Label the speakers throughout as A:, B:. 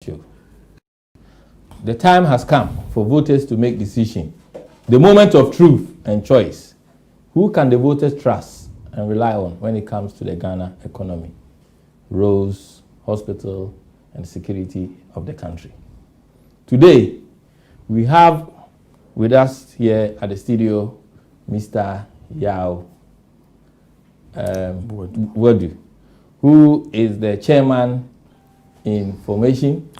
A: show. The time has come for voters to make decision. The moment of truth and choice. Who can the voters trust and rely on when it comes to the Ghana economy, roads, hospital, and security of the country? Today, we have with us here at the studio Mr. Yaw Boadu, who is the chairman in formation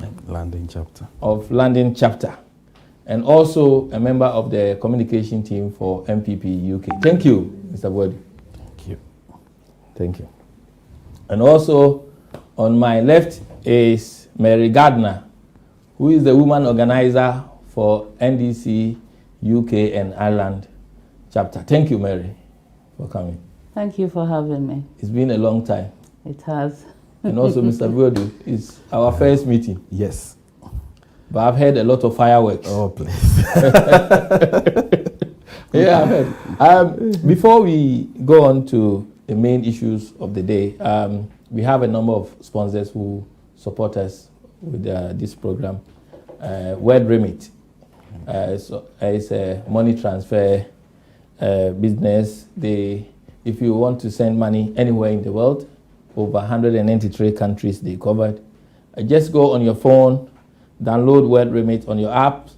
A: of London chapter, and also a member of the communication team for NPP UK. Thank you, Mr. Boadu.
B: Thank you.
A: Thank you. And also on my left is Mary Gardiner, who is the woman organizer for NDC UK and Ireland chapter. Thank you, Mary, for coming.
C: Thank you for having me.
A: It's been a long time.
C: It has.
A: And also, Mr. Boadu, it's our first meeting.
B: Yes.
A: But I've heard a lot of fireworks.
B: Oh, please.
A: Yeah, I've heard. Before we go on to the main issues of the day, we have a number of sponsors who support us with this program. Word Remit. It's a money transfer business. If you want to send money anywhere in the world, over 193 countries they covered. Just go on your phone, download Word Remit on your app,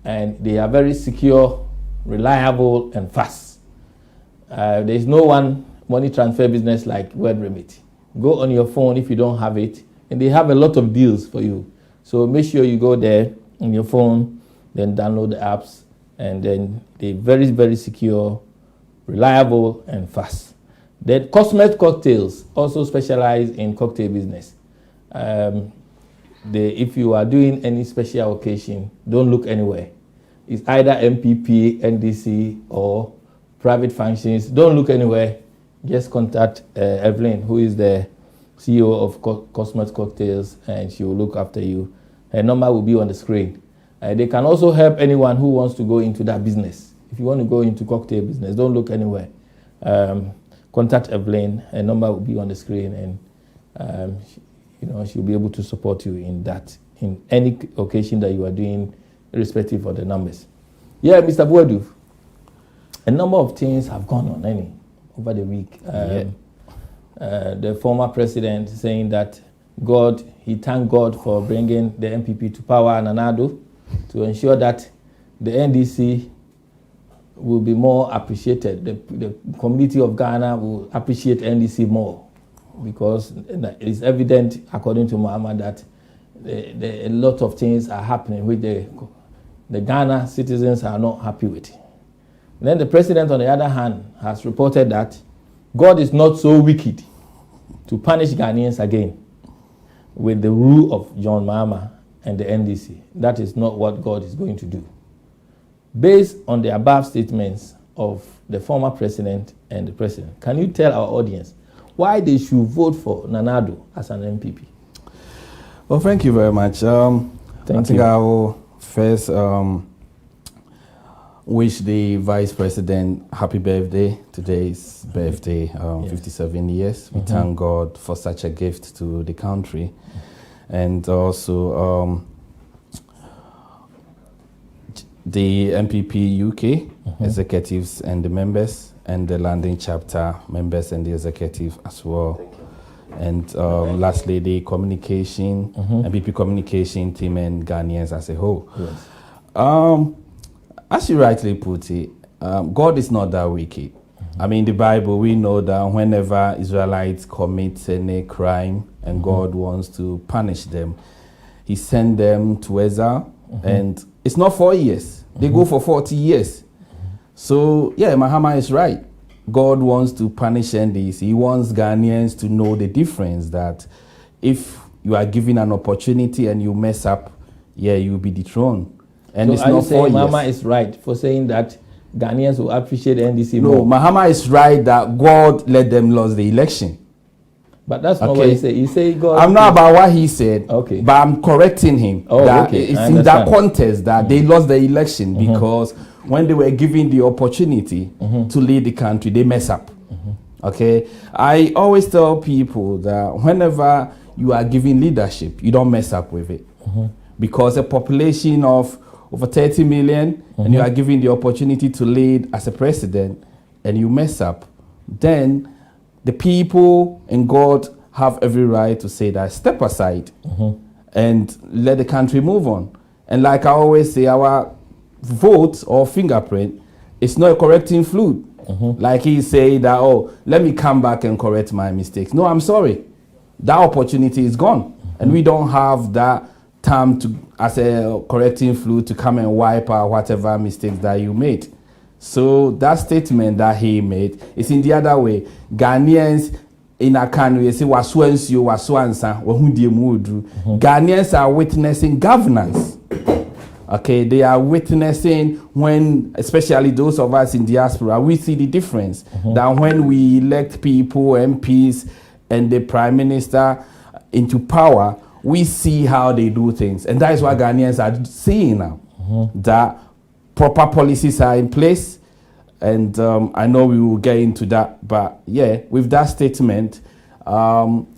A: and they are very secure, reliable, and fast. There is no one money transfer business like Word Remit. Go on your phone if you don't have it, and they have a lot of deals for you. So make sure you go there on your phone, then download the apps, and then they're very, very secure, reliable, and fast. The Cosmet Cocktails also specialize in cocktail business. If you are doing any special occasion, don't look anywhere. It's either MPP, NDC, or private functions. Don't look anywhere. Just contact Evelyn, who is the CEO of Cosmet Cocktails, and she will look after you. Her number will be on the screen. They can also help anyone who wants to go into that business. If you want to go into cocktail business, don't look anywhere. Contact Evelyn. Her number will be on the screen, and she'll be able to support you in that, in any occasion that you are doing, irrespective of the numbers. Yeah, Mr. Boadu, a number of things have gone on over the week. The former president saying that he thanked God for bringing the NPP to power and Nanado to ensure that the NDC will be more appreciated. The community of Ghana will appreciate NDC more, because it's evident, according to Muhammad, that a lot of things are happening which the Ghana citizens are not happy with. And then the president, on the other hand, has reported that God is not so wicked to punish Ghanaians again with the rule of John Mahama and the NDC. That is not what God is going to do. Based on the above statements of the former president and the president, can you tell our audience why they should vote for Nanado as an MPP?
B: Well, thank you very much. I think I will first wish the vice president happy birthday. Today's birthday, 57 years. We thank God for such a gift to the country. And also the NPP UK executives and the members, and the London chapter members and the executive as well. And lastly, the communication, NPP communication team and Ghanaians as a whole. Yes. As you rightly put it, God is not that wicked. I mean, the Bible, we know that whenever Israelites commit any crime and God wants to punish them, he sends them to exile, and it's not 4 years. They go for 40 years. So, yeah, Mahama is right. God wants to punish NDC. He wants Ghanaians to know the difference, that if you are given an opportunity and you mess up, you will be dethroned. And
A: so
B: it's not 4 years.
A: Mahama is right for saying that Ghanaians will appreciate NDC more?
B: No, Mahama is right that God let them lose the election.
A: But that's not what he said. He said God.
B: I'm not about what he said,
A: but
B: I'm correcting him. It's in that context that they lost the election because when they were given the opportunity to lead the country, they mess up. Okay, I always tell people that whenever you are given leadership, you don't mess up with it. Because a population of over 30 million, and you are given the opportunity to lead as a president, and you mess up, then the people and God have every right to say that step aside and let the country move on. And like I always say, our vote or fingerprint is not a correcting fluid. Like he say that, oh, let me come back and correct my mistakes. No, I'm sorry. That opportunity is gone. And we don't have that time to, as a correcting fluid, to come and wipe out whatever mistakes that you made. So that statement that he made is in the other way. Ghanaians in a country say Ghanaians are witnessing governance. Okay, they are witnessing when, especially those of us in diaspora, we see the difference. That when we elect people, MPs, and the Prime Minister into power, we see how they do things. And that is what Ghanaians are seeing now. That proper policies are in place. And I know we will get into that. But yeah, with that statement,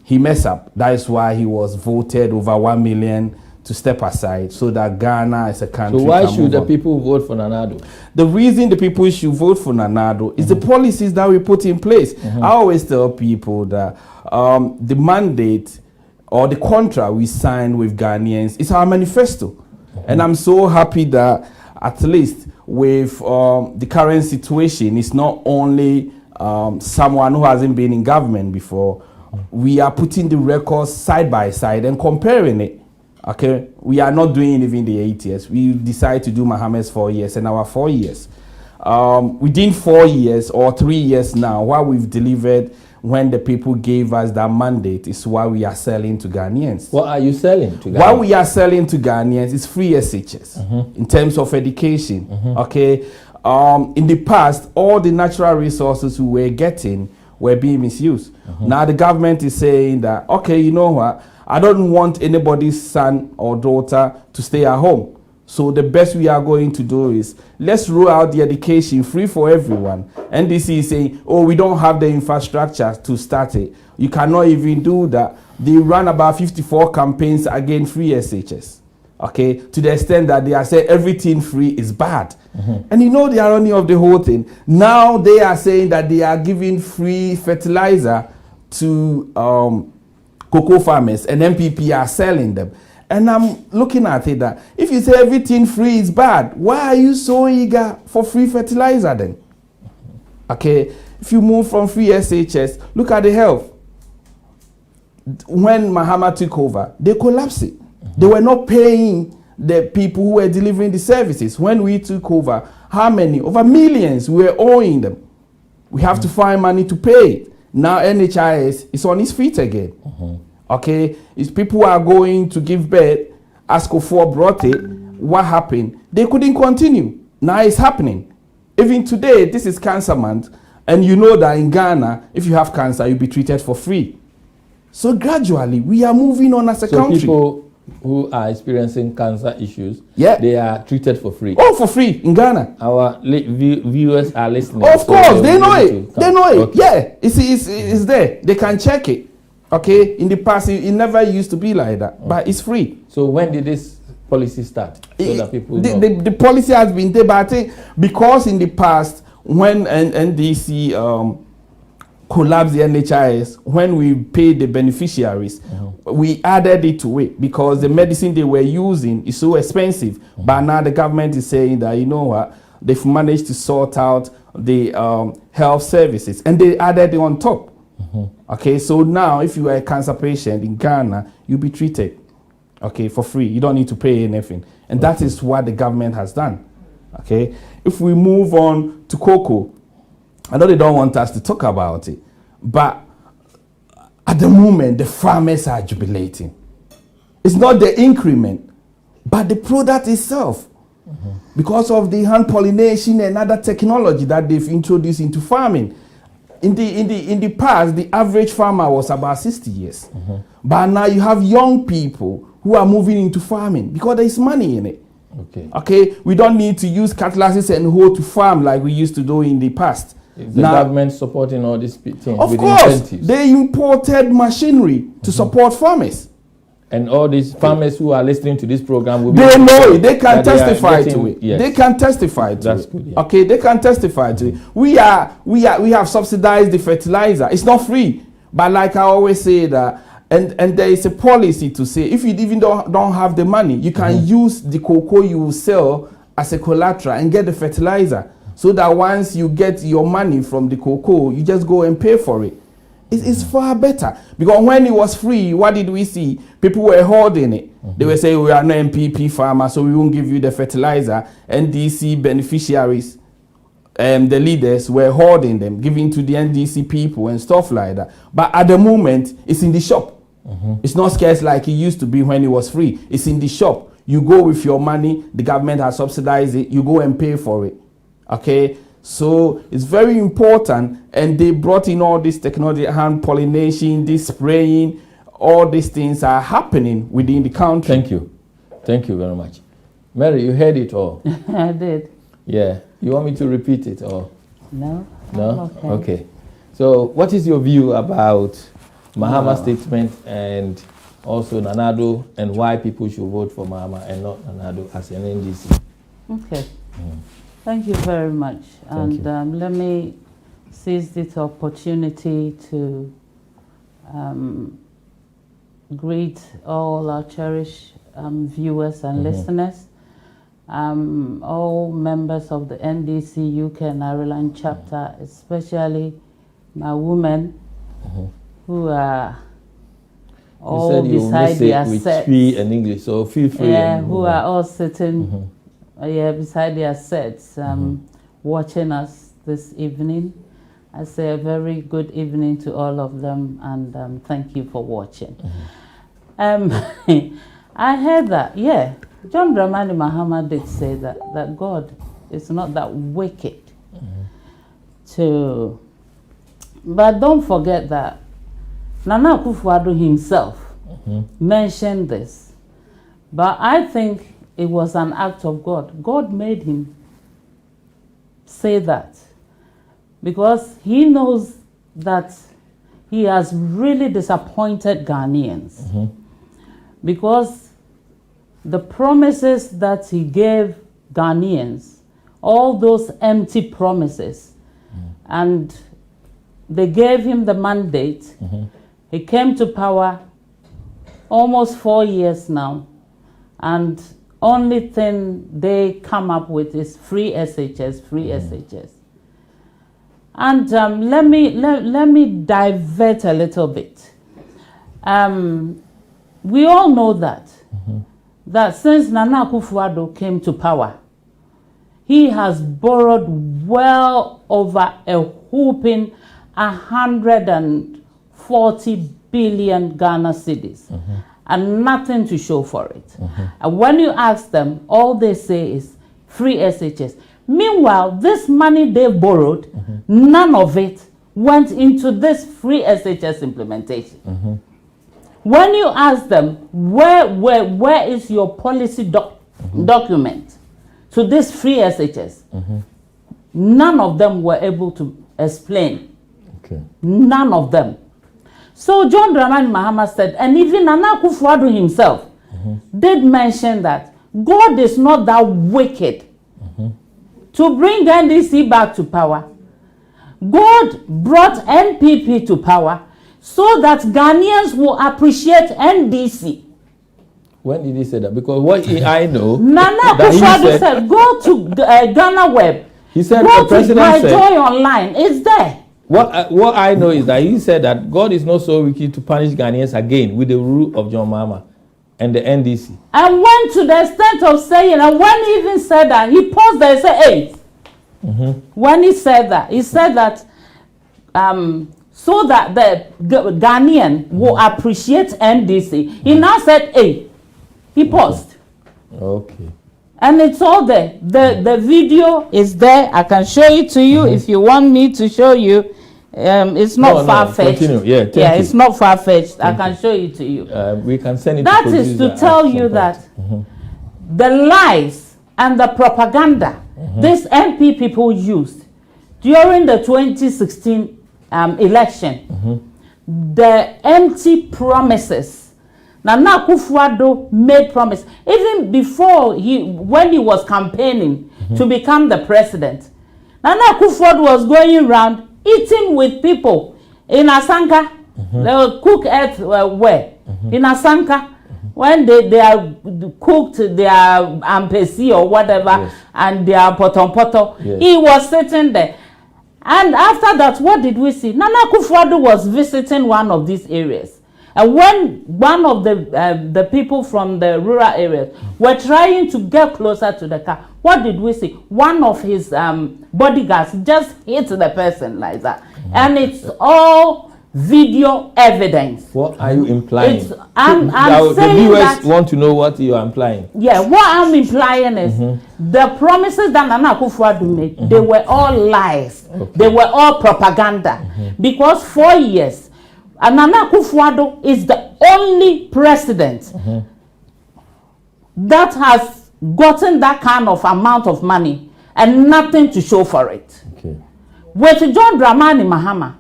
B: he messed up. That is why he was voted over 1 million to step aside so that Ghana as a country.
A: So why should the people vote for Nanado?
B: The reason the people should vote for Nanado is the policies that we put in place. I always tell people that the mandate or the contract we signed with Ghanaians is our manifesto. And I'm so happy that at least with the current situation, it's not only someone who hasn't been in government before. We are putting the records side by side and comparing it. Okay, we are not doing even the 8 years. We decided to do Mohammed's 4 years and our 4 years. Within 4 years or 3 years now, what we've delivered when the people gave us that mandate is what we are selling to Ghanaians.
A: What are you selling to Ghanaians?
B: What we are selling to Ghanaians is free SHS in terms of education. Okay, in the past, all the natural resources we were getting were being misused. Now the government is saying that, okay, you know what? I don't want anybody's son or daughter to stay at home. So the best we are going to do is let's roll out the education free for everyone. NDC is saying, oh, we don't have the infrastructure to start it. You cannot even do that. They run about 54 campaigns against free SHS. Okay, to the extent that they are saying everything free is bad. And you know the irony of the whole thing. Now they are saying that they are giving free fertilizer to cocoa farmers, and NPP are selling them. And I'm looking at it that if you say everything free is bad, why are you so eager for free fertilizer then? Okay, if you move from free SHS, look at the health. When Mahama took over, they collapsed it. They were not paying the people who were delivering the services. When we took over, how many? Over millions we were owing them. We have to find money to pay it. Now NHIS is on its feet again. Okay, if people are going to give birth, as Kofor brought it, what happened? They couldn't continue. Now it's happening. Even today, this is Cancer Month, and you know that in Ghana, if you have cancer, you'll be treated for free. So gradually, we are moving on as a country.
A: People who are experiencing cancer issues,
B: yeah,
A: they are treated for free.
B: Oh, for free in Ghana.
A: Our viewers are listening.
B: Of course, they know it. They know it.
A: Okay.
B: Yeah, it's there. They can check it. Okay, in the past, it never used to be like that, but it's free.
A: So when did this policy start? So that people know?
B: The policy has been there, but I think because in the past, when NDC collapsed the NHIS, when we paid the beneficiaries, we added it to it because the medicine they were using is so expensive. But now the government is saying that, you know what, they've managed to sort out the health services, and they added it on top. Okay, so now if you are a cancer patient in Ghana, you'll be treated, okay, for free. You don't need to pay anything. And that is what the government has done. Okay, if we move on to cocoa, I know they don't want us to talk about it, but at the moment, the farmers are jubilating. It's not the increment, but the product itself. Because of the hand pollination and other technology that they've introduced into farming. In the past, the average farmer was about 60 years. But now you have young people who are moving into farming because there is money in it. Okay, we don't need to use cutlasses and hoe to farm like we used to do in the past.
A: Is the government supporting all these things?
B: Of course, they imported machinery to support farmers.
A: And all these farmers who are listening to this program will be
B: they know it. They can
A: that they are
B: testify
A: getting-
B: to it.
A: yes.
B: They can testify to
A: That's
B: it.
A: good, yeah.
B: Okay, they can testify to it. We have subsidized the fertilizer. It's not free, but like I always say that, and there is a policy to say if you even don't have the money, you can use the cocoa you will sell as a collateral and get the fertilizer, so that once you get your money from the cocoa, you just go and pay for it. It's far better, because when it was free, what did we see? People were hoarding it. They were saying, we are not NPP farmers, so we won't give you the fertilizer. NDC beneficiaries, the leaders were hoarding them, giving to the NDC people and stuff like that. But at the moment, it's in the shop. It's not scarce like it used to be when it was free. It's in the shop. You go with your money, the government has subsidized it, you go and pay for it. Okay? So it's very important, and they brought in all this technology, hand pollination, this spraying, all these things are happening within the country.
A: Thank you very much. Mary, you heard it all.
C: I did.
A: Yeah. You want me to repeat it or?
C: No?
A: No?
C: Okay.
A: Okay. So what is your view about Mahama's statement and also Nanado, and why people should vote for Mahama and not Nanado as an NDC?
C: Okay. Thank you very much.
A: Thank you.
C: And let me seize this opportunity to greet all our cherished viewers and listeners, all members of the NDC UK and Ireland chapter, especially my women who are all beside their
A: with
C: sets.
A: Twi and English, so feel free.
C: Yeah,
A: and,
C: who are all sitting beside their sets, watching us this evening. I say a very good evening to all of them, and thank you for watching. I heard that, John Dramani Mahama did say that God is not that wicked to, but don't forget that Nana Akufo-Addo himself mentioned this, but I think it was an act of God. God made him say that because he knows that he has really disappointed Ghanaians, because the promises that he gave Ghanaians, all those empty promises, and they gave him the mandate. He came to power almost 4 years now, and only thing they come up with is free SHS. And let me divert a little bit. We all know that since Nana Akufo-Addo came to power, he has borrowed well over a whooping 140 billion Ghana cedis, and nothing to show for it. And when you ask them, all they say is free SHS. Meanwhile, this money they borrowed, none of it went into this free SHS implementation. When you ask them, where is your policy document to this free SHS, none of them were able to explain. None of them. So John Dramani Mahama said, and even Nana Akufo-Addo himself did mention that God is not that wicked to bring NDC back to power. God brought NPP to power so that Ghanaians will appreciate NDC.
A: When did he say that? Because what I know,
C: Nana Akufo-Addo said, go to Ghana Web.
A: He said
C: go
A: the president
C: to My
A: said,
C: Joy Online. It's there.
A: What I know is that he said that God is not so wicked to punish Ghanaians again with the rule of John Mahama and the NDC.
C: And went to the extent of saying, and when he even said that, he paused there and said, hey. When he said that so that the Ghanaian will appreciate NDC, he now said, hey. He paused.
A: Okay.
C: And it's all there. The video is there. I can show it to you if you want me to show you. It's not far-fetched.
A: Yeah,
C: it's not far-fetched. I can show it to you.
A: We can send it
C: That is to tell you that the lies and the propaganda this MP people used during the 2016 election, the empty promises Nana Akufo-Addo made promise even before when he was campaigning to become the president. Nana Akufo-Addo was going around eating with people in Asanka. They will cook at where? In Asanka. When they are cooked their ampesi or whatever, and their potom. He was sitting there. And after that, what did we see? Nana Akufo-Addo was visiting one of these areas. And when one of the people from the rural areas were trying to get closer to the car, what did we see? One of his bodyguards just hit the person like that. And it's all video evidence.
A: What are you implying?
C: I'm
A: the
C: saying
A: viewers
C: that,
A: want to know what you are implying.
C: Yeah, what I'm implying is the promises that Nana Akufo-Addo made, they were all lies. They were all propaganda. Because 4 years, and Nana Akufo-Addo is the only president that has gotten that kind of amount of money and nothing to show for it.
A: Okay.
C: With John Dramani Mahama,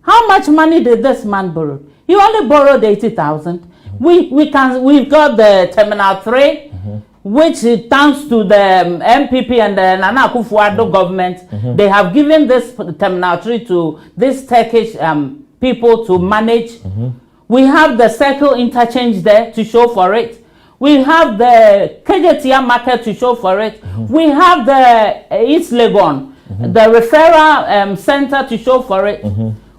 C: how much money did this man borrow? He only borrowed 80,000. We've got the Terminal 3, which thanks to the NPP and the Nana Akufo-Addo government, they have given this Terminal 3 to this Turkish people to manage. We have the circle interchange there to show for it. We have the KJTR market to show for it. We have the East Legon, the referral center to show for it.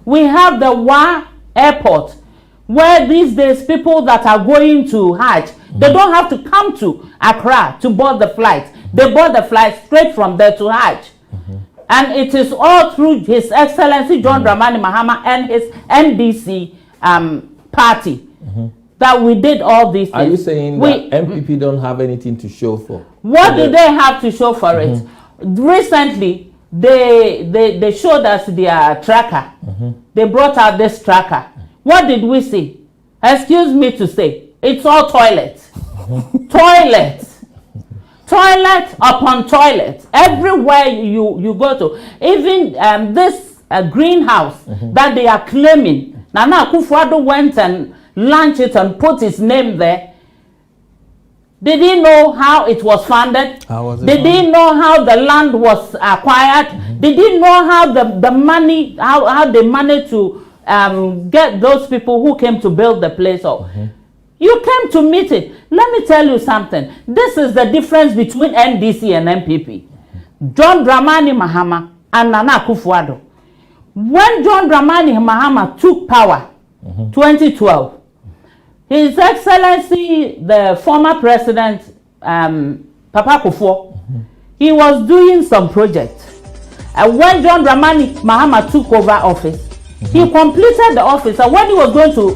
C: We have the Wa airport, where these days people that are going to Hajj, they don't have to come to Accra to board the flight. They board the flight straight from there to Hajj. And it is all through His Excellency John Dramani Mahama and his NDC party that we did all these things.
A: Are you saying that MPP don't have anything to show for?
C: What do they have to show for it? Recently, they showed us their tracker. They brought out this tracker. What did we see? Excuse me to say, it's all toilets. Toilets. Toilet upon toilet. Everywhere you go to. Even this greenhouse that they are claiming, Nana Akufo-Addo went and launched it and put his name there. Did he know how it was funded? Did he know how the land was acquired? Did he know how the money, how they managed to get those people who came to build the place up? You came to meet it. Let me tell you something. This is the difference between NDC and NPP. John Dramani Mahama and Nana Akufo-Addo. When John Dramani Mahama took power, 2012, His Excellency, the former president, Papa Akufo, he was doing some projects. And when John Dramani Mahama took over office, he completed the office. And when he was going to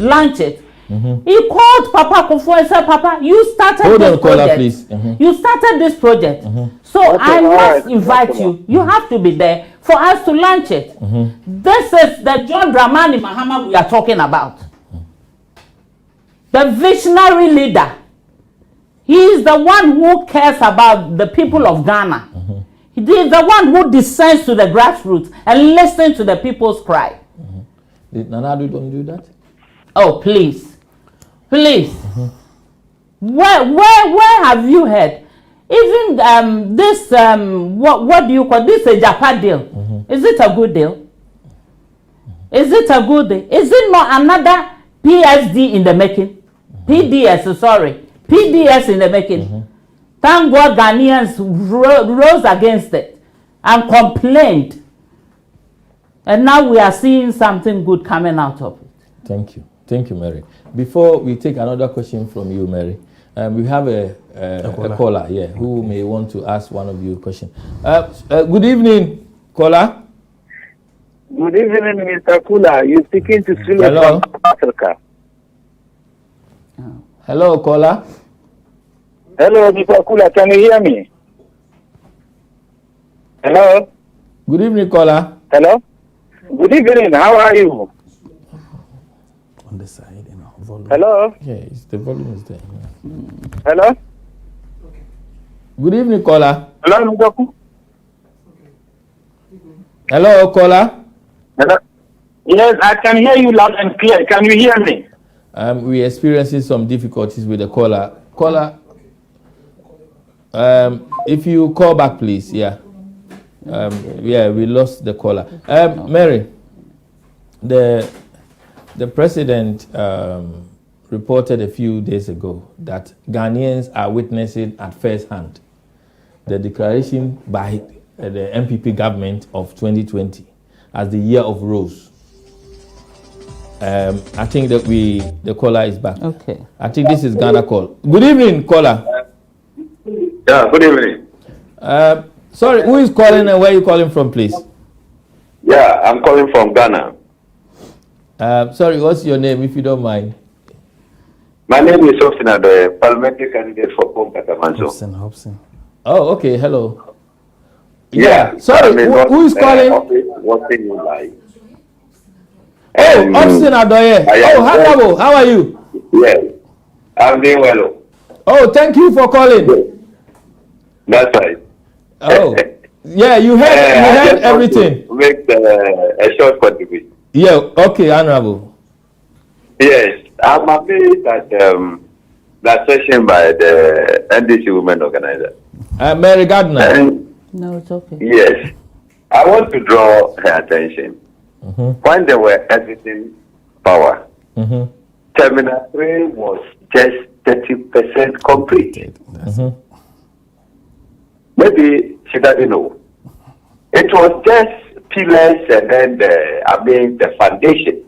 C: launch it, he called Papa Akufo and said, Papa, you started this project. You started this project. So I must invite you. You have to be there for us to launch it. This is the John Dramani Mahama we are talking about. The visionary leader. He is the one who cares about the people of Ghana. He is the one who descends to the grassroots and listens to the people's cry.
A: Did Nana Addo don't do that?
C: Oh, please. Please. Where have you heard? Even this, what do you call this? A Japan deal. Is it a good deal? Is it a good deal? Is it not another PSD in the making? PDS, sorry. PDS in the making. Thank God Ghanaians rose against it and complained. And now we are seeing something good coming out of it.
A: Thank you. Thank you, Mary. Before we take another question from you, Mary, we have a caller here who may want to ask one of you a question. Good evening, caller.
D: Good evening, Mr. Kula. You're speaking to Sule from Africa.
A: Hello, caller.
D: Hello, Mr. Kula. Can you hear me? Hello?
A: Good evening, caller.
D: Hello? Good evening. How are you?
B: On the side, volume.
D: Hello?
A: Yeah, the volume is there.
D: Hello?
A: Good evening, caller.
D: Hello, Mr. Kula.
A: Hello, caller.
D: Hello? Yes, I can hear you loud and clear. Can you hear me?
A: We're experiencing some difficulties with the caller. Caller, if you call back, please. Yeah. Yeah, we lost the caller. Mary, the president reported a few days ago that Ghanaians are witnessing at first hand the declaration by the NPP government of 2020 as the year of rose. I think that the caller is back.
C: Okay.
A: I think this is Ghana call. Good evening, caller.
E: Yeah, good evening.
A: Sorry, who is calling and where are you calling from, please?
E: Yeah, I'm calling from Ghana.
A: Sorry, what's your name, if you don't mind?
E: My name is Hobson, the parliamentary candidate for Katamanso.
B: Hobson.
A: Oh, okay, hello.
E: Yeah.
A: Sorry, who is calling?
E: What thing you like?
A: Oh, Hobson Adoye. Oh, hello, how are you?
E: Yes, I'm doing well.
A: Oh, thank you for calling.
E: That's right.
A: Oh, yeah, you heard everything.
E: Make a short contribution.
A: Yeah, okay, Honorable.
E: Yes, I'm amazed at that session by the NDC Women Organizer.
A: Mary Gardiner.
E: And
C: No, it's okay.
E: yes, I want to draw her attention. When they were exiting power, Terminal 3 was just 30% complete. Maybe she doesn't know. It was just pillars and then the foundation.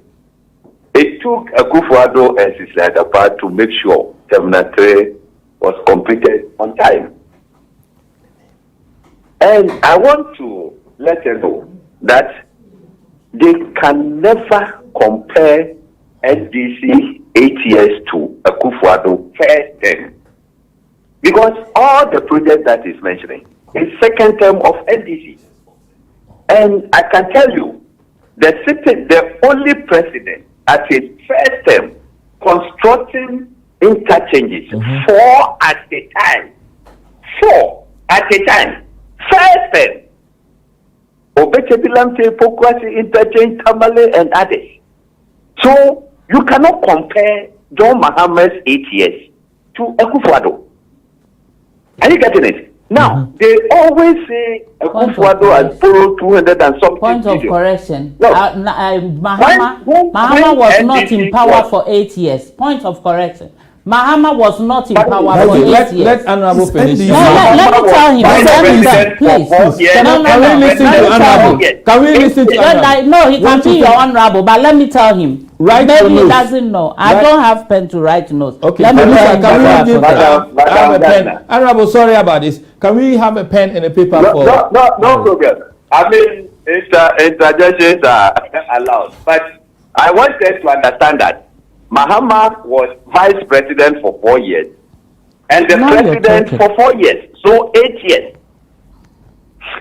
E: It took Akufo-Addo and his leader part to make sure Terminal 3 was completed on time. And I want to let you know that they can never compare NDC 8 years to Akufo-Addo first term. Because all the projects that is mentioning is second term of NDC. And I can tell you, the only president at his first term constructing interchanges, 4 at a time. 4 at a time. First term. Obechebilamte, Pokwasi, Interchange, Tamale, and others. So you cannot compare John Mahamed's 8 years to Akufo-Addo. Are you getting it? Now, they always say Akufo-Addo has borrowed 200 and something
C: Point of
E: billion.
C: correction.
E: No.
C: Mahama
E: When
C: was not
E: NDC
C: in power
E: was-
C: for 8 years. Point of correction. Mahama was not in
E: But
C: power
E: let-
C: for 8
A: Let
C: years.
A: Honorable finish.
B: NDC.
C: No, let me tell him.
E: Vice
C: Let me tell
E: President
C: him. Please.
E: for 4 years.
C: No,
A: Can we listen
C: let
A: to
C: me tell
A: Honorable?
C: him.
A: Can we listen to Honorable?
C: No, he can
A: Want to
C: be your
A: finish?
C: honorable, but let me tell him.
A: Write
C: Maybe
A: your
C: he
A: notes.
C: doesn't know. I
A: Write-
C: don't have pen to write notes.
A: Okay,
C: Let me
A: can
C: tell him
A: we
C: before I
A: give
C: forget.
E: Madam
A: have a pen?
E: Gardiner.
A: Honorable, sorry about this. Can we have a pen and a paper for?
E: No problem. I mean, interjections are allowed. But I wanted to understand that Mahama was vice president for 4 years and the
C: Now you're
E: president
C: talking.
E: for 4 years, so 8 years.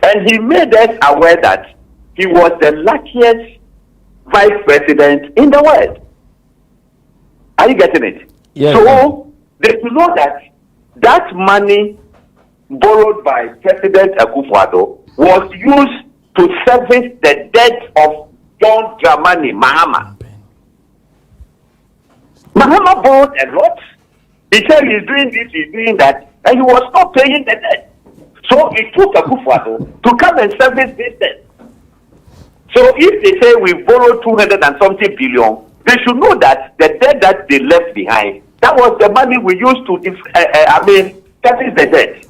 E: And he made us aware that he was the luckiest vice president in the world. Are you getting it?
A: Yes,
E: So they should know that money borrowed by President Akufo-Addo was used to service the debt of John Dramani Mahama. Mahama borrowed a lot. He said he's doing this, he's doing that, and he was not paying the debt. So it took Akufo-Addo to come and service this debt. So if they say we borrowed 200 and something billion, they should know that the debt that they left behind, that was the money we used to, service the debt.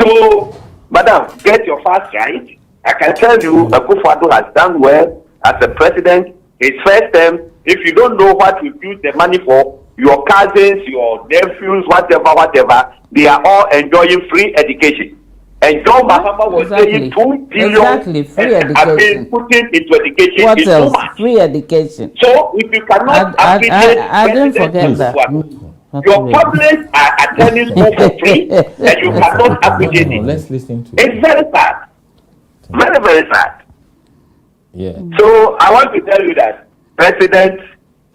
E: So, madam, get your facts right. I can tell you, Akufo-Addo has done well as a president. His first term, if you don't know what to use the money for, your cousins, your nephews, whatever, they are all enjoying free education. And John Mahama was saying 2 billion.
C: Exactly, free education.
E: Putting into education
C: What
E: is too
C: else?
E: much.
C: Free education.
E: So if you cannot
C: I
E: President
C: didn't forget that.
E: Akufo-Addo, your public are attending school for free, and you cannot appreciate
A: No,
E: it.
A: let's listen to it.
E: It's very sad. Very, very sad.
A: Yeah.
E: So I want to tell you that President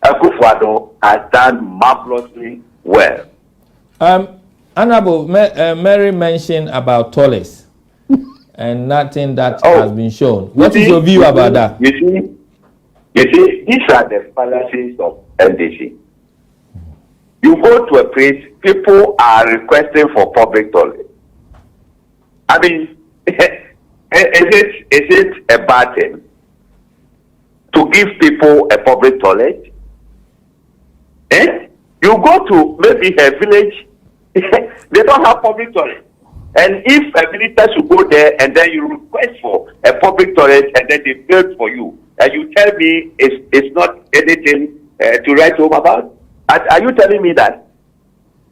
E: Akufo-Addo has done marvelously well.
A: Honorable, Mary mentioned about toilets and nothing that
E: Oh.
A: has been shown. What is your view about that?
E: You see, these are the fallacies of NDC. you go to a place, people are requesting for public toilet. I mean, is it a bad thing to give people a public toilet? You go to maybe a village, they don't have public toilet. And if a minister should go there and then you request for a public toilet and then they build for you, and you tell me it's not anything to write home about? Are you telling me that?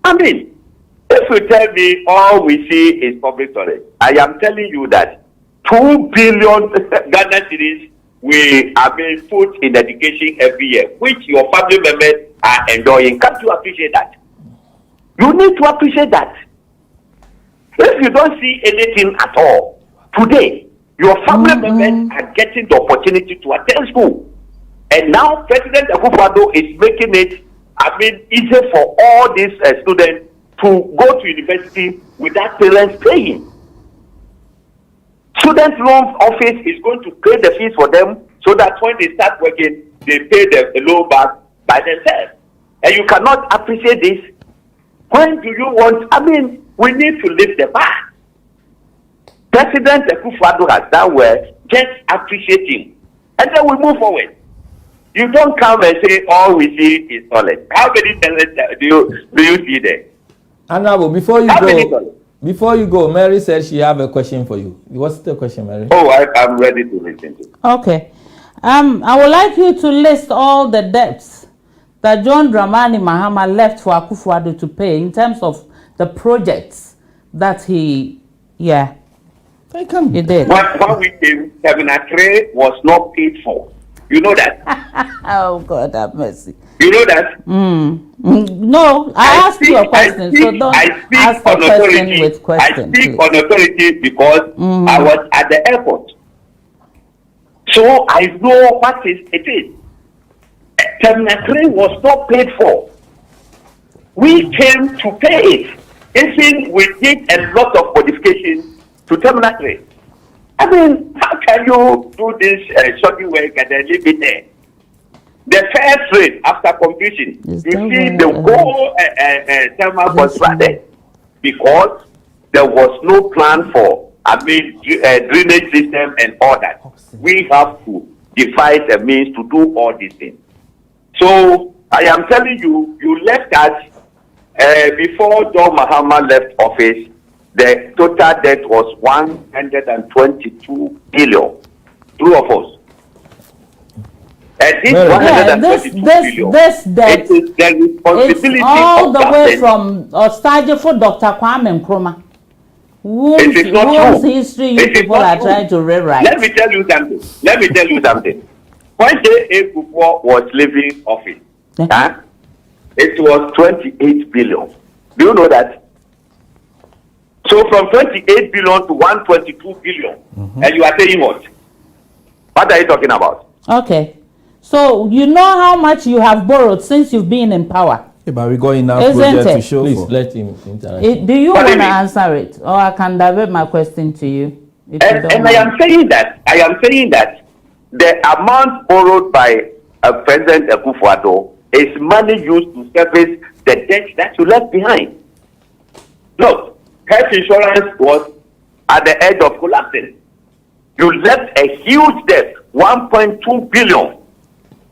E: I mean, if you tell me all we see is public toilet, I am telling you that 2 billion Ghana cedis are being put in education every year, which your family members are enjoying. Can't you appreciate that? You need to appreciate that. If you don't see anything at all, today, your family members are getting the opportunity to attend school. And now President Boadu is making it, easy for all these students to go to university without parents paying. Student loan office is going to pay the fees for them so that when they start working, they pay the loan back by themselves. And you cannot appreciate this. When do you want, we need to lift the bar. President Boadu has done well, just appreciate him. And then we move forward. You don't come and say all we see is solid. How many talents do you see there?
A: Honorable, before you go, Mary said she have a question for you. What's the question, Mary?
E: Oh, I'm ready to listen to.
C: Okay. I would like you to list all the debts that John Dramani Mahama left for Akufo-Addo to pay in terms of the projects that he did.
E: When we came, Terminal 3 was not paid for. You know that?
C: Oh, God have mercy.
E: You know that?
C: No, I asked you a question, so don't ask a question with question.
E: I speak on authority because I was at the airport. So I know what it is. Terminal 3 was not paid for. We came to pay it. Even we did a lot of modifications to Terminal 3. How can you do this shopping work and then leave it there? The first rate after completion, you see the whole thermal constructed because there was no plan for drainage system and all that. We have to devise a means to do all these things. So I am telling you, you left us before John Mahama left office. The total debt was 122 billion. True or false? And this 122 billion,
C: this debt
E: it is the responsibility
C: it's all
E: of
C: the
E: government.
C: way from for Dr. Kwame Nkrumah. Whose history you people are trying to rewrite.
E: Let me tell you something. When J.A. Kufuor was leaving office, it was 28 billion. Do you know that? So from 28 billion to 122 billion, and you are saying what? What are you talking about?
C: Okay. So you know how much you have borrowed since you've been in power.
B: Yeah, but we got enough
C: Isn't
B: project
C: it?
B: to show
A: Please
B: for.
A: let him interact.
C: Do you want to answer it, or I can divert my question to you?
E: And I am saying that the amount borrowed by President Akufo-Addo is money used to service the debt that you left behind. Look, health insurance was at the edge of collapsing. You left a huge debt, 1.2 billion.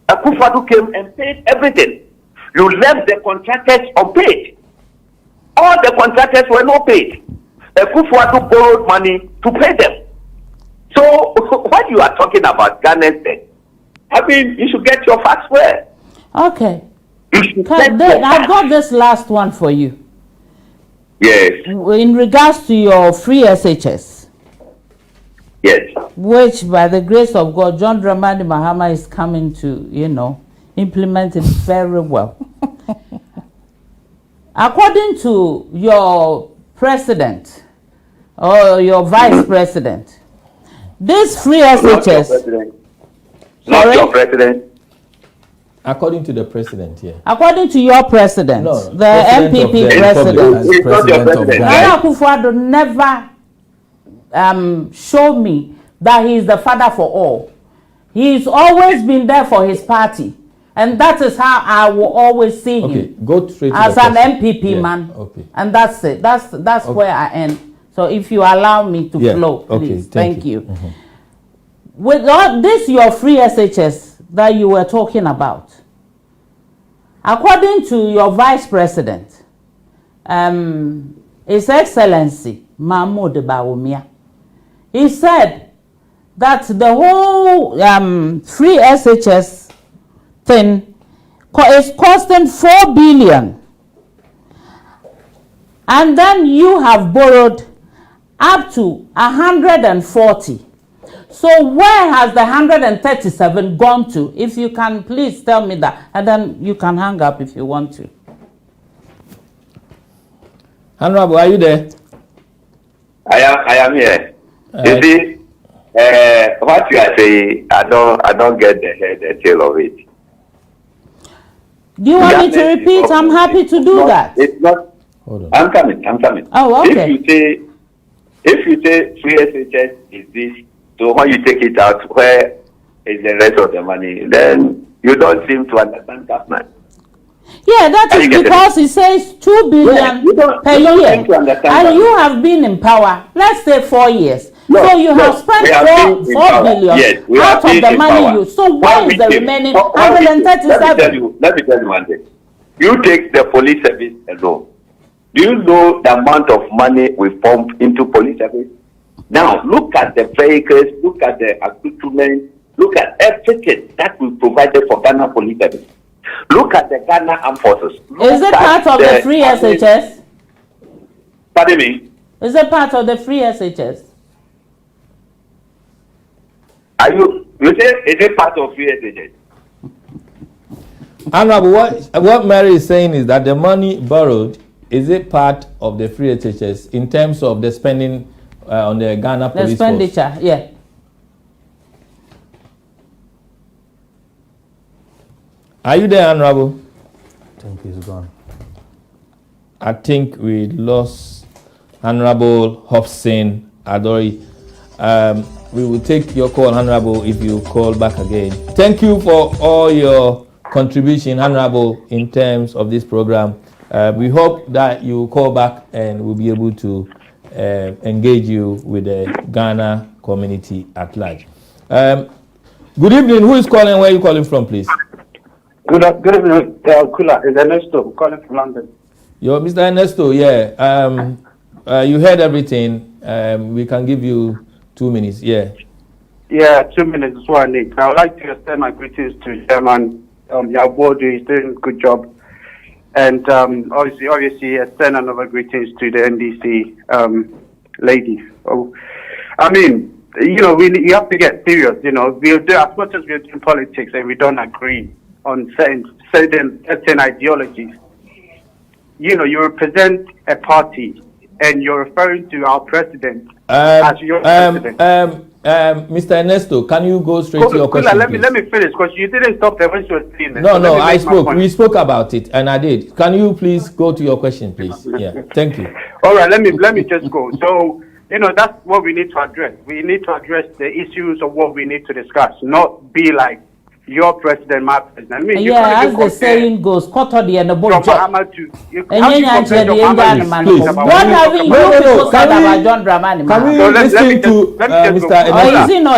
E: Akufo-Addo came and paid everything. You left the contractors unpaid. All the contractors were not paid. Akufo-Addo borrowed money to pay them. So what you are talking about, Ghana's debt, you should get your facts well.
C: Okay.
E: I've
C: got this last one for you.
E: Yes.
C: In regards to your free SHS.
E: Yes.
C: Which, by the grace of God, John Dramani Mahama is coming to, implement it very well. According to your president or your vice president, this free SHS.
E: Not your president.
A: According to the president, yeah.
C: According to your president,
A: No,
C: the NPP president.
E: It's not your president.
C: Nana Akufo-Addo never showed me that he is the father for all. He's always been there for his party. And that is how I will always see him.
A: Go straight to
C: as
A: the
C: an
A: question.
C: MPP man.
A: Okay.
C: And that's it. That's where I end. So if you allow me to flow, please.
A: Thank
C: you.
A: Mm-hmm.
C: With all this, your free SHS that you were talking about, according to your vice president, His Excellency Mahmoud Bawumia, he said that the whole free SHS thing is costing 4 billion, and then you have borrowed up to 140. So where has the 137 gone to? If you can please tell me that, and then you can hang up if you want to.
A: Honorable, are you there?
E: I am here. You see, what you are saying, I don't get the tail of it.
C: Do you want me to repeat? I'm happy to do that.
E: It's not.
A: Hold on.
E: I'm coming.
C: Oh, okay.
E: If you say free SHS is this, so when you take it out, where is the rest of the money? Then you don't seem to understand that, man.
C: Yeah, that is because it says 2 billion per year, and you have been in power, let's say 4 years. So you have spent 4 billion out of the money you. So where is the remaining 137?
E: Let me tell you one thing. You take the police service alone. Do you know the amount of money we pump into police service? Now look at the vehicles, look at the accoutrement, look at everything that we provided for Ghana police service. Look at the Ghana Armed Forces.
C: Is it part of the free SHS?
E: Pardon me?
C: Is it part of the free SHS?
E: You say, is it part of free SHS?
A: Honorable, what Mary is saying is that the money borrowed, is it part of the free SHS in terms of the spending on the Ghana police force?
C: The expenditure, yeah.
A: Are you there, Honorable?
B: I think he's gone.
A: I think we lost Honorable Hobson Adori. We will take your call, Honorable, if you call back again. Thank you for all your contribution, Honorable, in terms of this program. We hope that you call back and we'll be able to engage you with the Ghana community at large. Good evening. Who is calling? Where are you calling from, please?
F: Good evening, Kula. It's Ernesto calling from London.
A: Yo, Mr. Ernesto, yeah. You heard everything. We can give you 2 minutes, yeah.
F: Yeah, 2 minutes is what I need. I would like to extend my greetings to Chairman Yaw Boadu. He's doing a good job. And obviously extend another greetings to the NDC lady. Oh, I mean, you have to get serious. We'll do as much as we're doing politics and we don't agree on certain ideologies. You represent a party and you're referring to our president as your president.
A: Mr. Ernesto, can you go straight to your question?
F: Let me finish because you didn't stop there when she was saying it.
A: No, I spoke. We spoke about it, and I did. Can you please go to your question, please? Yeah, thank you.
F: All right, let me just go. So that's what we need to address. We need to address the issues of what we need to discuss, not be like your president, my president. I mean,
C: yeah, as the saying goes, quarter the and the boy.
F: What have
C: you people said about John Dramani?
A: Can we listen to Mr.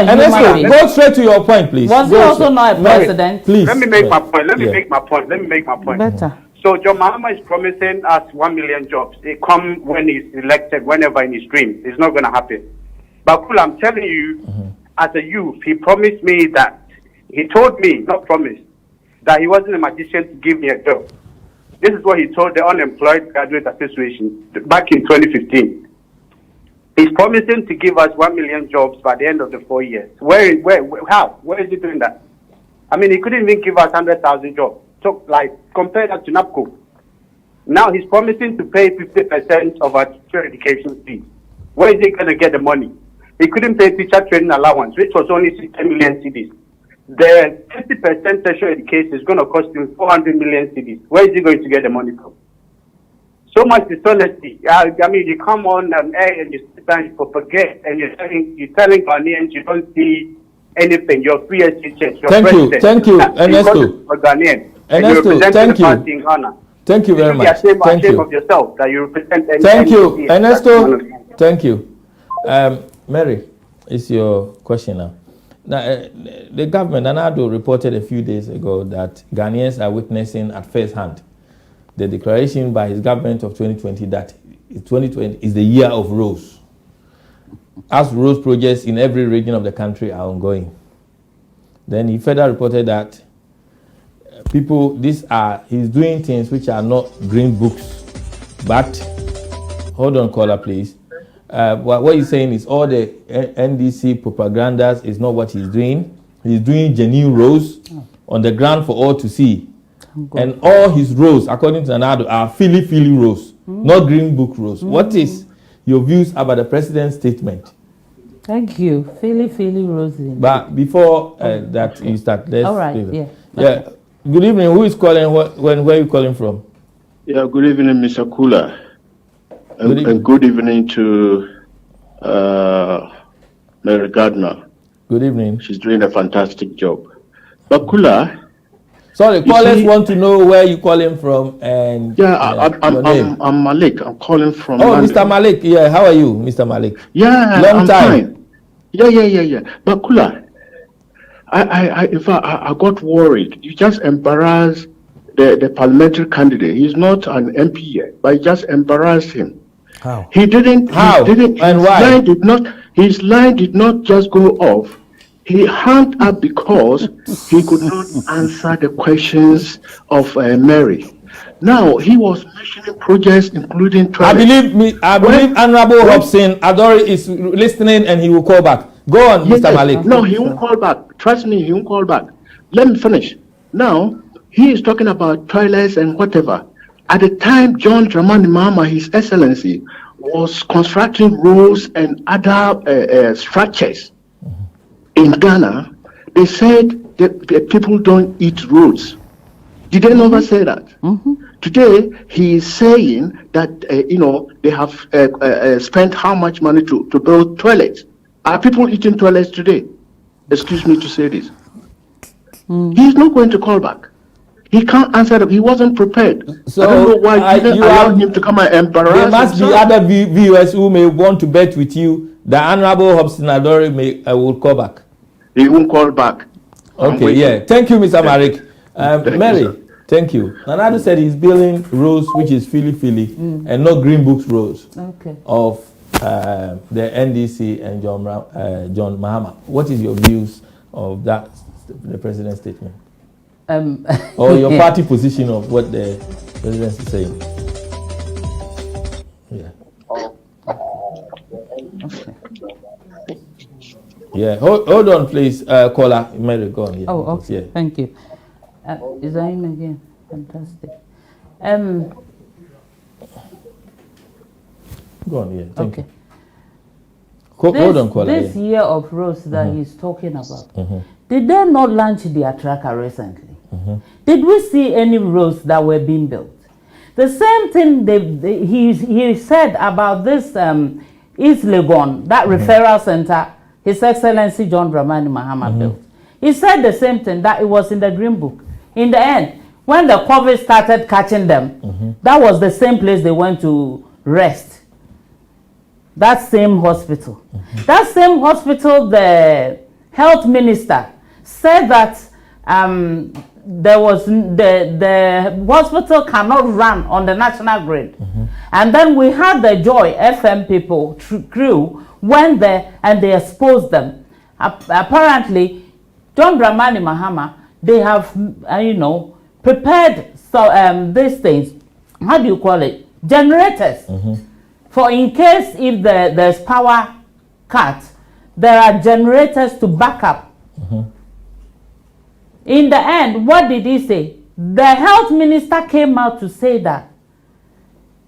A: Ernesto? Go straight to your point, please.
C: Was he also not a president?
A: Please.
F: Let me make my point. Let me make my point.
C: Better.
F: So John Mahama is promising us 1 million jobs. They come when he's elected, whenever in his dream. It's not going to happen. But cool, I'm telling you, as a youth, he promised me that. He told me, not promised, that he wasn't a magician to give me a job. This is what he told the Unemployed Graduate Association back in 2015. He's promising to give us 1 million jobs by the end of the 4 years. How? Where is he doing that? I mean, he couldn't even give us 100,000 jobs. So, compare that to NAPCO. Now he's promising to pay 50% of our teacher education fees. Where is he going to get the money? He couldn't pay teacher training allowance, which was only 60 million cedis. The 50% tertiary education is going to cost him 400 million cedis. Where is he going to get the money from? So much dishonesty. I mean, you come on air and you sit down, you propagate, and you're telling Ghanaians you don't see anything. Your free SHS, your
A: Thank you,
F: president.
A: thank you, Ernesto.
F: You're Ghanaian.
A: Ernesto, thank you.
F: Party in Ghana.
A: Thank you very much.
F: Be
A: Thank
F: ashamed
A: you.
F: of yourself that you represent.
A: Thank you,
F: NPP.
A: Ernesto. Thank you. Mary, it's your question now. Now, the government, Anado, reported a few days ago that Ghanaians are witnessing at first hand the declaration by his government of 2020 that 2020 is the year of roads. As roads projects in every region of the country are ongoing. Then he further reported that he's doing things which are not green books, but, hold on, caller, please. What he's saying is all the NDC propagandas is not what he's doing. He's doing genuine roads on the ground for all to see. And all his roads, according to Nanado, are Philly roads, not green book roads. What is your views about the president's statement?
C: Thank you. Philly Rosie.
A: But before that you start, let's...
C: All right,
A: yeah.
C: Okay.
A: Good evening. Who is calling? Where are you calling from?
G: Yeah, good evening, Mr. Kula. And good evening to Mary Gardiner.
A: Good evening.
G: She's doing a fantastic job. But Kula...
A: Sorry, callers want to know where you're calling from and
G: I'm Malik. I'm calling from...
A: Oh, Mr. Malik. Yeah, how are you, Mr. Malik?
G: Yeah,
A: Long
G: I'm
A: time.
G: Fine. Yeah. But Kula, in fact, I got worried. You just embarrassed the parliamentary candidate. He's not an MP yet, but you just embarrassed him.
B: How?
G: He didn't.
A: How?
G: He didn't,
A: and why?
G: His line did not just go off. He hung up because he could not answer the questions of Mary. Now, he was mentioning projects including...
A: I believe Honorable Hobson Adori is listening and he will call back. Go on,
G: Yes,
A: Mr. Malik.
G: No, he won't call back. Trust me, he won't call back. Let me finish. Now, he is talking about toilets and whatever. At the time, John Dramani Mahama, His Excellency, was constructing roads and other structures in Ghana. They said that the people don't eat roads. Did they never say that? Today, he is saying that, they have spent how much money to build toilets. Are people eating toilets today? Excuse me to say this. He's not going to call back. He can't answer them. He wasn't prepared.
A: So
G: I don't know why you didn't allow him to come and embarrass
A: There must
G: himself.
A: be other viewers who may want to bet with you that Honorable Hobson Adori will call back.
G: He won't call back.
A: Okay, yeah. Thank you, Mr. Malik. Mary,
G: you,
A: thank you. Nanado said he's building roads which is Philly and not Green Books roads of the NDC and John Mahama. What is your views of that, the president's statement? Or your party position of what the president is saying? Yeah. Yeah. Hold on, please, caller. Mary, go on. Yeah.
C: Oh, okay.
A: Yeah.
C: Thank you. Is that him again? Fantastic.
A: Go on, yeah. Thank
C: Okay.
A: you. Hold on, caller.
C: This year of roads that he's talking about, did they not launch their tracker recently? Did we see any roads that were being built? The same thing he said about this East Legon, that referral center, His Excellency John Dramani Mahama built. He said the same thing, that it was in the Green Book. In the end, when the COVID started catching them, that was the same place they went to rest. That same hospital. That same hospital, the health minister said that the hospital cannot run on the national grid. And then we had the Joy FM people crew went there and they exposed them. Apparently, John Dramani Mahama, they have, prepared these things. How do you call it? Generators. For in case if there's power cut, there are generators to back up. In the end, what did he say? The health minister came out to say that,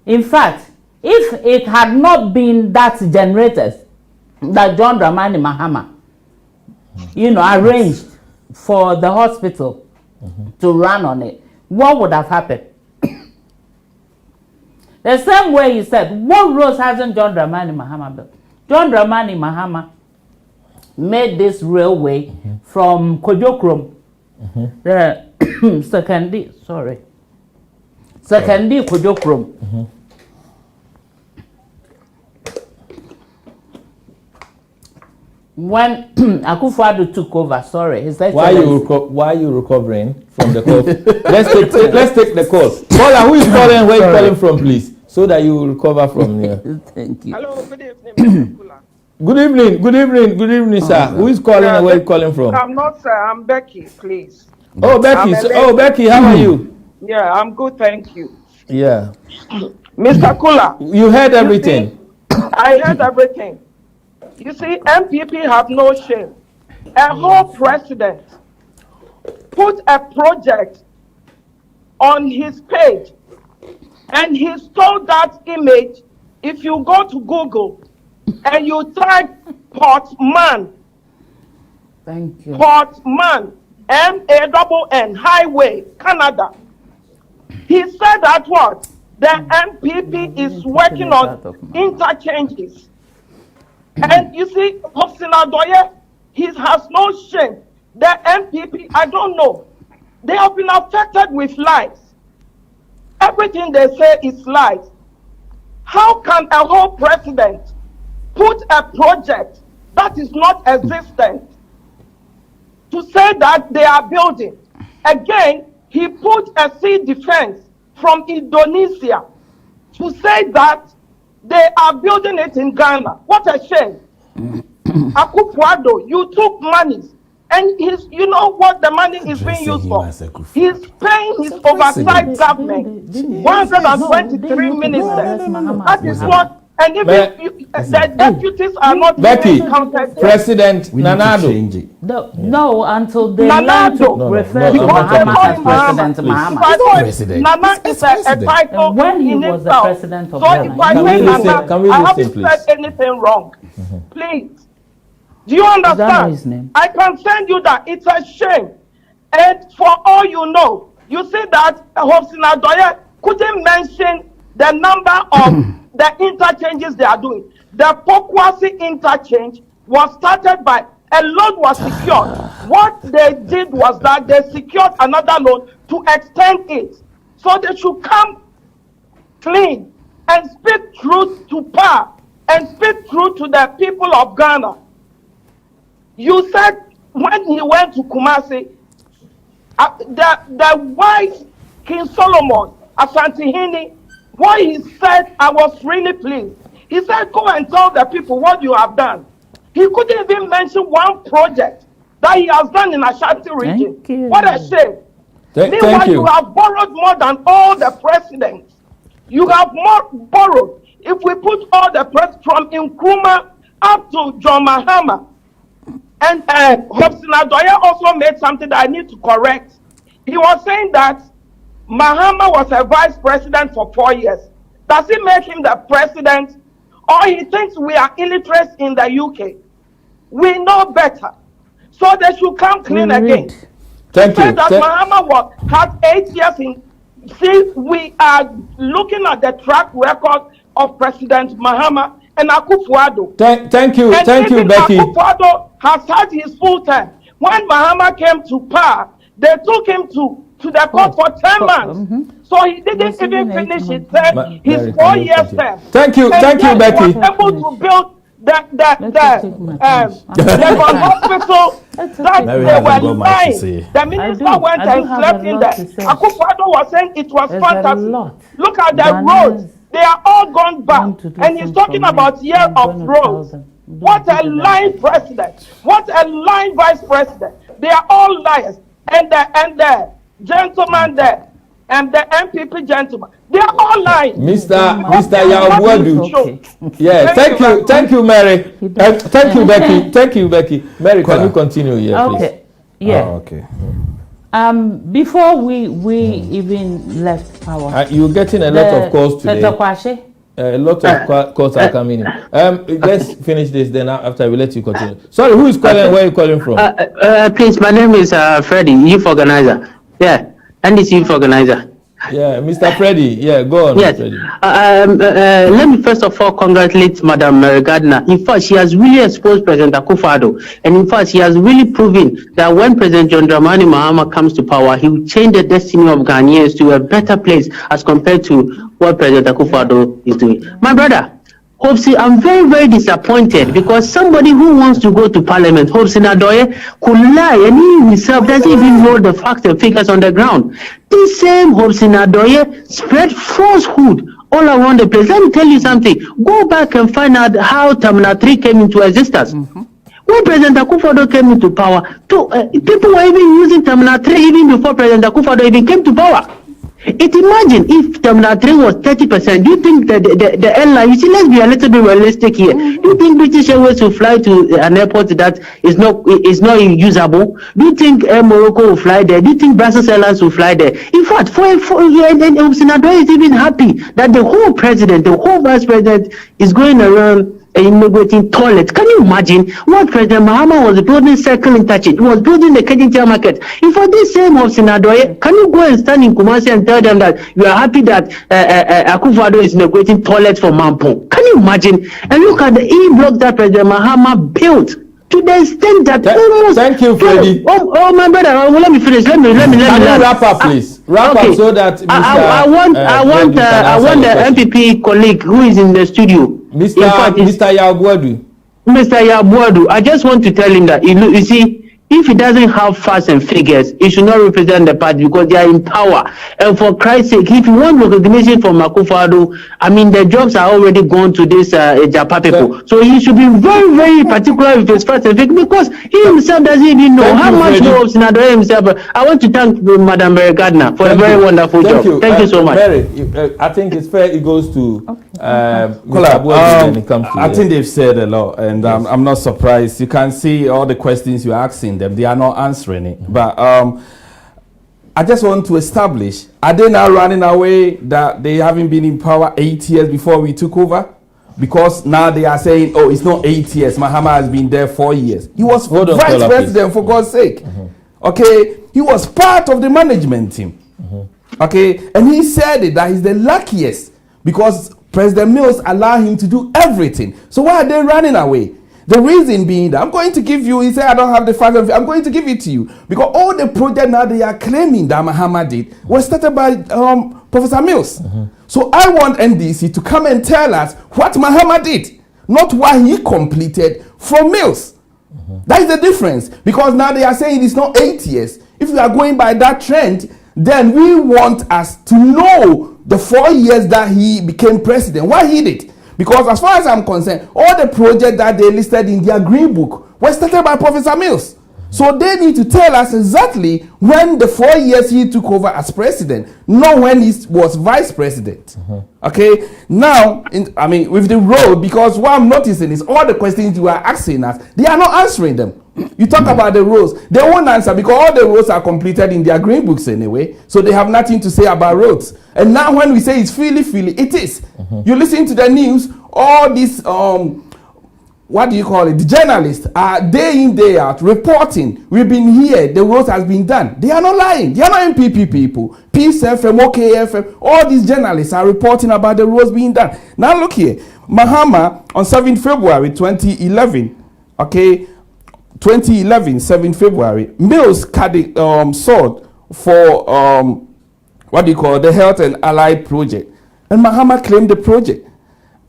C: in fact, if it had not been that generators that John Dramani Mahama, arranged for the hospital to run on it, what would have happened? The same way he said, what roads hasn't John Dramani Mahama built? John Dramani Mahama made this railway from Kojokrom, the secondary Kojokrom. When Akufo-Addo took over,
A: why are you recovering from the call? let's take the call. Caller, who is calling? Where are you calling from, please, so that you will recover from here.
C: Thank you.
H: Hello, good evening, Mr. Kula.
A: Good evening, sir. Who is calling and where are you calling from?
H: I'm not, sir. I'm Becky, please.
A: Oh, Becky. Becky, how are you?
H: Yeah, I'm good, thank you.
A: Yeah.
H: Mr. Kula.
A: You heard everything.
H: I heard everything. You see, NPP have no shame. A whole president put a project on his page, and he stole that image. If you go to Google and you type Portman,
C: Thank you.
H: Portman, MANN, Highway, Canada. He said that what? The NPP is working on interchanges. And you see, Hobson-Adoye, he has no shame. The NPP, I don't know. They have been affected with lies. Everything they say is lies. How can a whole president put a project that is not existent to say that they are building? Again, he put a sea defense from Indonesia to say that they are building it in Ghana. What a shame. Akufo-Addo, you took money, and you know what the money is being used for? He's paying his oversight government 123 ministers. That is what, and if the deputies are not
A: Becky,
H: counted.
A: President Nanado.
C: No, until they learn to refer to Mahama as President Mahama.
H: Nana is a title
C: when he
H: in
C: was the
H: itself.
C: president of
H: So
C: Ghana.
H: if I say Nana,
A: Can we
H: I
A: listen,
H: haven't
A: please?
H: said anything wrong. Please. Do you
C: that
H: understand?
C: his name?
H: I can send you that. It's a shame. And for all you know, you see that Hobson-Adoye couldn't mention the number of the interchanges they are doing. The Pokwasi interchange was started by a loan was secured. What they did was that they secured another loan to extend it. So they should come clean and speak truth to power and speak truth to the people of Ghana. You said when he went to Kumasi, the wise King Solomon, Asantehene, what he said, I was really pleased. He said, go and tell the people what you have done. He couldn't even mention one project that he has done in Ashanti region.
C: Thank you.
H: What a shame. Meanwhile,
A: Thank you.
H: you have borrowed more than all the presidents. You have more borrowed. If we put all the press from Nkrumah up to John Mahama, and Hobson-Adoye also made something that I need to correct. He was saying that Mahama was a vice president for 4 years. Does it make him the president? Or he thinks we are illiterate in the UK? We know better. So they should come clean again.
A: Thank you.
H: That Mahama had 8 years in. See, we are looking at the track record of President Mahama and Akufo-Addo.
A: Thank you,
H: And
A: thank you,
H: even
A: Becky.
H: Akufo-Addo has had his full term. When Mahama came to power, they took him to the court for 10 months. So he didn't even finish his term, his 4 years term.
A: Thank you,
H: And
A: thank you,
H: yet
A: Becky.
H: he was able to build the hospital that
B: Mary
H: they
B: hasn't
H: were
B: got much to
H: lying.
B: say.
H: The minister
C: I
H: went
C: do
H: and
C: have
H: slept
C: a
H: in
C: lot
H: there.
C: to say.
H: Akufo-Addo was saying it was
C: There's a
H: fantasy.
C: lot.
H: Look at the
C: Ghana
H: roads. They are all gone back.
C: want to do
H: And he's
C: things
H: talking
C: for me.
H: about year
C: I'm
H: of
C: gonna
H: roads.
C: tell them.
H: What a lying president. What a lying vice president. They are all liars. And the gentleman there, and the NPP gentleman, they are all lying.
A: Mr. Yaw Boadu.
C: Okay.
A: Yeah, thank you, Mary. Thank you, Becky. Thank you, Becky. Mary, can you continue here, please?
C: Okay. Yeah.
B: Oh, okay.
C: Before we even left power,
A: You're getting a lot of calls today.
C: Kwashe,
A: A lot of calls are coming in. Let's finish this, then after we let you continue. Sorry, who is calling? Where are you calling from?
I: Please, my name is Freddie, youth organizer. Yeah, NDC youth organizer.
A: Yeah, Mr. Freddy. Yeah, go on.
I: Yes.
A: Freddy.
I: Let me first of all congratulate Madam Gardiner. In fact, she has really exposed President Akufo-Addo, and in fact, she has really proven that when President John Dramani Mahama comes to power, he will change the destiny of Ghanaians to a better place as compared to what President Akufo-Addo is doing. My brother, Hopsi, I'm very, very disappointed because somebody who wants to go to Parliament, Hopsi Nadoye, could lie, and he himself doesn't even know the facts and figures on the ground. This same Hopsi Nadoye spread falsehood all around the place. Let me tell you something. Go back and find out how Terminal 3 came into existence. When President Akufo-Addo came into power, people were even using Terminal 3 even before President Akufo-Addo even came to power. Imagine if Terminal 3 was 30%. Do you think that the airline, you see, let's be a little bit realistic here. Do you think British Airways will fly to an airport that is not usable? Do you think Air Morocco will fly there? Do you think Brussels Airlines will fly there? In fact, Senador is even happy that the whole president, the whole vice president is going around inaugurating toilets. Can you imagine what President Mahama was building circle interchange? He was building the Kejintia market. If for this same of Sinadoye, can you go and stand in Kumasi and tell them that you are happy that Akufo-Addo is inaugurating toilets for Mampong? Can you imagine? And look at the E-block that President Mahama built to the extent that almost.
A: Thank you, Freddie.
I: Oh, my brother. Let me finish. Let me
A: wrap up, please. Wrap up so that Mr.
I: I want the MPP colleague who is in the studio.
A: Mr. Yaw Boadu.
I: Mr. Yaw Boadu, I just want to tell him that you see, if he doesn't have facts and figures, he should not represent the party because they are in power. And for Christ's sake, if you want recognition from Akufo-Addo, I mean, the jobs are already gone to this Japa people. So he should be very, very particular with his facts and figures because he himself doesn't even know how much more of Senador himself. I want to thank Madam Gardiner for a very wonderful job. Thank you so much.
A: Mary, I think it's fair it goes to Mr. Boadu when it comes to
B: I think they've said a lot, and yes. I'm not surprised. You can see all the questions you're asking them. They are not answering it. But I just want to establish, are they now running away that they haven't been in power 8 years before we took over? Because now they are saying, oh, it's not 8 years. Mahama has been there 4 years. He was vice president, for God's sake. Okay, he was part of the management team. Okay, and he said it, that he's the luckiest because President Mills allowed him to do everything. So why are they running away? The reason being that I'm going to give you, he said, I don't have the facts, I'm going to give it to you. Because all the projects now they are claiming that Mahama did was started by Professor Mills. So I want NDC to come and tell us what Mahama did, not what he completed from Mills. That is the difference. Because now they are saying it's not 8 years. If we are going by that trend, then we want us to know the 4 years that he became president, what he did. Because as far as I'm concerned, all the projects that they listed in their green book were started by Professor Mills. So they need to tell us exactly when the 4 years he took over as president, not when he was vice president. Okay, now, with the road, because what I'm noticing is all the questions you are asking us, they are not answering them. You talk about the roads, they won't answer because all the roads are completed in their green books anyway, so they have nothing to say about roads. And now when we say it's freely, it is. You listen to the news, all these what do you call it? The journalists are day in, day out reporting. We've been here, the roads has been done. They are not lying. They are not NPP people. Peace FM, OKFM, all these journalists are reporting about the roads being done. Now look here. Mahama on 7 February 2011, okay, 2011, 7 February, Mills sought for what do you call the Health and Allied Project. And Mahama claimed the project.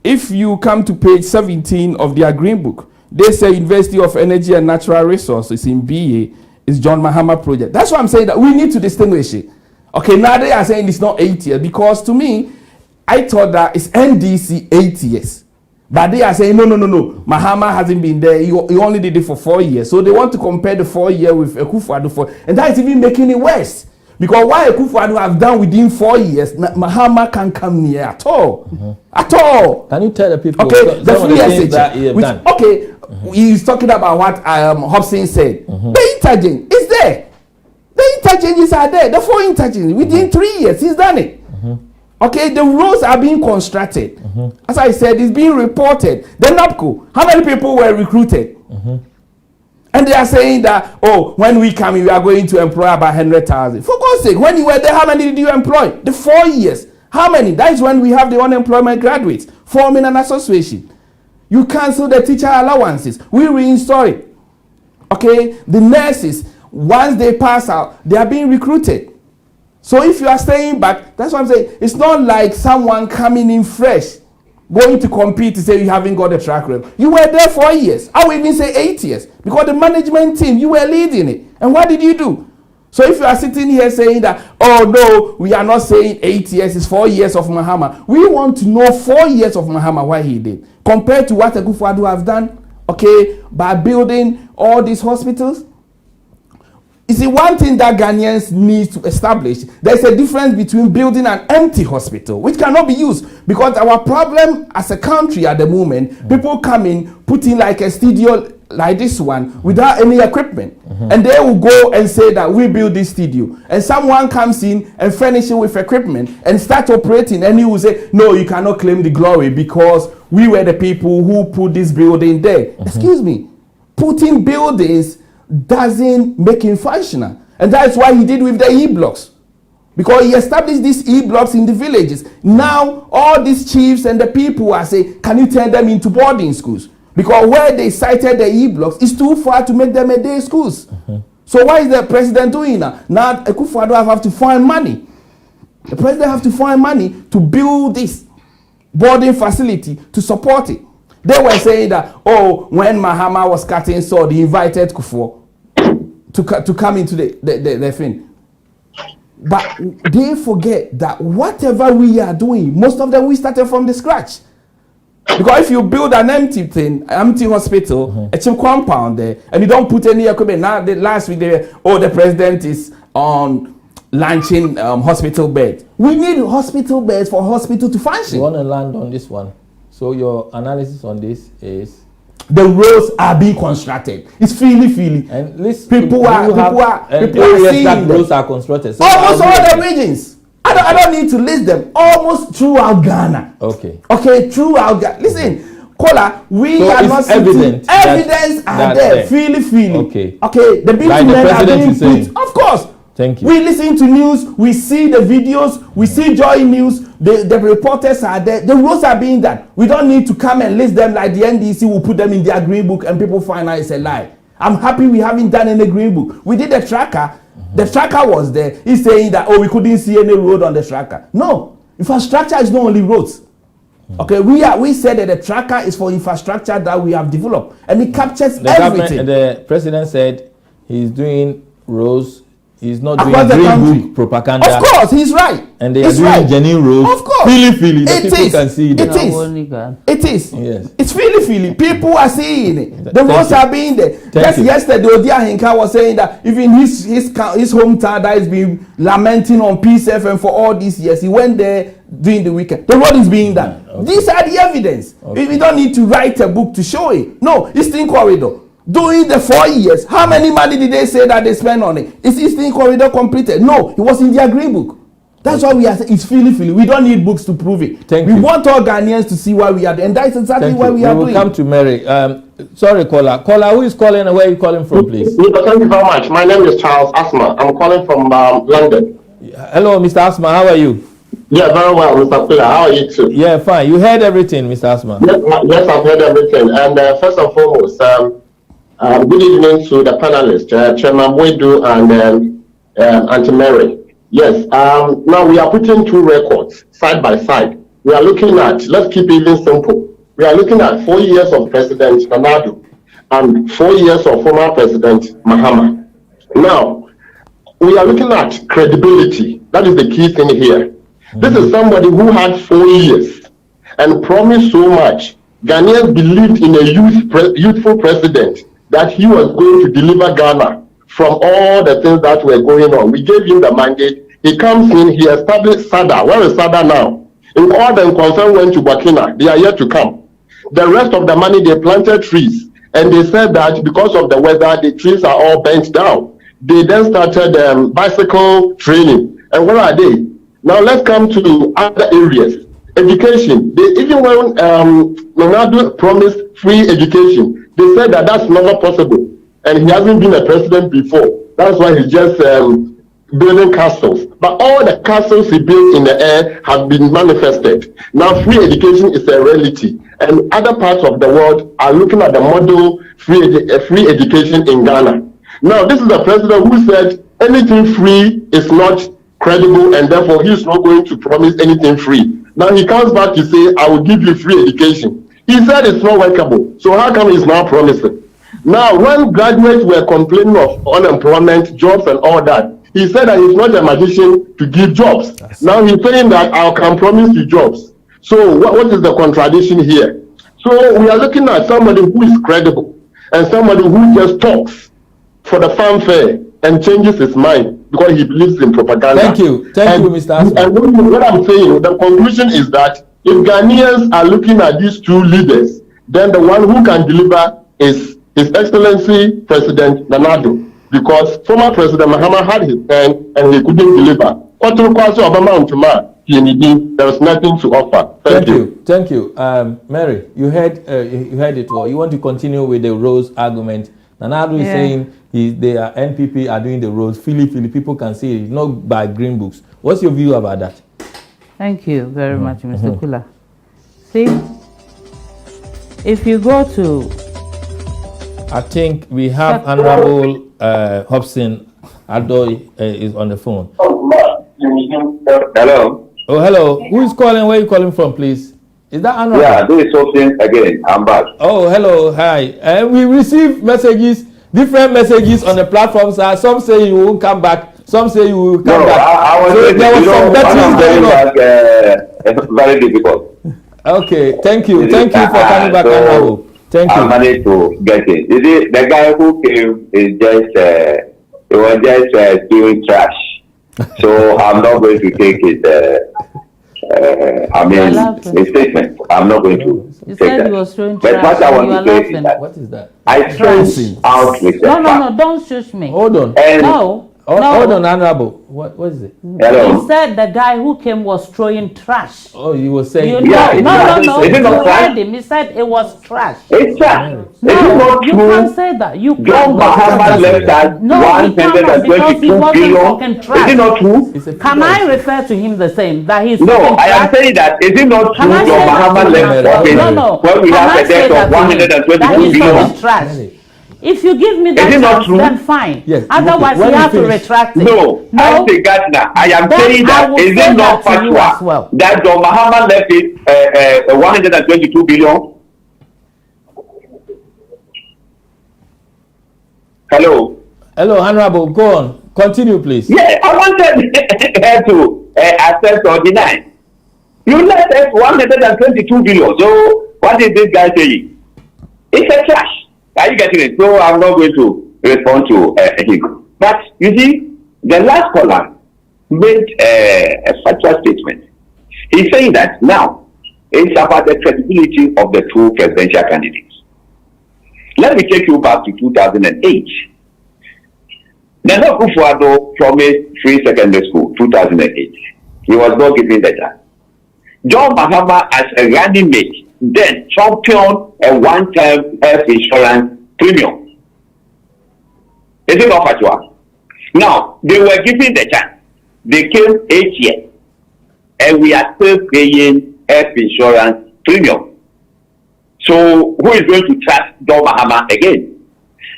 B: If you come to page 17 of their green book, they say University of Energy and Natural Resources in BA is John Mahama project. That's why I'm saying that we need to distinguish it. Okay, now they are saying it's not 8 years because to me, I thought that it's NDC 8 years. But they are saying, no. Mahama hasn't been there. He only did it for 4 years. So they want to compare the 4 years with Akufo-Addo, and that is even making it worse. Because what Akufo-Addo have done within 4 years, Mahama can't come near at all. At all.
A: Can you tell the people?
B: Okay, the free SH. Okay, he's talking about what Hobson said. The interchange is there. The interchanges are there. The 4 interchanges within 3 years, he's done it. Okay, the roads are being constructed. As I said, it's being reported. The NAPCO, how many people were recruited? And they are saying that, oh, when we come in, we are going to employ about 100,000. For God's sake, when you were there, how many did you employ? The 4 years. How many? That is when we have the unemployment graduates forming an association. You cancel the teacher allowances. We reinstall it. Okay? The nurses, once they pass out, they are being recruited. So if you are staying back, that's what I'm saying. It's not like someone coming in fresh, going to compete to say you haven't got a track record. You were there 4 years. I would even say 8 years. Because the management team, you were leading it. And what did you do? So if you are sitting here saying that, oh no, we are not saying 8 years, it's 4 years of Mahama. We want to know 4 years of Mahama, what he did. Compared to what Akufo-Addo has done, okay, by building all these hospitals. You see, one thing that Ghanaians need to establish, there's a difference between building an empty hospital, which cannot be used, because our problem as a country at the moment, people come in, put in like a studio like this one without any equipment, and they will go and say that we build this studio, and someone comes in and furnish it with equipment and start operating, and he will say, no, you cannot claim the glory because we were the people who put this building there. Excuse me, putting buildings doesn't make him functional, and that's why he did with the E-blocks, because he established these E-blocks in the villages. Now all these chiefs and the people are saying, can you turn them into boarding schools? Because where they cited the E-blocks is too far to make them a day schools. So why is the president doing that? Now Akufo-Addo have to find money. The president have to find money to build this boarding facility to support it. They were saying that, oh, when Mahama was cutting sword, he invited Kufuor to come into the thing. But they forget that whatever we are doing, most of them we started from the scratch. Because if you build an empty hospital, a cheap compound there, and you don't put any equipment, now last week the president is on launching hospital beds. We need hospital beds for hospital to function.
A: You want to land on this one? So your analysis on this is
B: the roads are being constructed. It's feely.
A: And listen,
B: people are seeing
A: that roads are constructed. So
B: almost all the regions. I don't need to list them. Almost throughout Ghana.
A: Okay,
B: throughout Ghana. Listen, Kola, we
A: so
B: are not
A: evident.
B: Evidence are there. Feely.
A: Okay.
B: The bitumen are being put. Of course.
A: Thank you.
B: We listen to news, we see the videos, we see Joy News, the reporters are there, the roads are being done. We don't need to come and list them like the NDC will put them in their green book and people find out it's a lie. I'm happy we haven't done any green book. We did the tracker. The tracker was there. He's saying that, oh, we couldn't see any road on the tracker. No, infrastructure is not only roads. Okay, we said that the tracker is for infrastructure that we have developed, and it captures everything.
A: The president said he's doing roads. He's not doing green book propaganda.
B: Of course, he's right.
A: And they are doing genuine roads.
B: Of course.
A: Feely. The people can see it.
B: It is.
A: Yes.
B: It's feely. People are seeing it. The roads are being there. Just yesterday, Odia Hinka was saying that even his hometown that is being lamenting on Peace FM for all these years, he went there during the weekend. The road is being done. Okay. These are the evidence. Okay. We don't need to write a book to show it. No, Eastern Corridor. During the 4 years, how many money did they say that they spent on it? Is Eastern Corridor completed? No, it was in their green book. That's why we are saying it's feely. We don't need books to prove it. We want all Ghanaians to see why we are doing, and that's exactly why we are doing.
A: We will come to Mary. Sorry, caller, who is calling and where are you calling from, please?
J: Thank you very much. My name is Charles Asma. I'm calling from London.
A: Hello, Mr. Asma. How are you?
J: Yeah, very well, Mr. Kula. How are you too?
A: Yeah, fine. You heard everything, Mr. Asma?
J: Yes, I've heard everything. And first and foremost, good evening to the panelists, Chairman Boadu and Auntie Mary. Yes, now we are putting two records side by side. We are looking at, let's keep it even simple. We are looking at 4 years of President Nana Addo and 4 years of former President Mahama. Now, we are looking at credibility. That is the key thing here. This is somebody who had 4 years and promised so much. Ghanaians believed in a youthful president, that he was going to deliver Ghana from all the things that were going on. We gave him the mandate. He comes in, he established SADA. Where is SADA now? In all the concern went to Burkina. They are yet to come. The rest of the money, they planted trees. And they said that because of the weather, the trees are all bent down. They then started bicycle training. And where are they? Now let's come to other areas. Education. Even when Nana Addo promised free education, they said that that's never possible. and he hasn't been a president before. That's why he's just building castles. But all the castles he built in the air have been manifested. Now free education is a reality. And other parts of the world are looking at the model free education in Ghana. Now this is the president who said anything free is not credible and therefore he's not going to promise anything free. Now he comes back to say, I will give you free education. He said it's not workable. So how come he's now promising? Now, when graduates were complaining of unemployment, jobs and all that, he said that he's not a magician to give jobs. Now he's saying that I can promise you jobs. So what is the contradiction here? So we are looking at somebody who is credible and somebody who just talks for the fanfare and changes his mind because he believes in propaganda.
A: Thank you, Mr. Asman.
J: And what I'm saying, the conclusion is that if Ghanaians are looking at these two leaders, then the one who can deliver is His Excellency President Nana-Addo, because former President Mahama had his turn and he couldn't deliver. There is nothing to offer. Thank you.
A: Thank you. Mary, you heard it all. You want to continue with the roads argument. Nana-Addo is saying NPP are doing the roads. People can see it, not by green books. What's your view about that?
C: Thank you very much, Mr. Kula. See, if you go to...
A: I think we have Honorable Hobson Adoy is on the phone.
K: Hello.
A: Oh, hello. Who is calling? Where are you calling from, please? Is that Honorable?
K: Yeah, this is Hobson again. I'm back.
A: Oh, hello. Hi. We receive messages, different messages on the platforms. Some say you won't come back. Some say you will come back.
K: I was
A: so there was some
K: back, very difficult.
A: Okay. Thank you. Thank you for coming back, Honorable. Thank you.
K: I managed to get it. You see, the guy who came is just, he was just doing trash. So I'm not going to take it, his statement. I'm not going to
C: You
K: take
C: said
K: that.
C: he was throwing
K: But
C: trash
K: what I
C: and
K: want
C: you are
K: to say is
C: laughing.
K: that
A: What is that?
K: I stressed out with the fact.
C: No, don't shush me.
A: Hold on.
C: No.
A: Hold on, Honorable. What is it?
K: Hello.
C: He said the guy who came was throwing trash.
A: Oh, you were saying...
C: No.
K: Is it not
C: You
K: trash?
C: heard him. He said it was trash.
K: It's trash.
C: No,
K: Is it not
C: you
K: true?
C: can't say that. You
K: John
C: can't.
K: Mahama left us
C: No, he cannot, because he
K: 122
C: wasn't
K: billion.
C: talking trash.
K: Is it not true?
C: Can I refer to him the same? That he's
K: No,
C: talking
K: I am
C: trash?
K: saying that. Is it not true
C: Can I
K: John
C: say that
K: Mahama
C: to him
K: left
C: as
K: office
C: well? No.
K: when we
C: Can
K: have
C: I
K: a
C: say
K: debt
C: that
K: of
C: to him? That
K: 122
C: he's
K: billion?
C: talking trash. If you give me
K: Is it not
C: that chance,
K: true?
C: then fine.
A: Yes.
C: Otherwise,
A: When
C: you
A: you
C: have to
A: finish.
C: retract it.
K: No, I say Gardiner. I am
C: Then
K: saying
C: I
K: that.
C: will
K: Is
C: say
K: it not
C: that to you as
K: factual
C: well.
K: that John Mahama left it 122 billion? Hello.
A: Hello, Honorable. Go on. Continue, please.
K: Yeah, I wanted her to accept or deny. You left us 122 billion. So what is this guy saying? It's a trash. Are you getting it? So I'm not going to respond to him. But you see, the last caller made a factual statement. He's saying that now it's about the credibility of the two presidential candidates. Let me take you back to 2008. Nana Akufo-Addo promised free secondary school 2008. He was not given the chance. John Mahama as a running mate then championed a one-time health insurance premium. Is it not factual? Now, they were given the chance. They came 8 years. And we are still paying health insurance premium. So, who is going to trust John Mahama again?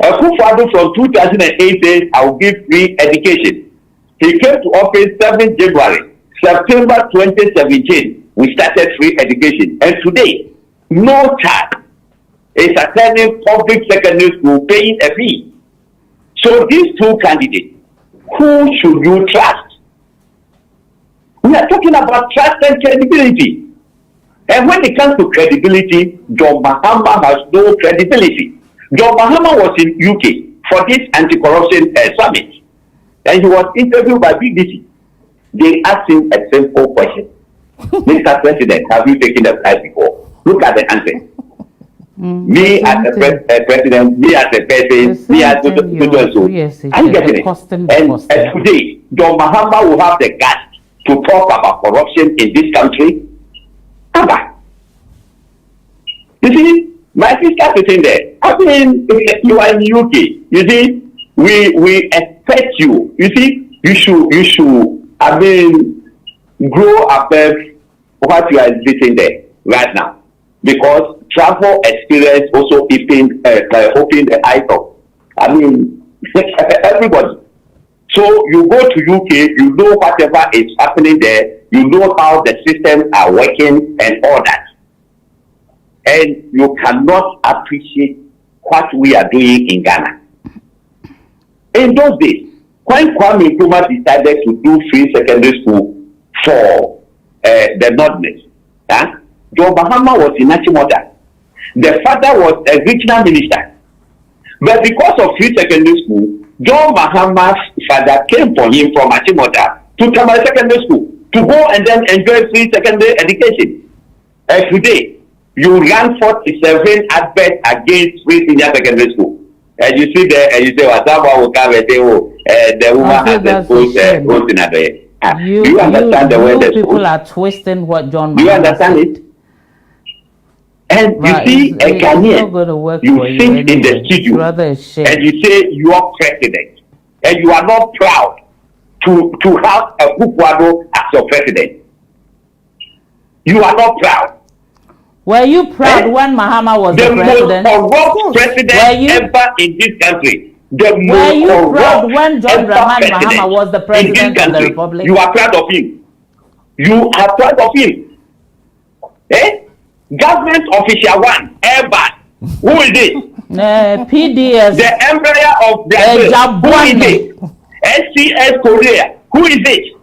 K: Akufo-Addo from 2008 says, I will give free education. He came to office 7 January. September 2017, we started free education. And today, no child is attending public secondary school paying a fee. So these two candidates, who should you trust? We are talking about trust and credibility. And when it comes to credibility, John Mahama has no credibility. John Mahama was in UK for this anti-corruption summit. And he was interviewed by BBC. They asked him a simple question. Mr. President, have you taken the flight before? Look at the answer. Me as a president, me as a person, me as so. I'm getting it. And today, John Mahama will have the guts to talk about corruption in this country. Abba. You see, my sister sitting there. I mean, you are in UK. You see, we expect you. You see, you should. I mean, grow above what you are exhibiting there right now, because travel experience also open the eyes of, I mean, everybody. So you go to UK, you know whatever is happening there, you know how the systems are working and all that, and you cannot appreciate what we are doing in Ghana. In those days, when Kwame Nkrumah decided to do free secondary school for the Northerners, John Mahama was in Achimota. The father was a regional minister. But because of free secondary school, John Mahama's father came for him from Achimota to Tamale Secondary School to go and then enjoy free secondary education. Today, you run 47 adverts against free senior secondary school. And you see there, and you say, Wasaba will come and say, oh, the woman has the post in there. Do you understand the way the
C: people are twisting what John Mahama
K: Do you understand
C: said?
K: it? And
C: Right,
K: you see a
C: it's not
K: Ghanaian,
C: gonna work
K: you
C: for you
K: sit in the
C: anyway.
K: studio
C: Rather a shame.
K: and you say you are president, and you are not proud to have a Boadu as your president. You are not proud.
C: Were you proud when Mahama was the president?
K: The most corrupt president ever in this country.
C: Were you proud when John Dramani Mahama was the president of the republic?
K: You are proud of him. You are proud of him. Government official one ever. Who is it?
C: PDS.
K: The Emperor of Brazil. Who is it? SCS Korea. Who is it?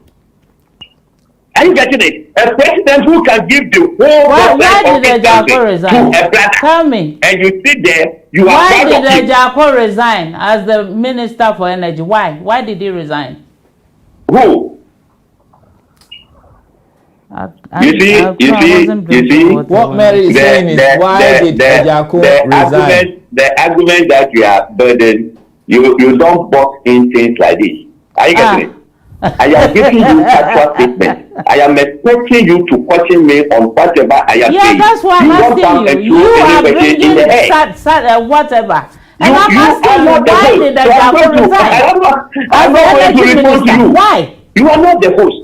K: Are you getting it? A president who can give the whole
C: why did
K: the
C: Ejako resign?
K: to a brother.
C: Tell me.
K: And you sit there, you are
C: why
K: proud
C: did
K: of him.
C: Ejako resign as the Minister for Energy? Why? Why did he resign?
K: Who? You see,
A: what Mary is saying is, why did Ejako resign?
K: The argument that you are burdened, you don't box in things like this. Are you getting it? I am giving you factual statement. I am expecting you to question me on whatever I am saying.
C: Yeah, that's why I'm asking you. You are bringing whatever. And I'm asking you, why did Ejako resign?
K: I'm not going to respond to you.
C: Why?
K: You are not the host.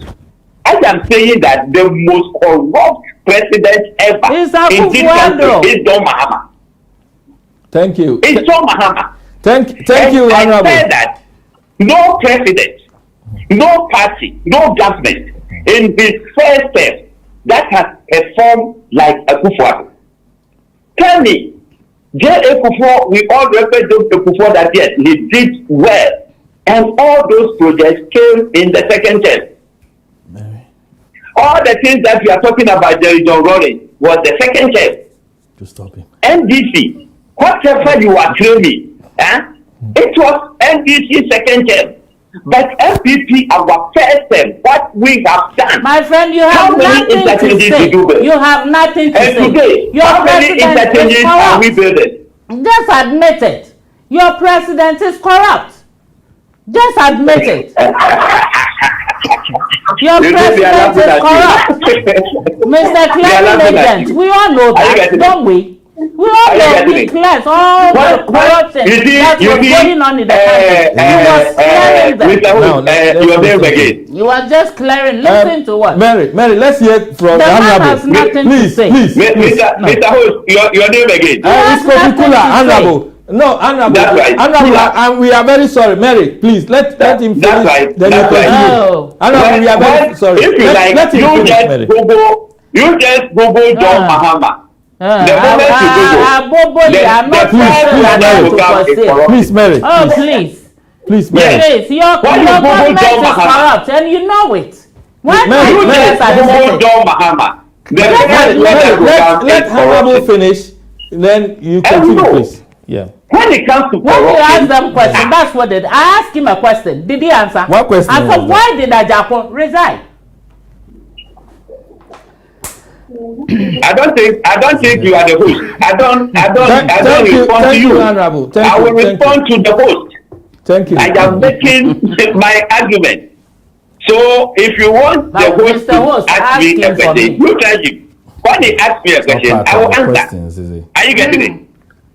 K: I am saying that the most corrupt president ever in this country is John Mahama.
A: Thank you.
K: It's John Mahama.
A: Thank you, Honorable.
K: I said that no president, no party, no government in his first term that has performed like Akufo-Addo. Tell me, J.A. Akufo, we all respect Akufo that yes, he did well, and all those projects came in the second term. All the things that we are talking about, Jerry John Rollins, was the second term.
A: To stop him.
K: NDC, whatever you are claiming, it was NDC second term. But NPP, our first term, what we have done.
C: My friend, you have nothing to say. You have nothing to say.
K: Today,
C: your
K: how many interchanges are we building?
C: Just admit it. Your president is corrupt. Just admit it. Your president is corrupt. Mr. Clearing Agent, we all know that, don't we? We all know he clears all the corruption that was going on in the country. He was clearing them.
K: You are there again.
C: You are just clearing. Listen to what?
A: Mary, let's hear from the
C: man has nothing to say.
A: Please.
K: Mr. Host, your name again.
A: It's particular, Honorable. No, Honorable.
K: That's right.
A: Honorable, and we are very sorry. Mary, please, let him finish.
K: That's right.
A: Then
K: That's
A: right. Honorable, we are very sorry.
K: If you
A: let him finish, Mary.
K: You just Google John Mahama. The moment you Google,
A: please, Mary.
C: Oh, please.
A: Please, Mary.
C: Please, your government is corrupt and you know it. Why can't you just admit it?
K: John Mahama.
A: Let Honorable finish, then you continue, please. Yeah.
K: When it comes to
C: when you ask them question, that's what did I asked him a question. Did he answer?
A: What question?
C: I said, why did Ejako resign?
K: I don't think you are the host. I don't respond to you.
A: Honorable.
K: I will respond to the host.
A: Thank you.
K: I am making my argument. So if you want the host to ask me a question, you tell him. When he asks me a question, I will answer. Are you getting it?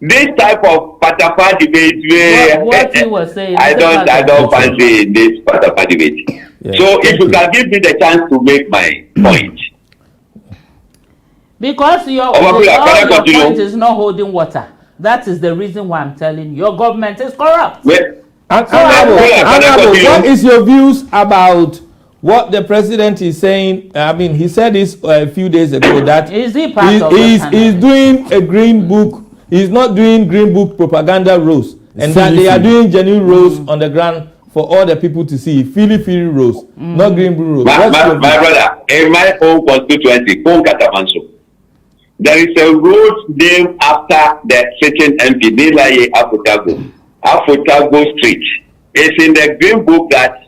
K: this type of patapa debate where
C: what he was saying,
K: I don't fancy this patapa debate. Yeah. So if you can give me the chance to make my point.
C: Because your point is not holding water. That is the reason why I'm telling you, your government is corrupt.
A: Honorable, what is your views about what the president is saying? I mean, he said this a few days ago that he's doing a green book. He's not doing green book propaganda roles, and that they are doing genuine roles on the ground for all the people to see. Fili roles, not green book roles.
K: My brother, in my own constituency, there is a road named after the sitting MP, Nilaye Afotago Street. It's in the green book that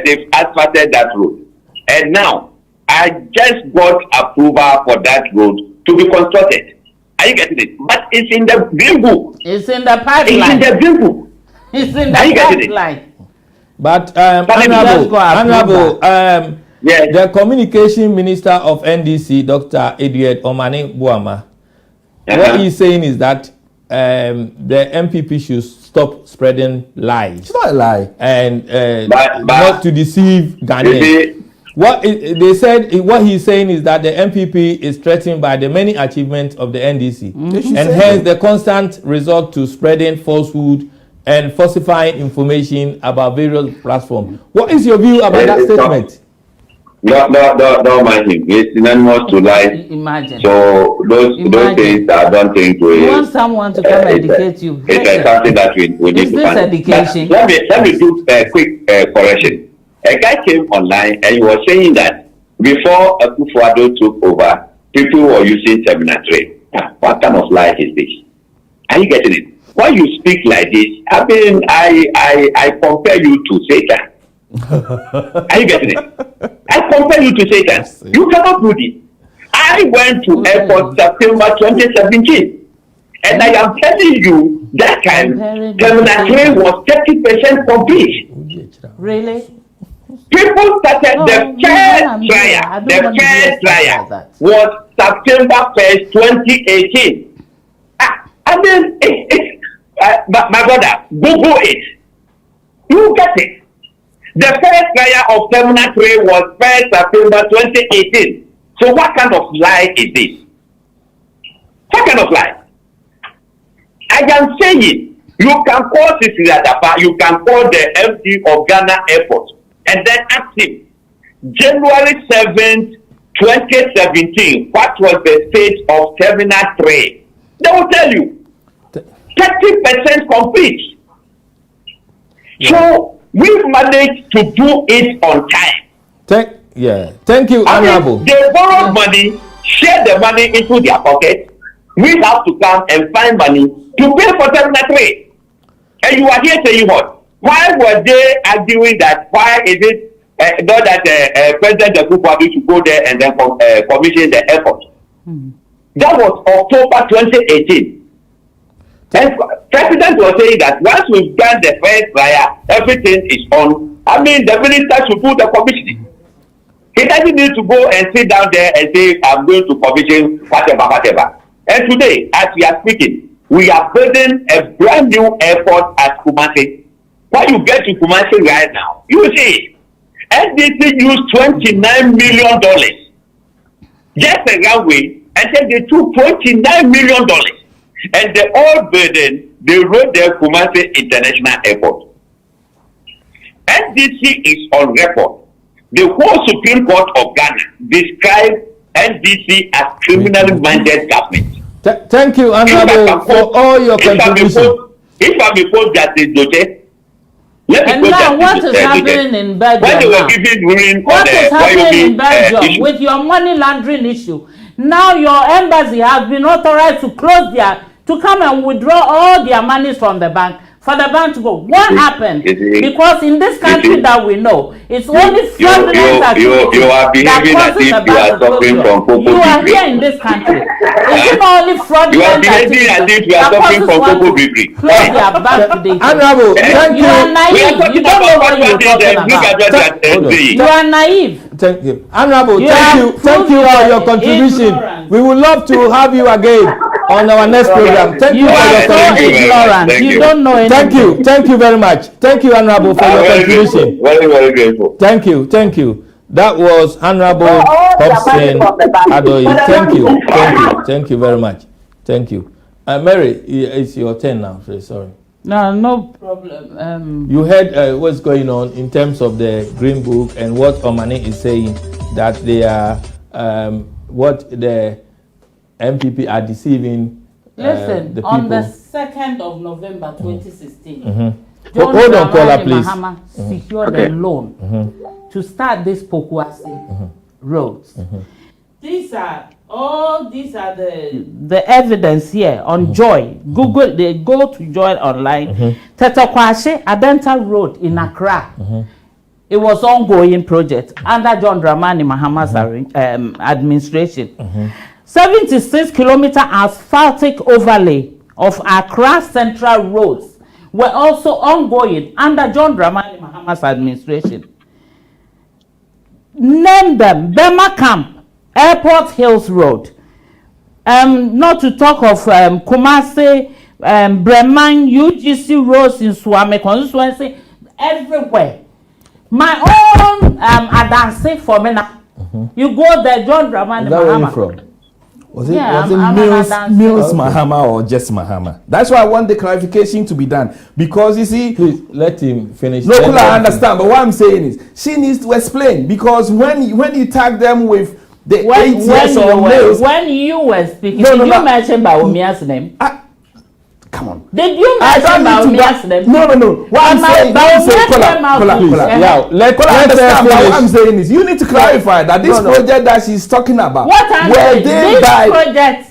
K: they've asphalted that road. And now, I just got approval for that road to be constructed. Are you getting it? But it's in the green book.
C: It's in the pipeline.
K: It's in the green book.
C: It's in the pipeline.
A: But, Honorable, yes. The Communication Minister of NDC, Dr. Edward Omane Buama, what he's saying is that the MPP should stop spreading lies.
B: It's not a lie.
A: And not to deceive Ghanaians. What he's saying is that the MPP is threatened by the many achievements of the NDC. And hence the constant resort to spreading falsehood and falsifying information about various platforms. What is your view about that statement?
K: Don't mind him. It's synonymous to life.
C: Imagine.
K: So those things I don't think we.
C: You want someone to come educate you.
K: It's something that we need to find.
C: Education?
K: Let me do a quick correction. A guy came online and he was saying that before Akufo-Addo took over, people were using Terminal 3. What kind of lie is this? Are you getting it? When you speak like this, I mean, I compare you to Satan. Are you getting it? I compare you to Satan. You cannot do this. I went to airport September 2017, and I am telling you that time Terminal 3 was 30% complete.
C: Really?
K: People started the first trial was September 1st, 2018. I mean, my brother, Google it. You get it. The first trial of Terminal 3 was 1st September 2018. So what kind of lie is this? What kind of lie? I am saying, you can call Sisi Adapa, you can call the MD of Ghana Airport, and then ask him, January 7th, 2017, what was the state of Terminal 3? They will tell you, 30% complete.
A: Yeah.
K: So, we've managed to do it on time.
A: Thank you, Honorable.
K: They borrowed money, share the money into their pocket. We have to come and find money to pay for Terminal 3. And you are here saying what? Why were they arguing that? Why is it not that President Akufo-Addo should go there and then commission the airport? That was October 2018. And President was saying that once we've done the first trial, everything is on. I mean, the minister should put the commission. He doesn't need to go and sit down there and say, I'm going to commission whatever. And today, as we are speaking, we are building a brand new airport at Kumasi. When you get to Kumasi right now, you see, NDC used $29 million just a runway, and then they took $29 million. And the old building, they wrote their Kumasi International Airport. NDC is on record. The whole Supreme Court of Ghana described NDC as criminally minded government.
A: Thank you, Honorable, for all your contributions.
K: If I may quote Justice Dote,
C: and now what is happening in Belgium?
K: When they were giving ruling
C: what is happening in Belgium with your money laundering issue? Now your embassy has been authorized to to come and withdraw all their monies from the bank for the bank to go. What happened? Because in this country that we know, it's only fraudulent activity.
K: You are behaving as if you are suffering from Coco.
C: You are here in this country. It's not only fraudulent activity.
K: You are behaving as if you are suffering from Coco.
C: Close their bank today.
A: Honorable, thank you.
C: You are naive. You don't know what you're talking about. You are naive.
A: Thank you. Honorable, thank you for your contribution. We would love to have you again. on our next program. Thank you for your
C: so ignorant. You don't know anything.
A: Thank you very much. Thank you, Honorable, for your contribution.
K: Very, very grateful.
A: Thank you. That was Honorable Hobson Adoyi. Thank you very much. Thank you. Mary, it's your turn now. Sorry.
C: No problem.
A: You heard what's going on in terms of the Green Book and what Omani is saying, that they are what the MPP are deceiving
C: Listen,
A: the people.
C: on the 2nd of November 2016,
A: John Hold on, caller, please.
C: Mahama secured a loan to start this Pokuasi roads. These are the evidence here on Joy. Google, they go to Joy online. Tetakwashe Adenta Road in Accra. It was ongoing project under John Dramani Mahama's administration. 76 kilometer asphaltic overlay of Accra Central roads were also ongoing under John Dramani Mahama's administration. Name them: Bema Camp, Airport Hills Road, not to talk of Kumasi, Bremen, UGC roads in Swami constituency, everywhere. My own Adansi for me now. You go there, John Dramani Mahama.
B: From? Was it
C: Mills
B: Mahama or just Mahama? That's why I want the clarification to be done. Because you see,
A: please let him finish.
B: No, I understand. But what I'm saying is, she needs to explain. Because when you tag them with the 8 years or Mills,
C: when you were speaking, did you mention Bawumia's name?
B: Come on.
C: Did you mention Bawumia's name?
B: No. What I'm saying, let's understand. What I'm saying is, you need to clarify that this project that she's talking about, were they by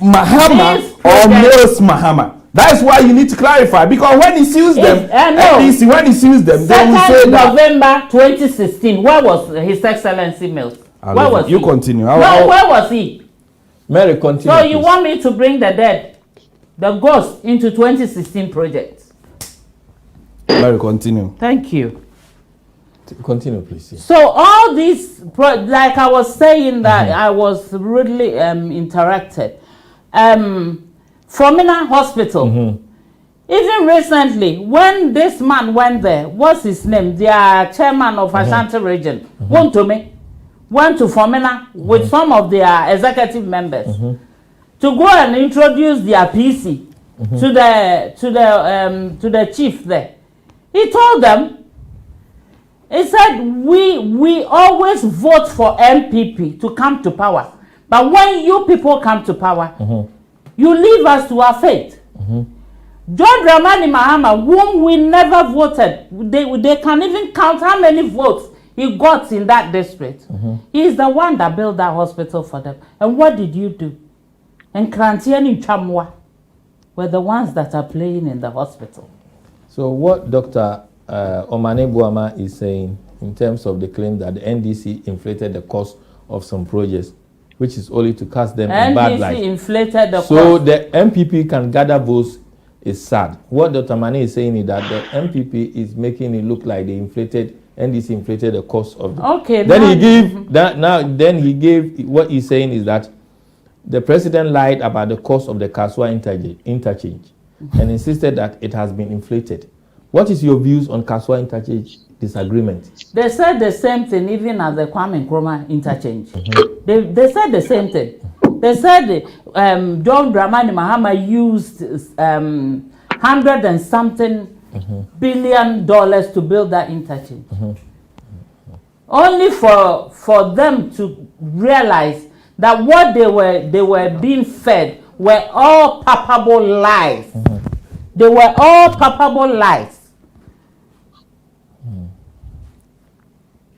B: Mahama or Mills Mahama? That's why you need to clarify, because when he sues them, when he sues them, they will say that.
C: November 2016, where was His Excellency Mills? Where was
B: you
C: he?
B: Continue.
C: Where was he?
A: Mary, continue.
C: So you want me to bring the dead, the ghost, into 2016 project?
B: Mary, continue.
C: Thank you.
A: Continue, please. Yeah.
C: So all these, like I was saying that I was rudely interrupted. Fomina Hospital. Even recently, when this man went there, what's his name? The chairman of Ashanti region, went to Fomina with some of their executive members to go and introduce their PC to the chief there. He told them, he said, we always vote for NPP to come to power, but when you people come to power, you leave us to our fate. John Dramani Mahama, whom we never voted, they can even count how many votes he got in that district. He is the one that built that hospital for them. And what did you do? And Krantiani Chamwa were the ones that are playing in the hospital.
A: So what Dr. Omane Buama is saying in terms of the claim that the NDC inflated the cost of some projects, which is only to cast them in bad light.
C: NDC inflated the cost.
A: So the MPP can gather votes is sad. What Dr. Mane is saying is that the MPP is making it look like NDC inflated the cost of the.
C: Okay.
A: Then he gave what he's saying is that the president lied about the cost of the Kaswa interchange and insisted that it has been inflated. What is your views on Kaswa interchange disagreement?
C: They said the same thing even at the Kwame Nkrumah interchange. They said the same thing. They said John Dramani Mahama used $100 and something billion to build that interchange. Only for them to realize that what they were being fed were all palpable lies. They were all palpable lies.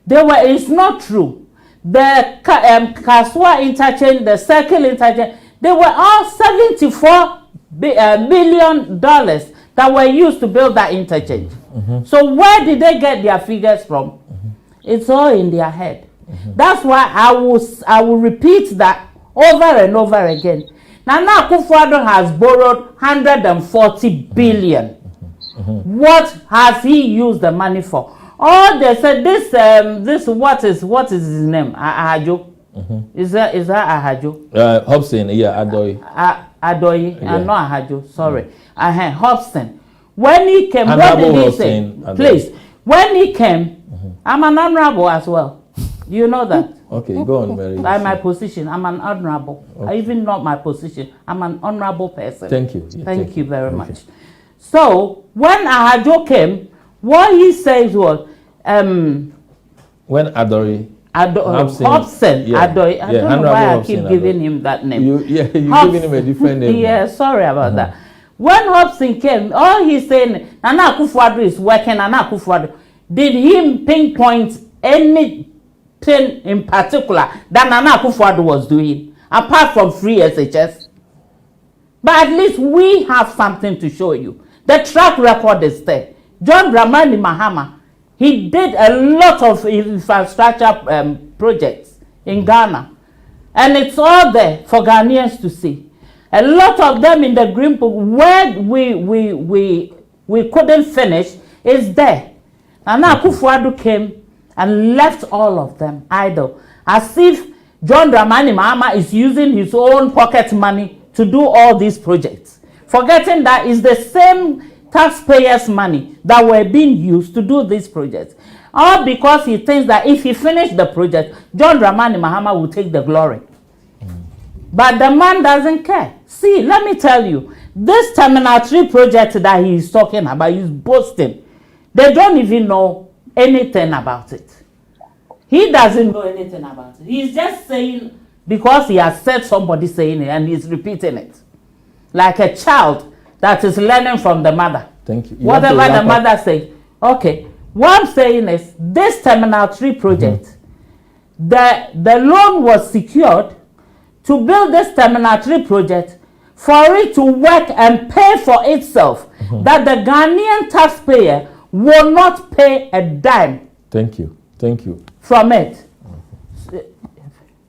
C: It's not true. The Kaswa interchange, the Circle interchange, they were all $74 billion that were used to build that interchange. So where did they get their figures from? It's all in their head. That's why I will repeat that over and over again. Nana Akufo-Addo has borrowed 140 billion. What has he used the money for? Oh, they said this what is his name? Ajo. Is that Ahajo?
A: Hobson, yeah, Adoy.
C: Adoy, not Ahajo, sorry. Hobson. When he came, what did he say? Please, when he came, I'm an honorable as well. You know that?
A: Okay, go on, Mary.
C: By my position, I'm an honorable. Okay. Even not my position, I'm an honorable person.
A: Thank you. Yeah,
C: thank you very much. So, when Ahajo came, what he says was, when
A: Adoy.
C: Hobson,
A: yeah.
C: Adoy. I don't know why I keep giving him that name.
A: You're giving him a different name.
C: Yeah, sorry about that. When Hobson came, all he's saying, Nana Akufo-Addo is working, Nana Akufo-Addo. Did he pinpoint anything in particular that Nana Akufo-Addo was doing, apart from free SHS? But at least we have something to show you. The track record is there. John Dramani Mahama, he did a lot of infrastructure projects in Ghana. And it's all there for Ghanaians to see. A lot of them in the Green Book where we couldn't finish is there. Nana Akufo-Addo came and left all of them idle. As if John Dramani Mahama is using his own pocket money to do all these projects. Forgetting that it's the same taxpayers' money that were being used to do these projects. All because he thinks that if he finished the project, John Dramani Mahama will take the glory. But the man doesn't care. See, let me tell you, this Terminal 3 project that he is talking about, he's boasting. They don't even know anything about it. He doesn't know anything about it. He's just saying, because he has said somebody saying it and he's repeating it. Like a child that is learning from the mother.
A: Thank you.
C: Whatever the mother says. Okay. What I'm saying is, this Terminal 3 project, the loan was secured to build this Terminal 3 project for it to work and pay for itself. That the Ghanaian taxpayer will not pay a dime.
A: Thank you. Thank you.
C: From it.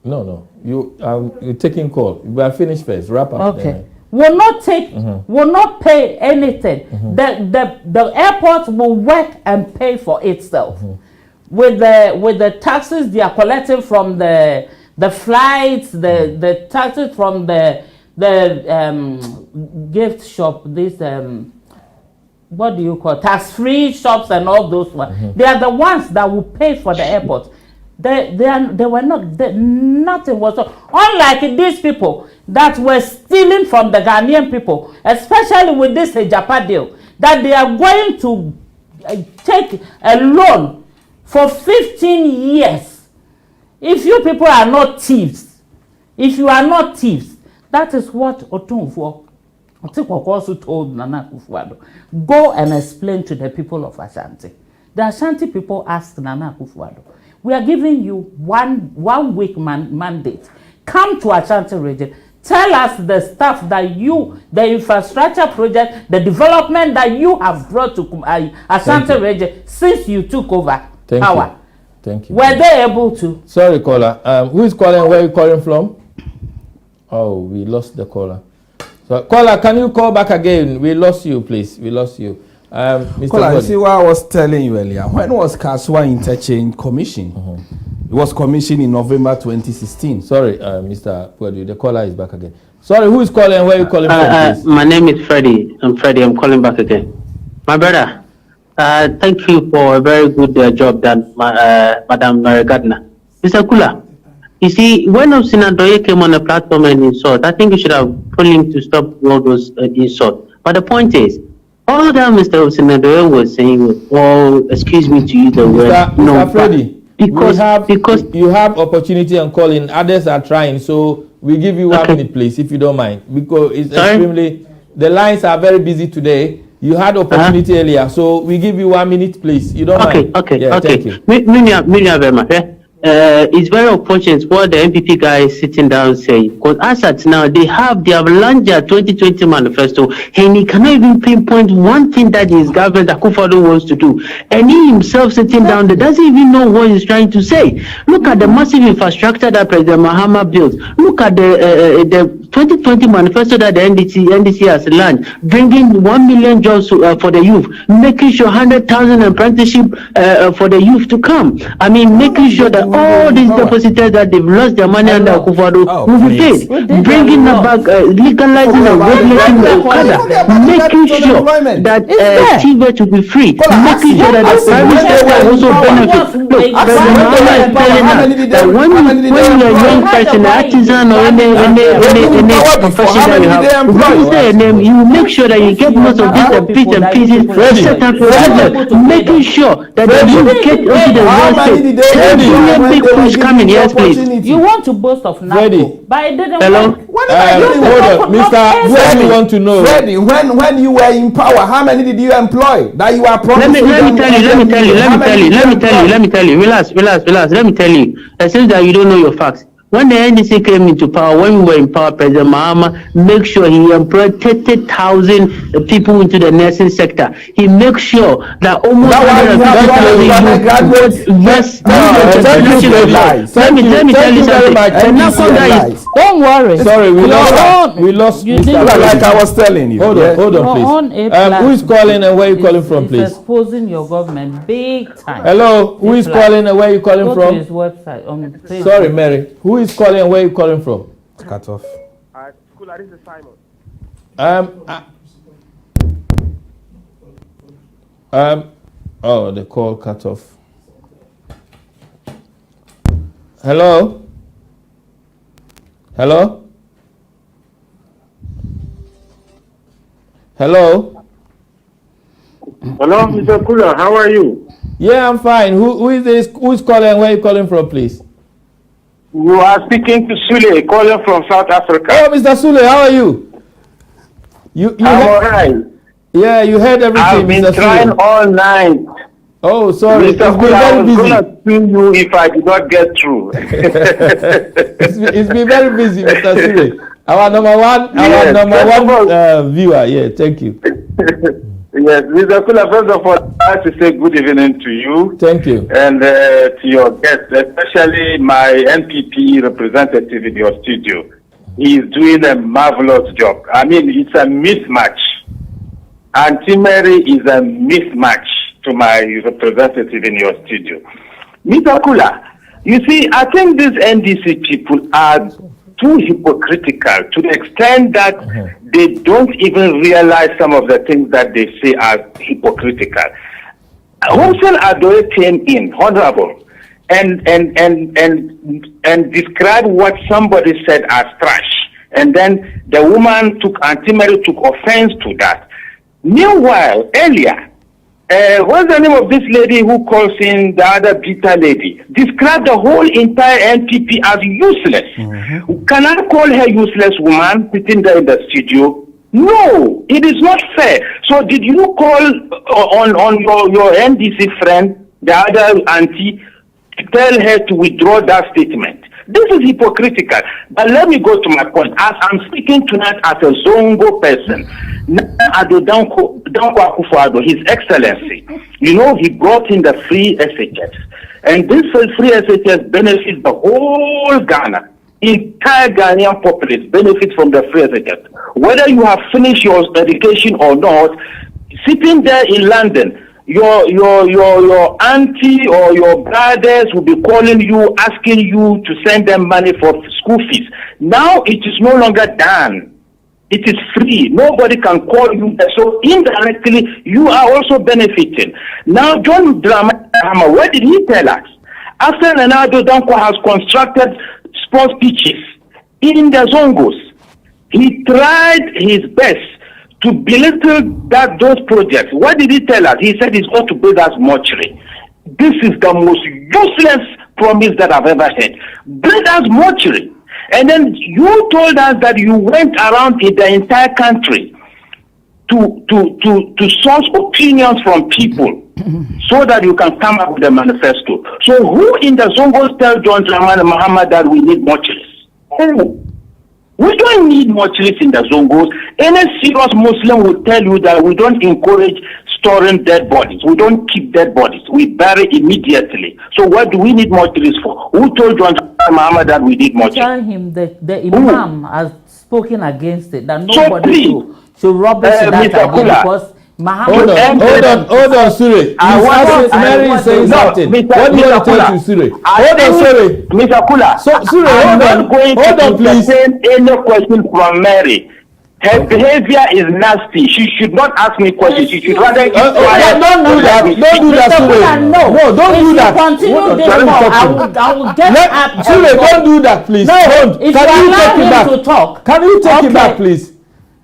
A: No. You're taking call. We are finished first. Wrap up.
C: Okay. Will not take, will not pay anything. The airport will work and pay for itself. With the taxes they are collecting from the flights, the taxes from the gift shop, this what do you call tax-free shops and all those ones. They are the ones that will pay for the airport. They were not, nothing was, unlike these people that were stealing from the Ghanaian people, especially with this Hejapa deal, that they are going to take a loan for 15 years. If you people are not thieves, that is what Otunfo also told Nana Akufo-Addo. Go and explain to the people of Ashanti. The Ashanti people asked Nana Akufo-Addo, we are giving you one week mandate. Come to Ashanti region. Tell us the stuff that the infrastructure project, the development that you have brought to Ashanti region since you took over power.
A: Thank you.
C: Were they able to?
A: Sorry, caller. Who is calling? Where are you calling from? Oh, we lost the caller. So, caller, can you call back again? We lost you, please. We lost you. Mr.
B: Caller, you see what I was telling you earlier. When was Kaswa Interchange commissioned? It was commissioned in November 2016.
A: Sorry, Mr. Boadu, the caller is back again. Sorry, who is calling? Where are you calling from, please?
I: My name is Freddie. I'm calling back again. My brother, thank you for a very good job done, Madam Gardiner. Mr. Kula, you see, when Osinadoye came on the platform and insult, I think you should have told him to stop all those insults. But the point is, all that Mr. Osinadoye was saying was, excuse me to use the word,
A: Mr. Freddie, because you have opportunity and calling, others are trying, so we give you 1 minute, please, if you don't mind, because it's extremely, the lines are very busy today. You had opportunity earlier, so we give you 1 minute, please. You don't mind?
I: Okay.
A: Thank you.
I: Very much. It's very unfortunate what the NPP guy is sitting down saying, because as at now they have launched their 2020 manifesto and he cannot even pinpoint one thing that his government Akufo-Addo wants to do, and he himself sitting down there doesn't even know what he's trying to say. Look at the massive infrastructure that President Mahama built. Look at the 2020 manifesto that the NDC has launched, bringing 1 million jobs for the youth, making sure 100,000 apprenticeship for the youth to come. I mean, making sure that all these depositors that they've lost their money under Akufo-Addo will be paid, bringing back, legalizing and regulating the Okada, making sure that TVET will be free, making sure that the private sector also benefits. Look, President Mahama is telling us that when you're a young person, an artisan or any profession that you have, register a name, you make sure that you get most of these bits and pieces set up for business, making sure that you get into the real estate. There's a big push coming. Yes, please.
C: You want to boast of NAPCO, but it didn't work.
A: Hold on, Mr. Freddy, you want to know?
L: Freddy, when you were in power, how many did you employ that you are promising?
I: Let me tell you. Relax. Let me tell you. It seems that you don't know your facts. When the NDC came into power, when we were in power, President Mahama make sure he employed 30,000 people into the nursing sector. He makes sure that almost 150,000 graduates. Yes. Let me tell you something.
C: Don't worry.
A: Sorry, we lost.
L: Like I was telling you.
A: Hold on, please. Who is calling and where are you calling from, please?
C: Exposing your government big time.
A: Hello, who is calling and where are you calling
C: Go
A: from?
C: to his website.
A: Sorry, Mary. Who is calling and where are you calling from?
B: Cut off.
F: This is Simon.
A: Oh, the call cut off. Hello? Hello?
D: Hello, Mr. Kula, how are you?
A: Yeah, I'm fine. Who is this? Who's calling and where are you calling from, please?
D: You are speaking to Sule, calling from South Africa.
A: Oh, Mr. Sule, how are you?
D: I'm all right.
A: Yeah, you heard everything,
D: I've been
A: Mr.
D: trying
A: Sule.
D: all night.
A: Oh, sorry.
D: Mr. Kula, I was going to sue you if I did not get through.
A: It's been very busy, Mr. Sule. Our number one viewer. Yeah, thank you.
D: Yes, Mr. Kula, first of all, I'd like to say good evening to you.
A: Thank you.
D: And to your guests, especially my NPP representative in your studio. He is doing a marvelous job. I mean, it's a mismatch. Auntie Mary is a mismatch to my representative in your studio. Mr. Kula, you see, I think these NDC people are too hypocritical to the extent that they don't even realize some of the things that they say are hypocritical. Hussein Adoye came in, honorable, and described what somebody said as trash. And then the woman Auntie Mary took offense to that. Meanwhile, earlier, what's the name of this lady who calls in the other bitter lady? Described the whole entire NPP as useless. Can I call her useless woman sitting there in the studio? No, it is not fair. So did you call on your NDC friend, the other auntie, to tell her to withdraw that statement? This is hypocritical. But let me go to my point. As I'm speaking tonight as a Zongo person, Danko Akufo-Addo, His Excellency, you know, he brought in the free SHS. And this free SHS benefits the whole Ghana. Entire Ghanaian populace benefits from the free SHS. Whether you have finished your education or not, sitting there in London, your auntie or your brothers will be calling you, asking you to send them money for school fees. Now it is no longer done. It is free. Nobody can call you. So indirectly, you are also benefiting. Now, John Dramani Mahama, what did he tell us? After Leonardo Danko has constructed sports pitches in the Zongos, he tried his best to belittle those projects. What did he tell us? He said he's going to build us mortuary. This is the most useless promise that I've ever heard. Build us mortuary. And then you told us that you went around in the entire country to source opinions from people so that you can come up with a manifesto. So who in the Zongos tell John Dramani Mahama that we need mortuaries? Who? We don't need mortuaries in the Zongos. Any serious Muslim will tell you that we don't encourage storing dead bodies. We don't keep dead bodies. We bury immediately. So what do we need mortuaries for? Who told John Mahama that we need mortuaries?
C: Tell him that the Imam has spoken against it. That
E: So
C: nobody
E: please,
C: should rubbish that
E: Mr.
C: idea
E: Kula,
C: because
A: Hold on, Sure. Mary is saying something. What do you want to tell to Sure? Hold on, Sure.
E: Mr. Kula,
A: So, Sure,
E: I'm
A: hold on.
E: not going
A: Hold
E: to
A: on, please.
E: entertain any question from Mary. Her behavior is nasty. She should not ask me questions. She should rather keep quiet.
A: Don't do that. Don't do that, Sure. No, don't do that.
C: Continue this talk. I will get up.
A: Sure, don't do that, please.
C: No,
A: Don't.
C: if
A: Can you take it back?
C: To talk.
A: Can you take it back, please?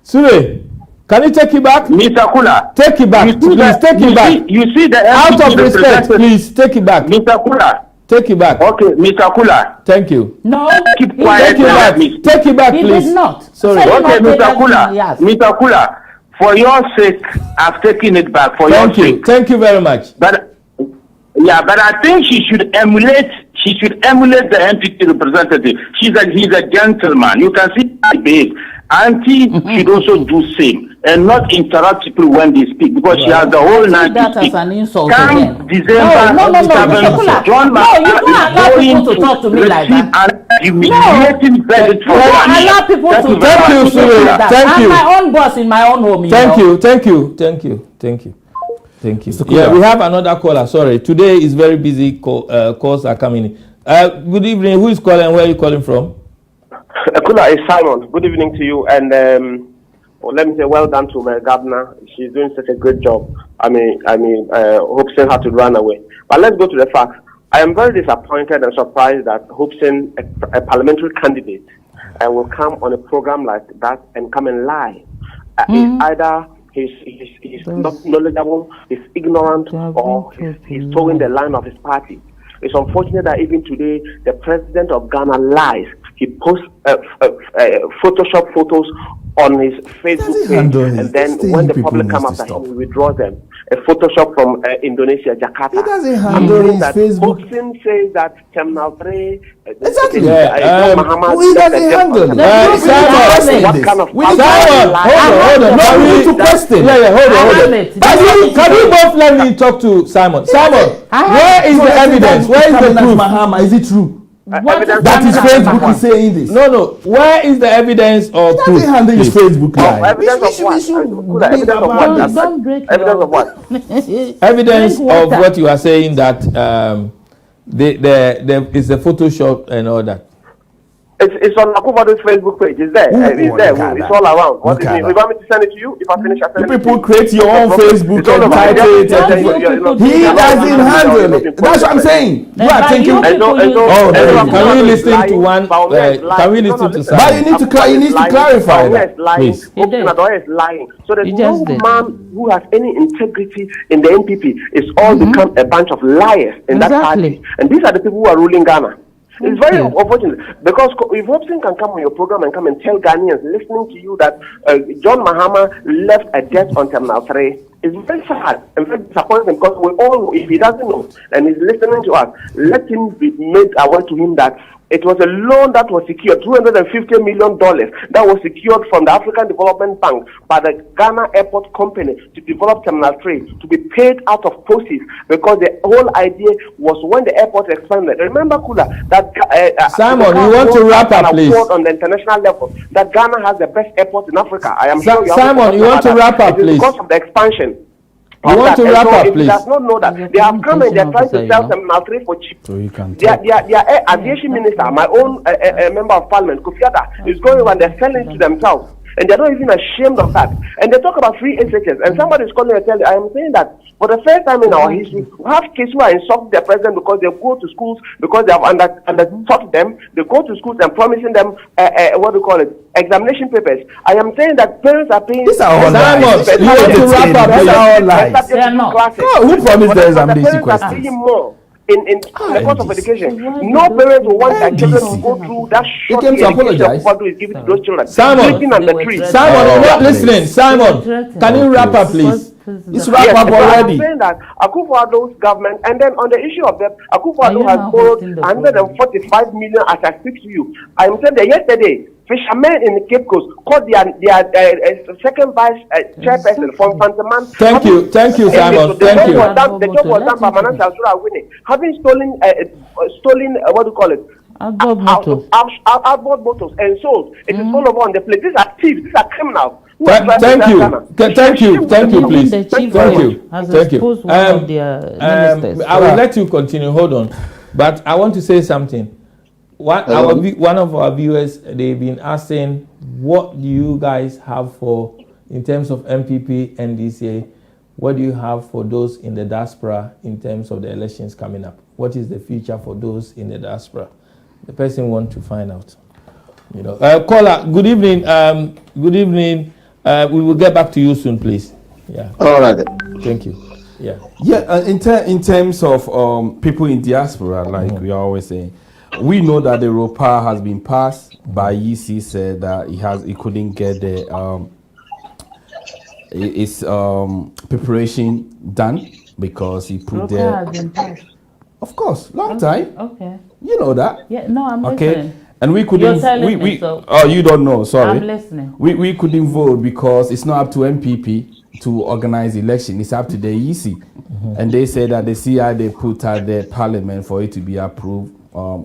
A: Sure, can you take it back?
E: Mr. Kula,
A: take it back. Please take it back.
E: You see the
A: out of respect, please take it back.
E: Mr. Kula.
A: Take it back.
E: Okay, Mr. Kula.
A: Thank you.
C: No,
E: keep quiet.
A: Take it back. Take it back,
C: he
A: please.
C: did not.
A: Sorry.
E: Okay, Mr. Kula. Yes. Mr. Kula, for your sake, I've taken it back. For your sake.
A: Thank you very much.
E: But I think she should emulate. She should emulate the NPP representative. He's a gentleman. You can see how he behaves. Auntie should also do same and not interrupt people when they speak because she has the whole night to speak.
C: That as an insult
E: Come
C: again.
E: December
C: No,
E: John
C: you can't allow people to talk to me like that.
E: Humiliating verdict for
C: allow people to talk to me like that. I'm my own boss in my own home.
A: Thank you. Yeah, we have another caller. Sorry, today is very busy. Calls are coming in. Good evening. Who is calling? Where are you calling from?
M: Kula, it's Simon. Good evening to you, and let me say well done to my Gardiner. She's doing such a great job. Hobson had to run away. But let's go to the facts. I am very disappointed and surprised that Hobson, a parliamentary candidate, will come on a program like that and come and lie. It's either he's not knowledgeable, he's ignorant, or he's towing the line of his party. It's unfortunate that even today, the president of Ghana lies. He posts Photoshop photos on his Facebook page, and then when the public come after him, he withdraws them. A Photoshop from Indonesia, Jakarta.
L: He doesn't handle his Facebook.
M: Hobson says that Terminal 3.
L: Exactly.
M: Who
L: he doesn't handle it?
M: What kind of
A: hold on. No, we need to question. Hold on. Can you both let me talk to Simon? Simon, where is the evidence? Where is the proof?
L: Mahama, is it true?
A: That is Facebook is saying this. No. Where is the evidence or proof?
L: He handle his Facebook lie.
M: Evidence of what?
A: Evidence of what you are saying that there is a Photoshop and all that.
M: It's on Akufado's Facebook page. It's there. It's all around. What do you mean? You want me to send it to you? If I finish, I send it to you.
L: People create your own Facebook and title it. He doesn't handle it. That's what I'm saying. You are thinking.
A: Can we listen to one? Can we listen to some?
L: But you need to clarify that.
M: Please. Is lying. So there's no man who has any integrity in the NPP. It's all become a bunch of liars in that party. And these are the people who are ruling Ghana. It's very unfortunate because if Hobson can come on your program and come and tell Ghanaians listening to you that John Mahama left a debt on Terminal 3, it's very sad and very disappointing because we all know if he doesn't know and he's listening to us, let him be made aware to him that it was a loan that was secured, $250 million that was secured from the African Development Bank by the Ghana Airport Company to develop Terminal 3 to be paid out of proceeds because the whole idea was when the airport expanded. Remember, Kula, that
A: Simon, you want to wrap up, please.
M: On the international level, that Ghana has the best airport in Africa. I am sure
A: Simon, you want to wrap up, please.
M: Because of the expansion.
A: You want to wrap up, please.
M: He does not know that they have come and they're trying to sell Terminal 3 for cheap.
B: So you can
M: their aviation minister, my own member of parliament, Kofi Adda, is going around, they're selling to themselves. And they're not even ashamed of that. And they talk about free SHS. And somebody is calling and telling you, I am saying that for the first time in our history, we have cases who are insulting their president because they go to schools, because they have undertaught them. They go to schools and promising them, examination papers. I am saying that parents are paying.
L: These are all lies.
A: You want to wrap up?
L: These are all lies.
M: They are not.
L: Who promised the examination questions?
M: More. In the course of education, no parents will want their children to go through that short education is given to those children.
A: Simon, you're not listening. Simon, can you wrap up, please?
L: It's wrap up already.
M: I'm saying that Akufo-Addo's government, and then on the issue of that, Akufo-Addo has borrowed 145 million as I speak to you. I am saying that yesterday, fishermen in the Cape Coast called their second vice chairperson from Fantaman.
A: Thank you, Simon. Thank you.
M: The job was done by Manasa Azura winning. Having stolen
C: outboard
M: motors and sold. It is all over on the place. These are thieves. These are criminals.
A: Thank you, please. Thank you. I will let you continue. Hold on, but I want to say something. One of our viewers, they've been asking, what do you guys have for, in terms of MPP and DCA, what do you have for those in the diaspora in terms of the elections coming up? What is the future for those in the diaspora? The person wants to find out. Caller, good evening. Good evening. We will get back to you soon, please. Yeah.
N: All right.
A: Thank you. Yeah.
B: Yeah. In terms of people in diaspora, like we are always saying, we know that the ROPA has been passed, but EC said that it couldn't get the its preparation done because he put there. Of course, long time.
C: Okay.
B: You know that.
C: Yeah. No, I'm listening.
B: And we couldn't. Oh, you don't know. Sorry.
C: I'm listening.
B: We couldn't vote because it's not up to MPP to organize election. It's up to the EC, and they said that the CI they put out the parliament for it to be approved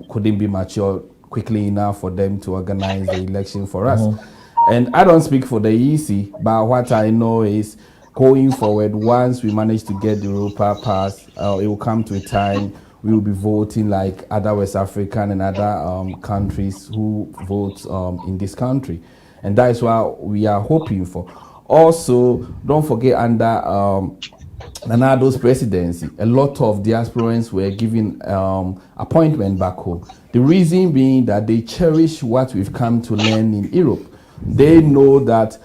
B: couldn't be matured quickly enough for them to organize the election for us. And I don't speak for the EC, but what I know is going forward, once we manage to get the ROPA passed, it will come to a time we will be voting like other West African and other countries who vote in this country. And that is what we are hoping for. Also, don't forget under Nanado's presidency, a lot of diasporans were given appointment back home. The reason being that they cherish what we've come to learn in Europe. They know that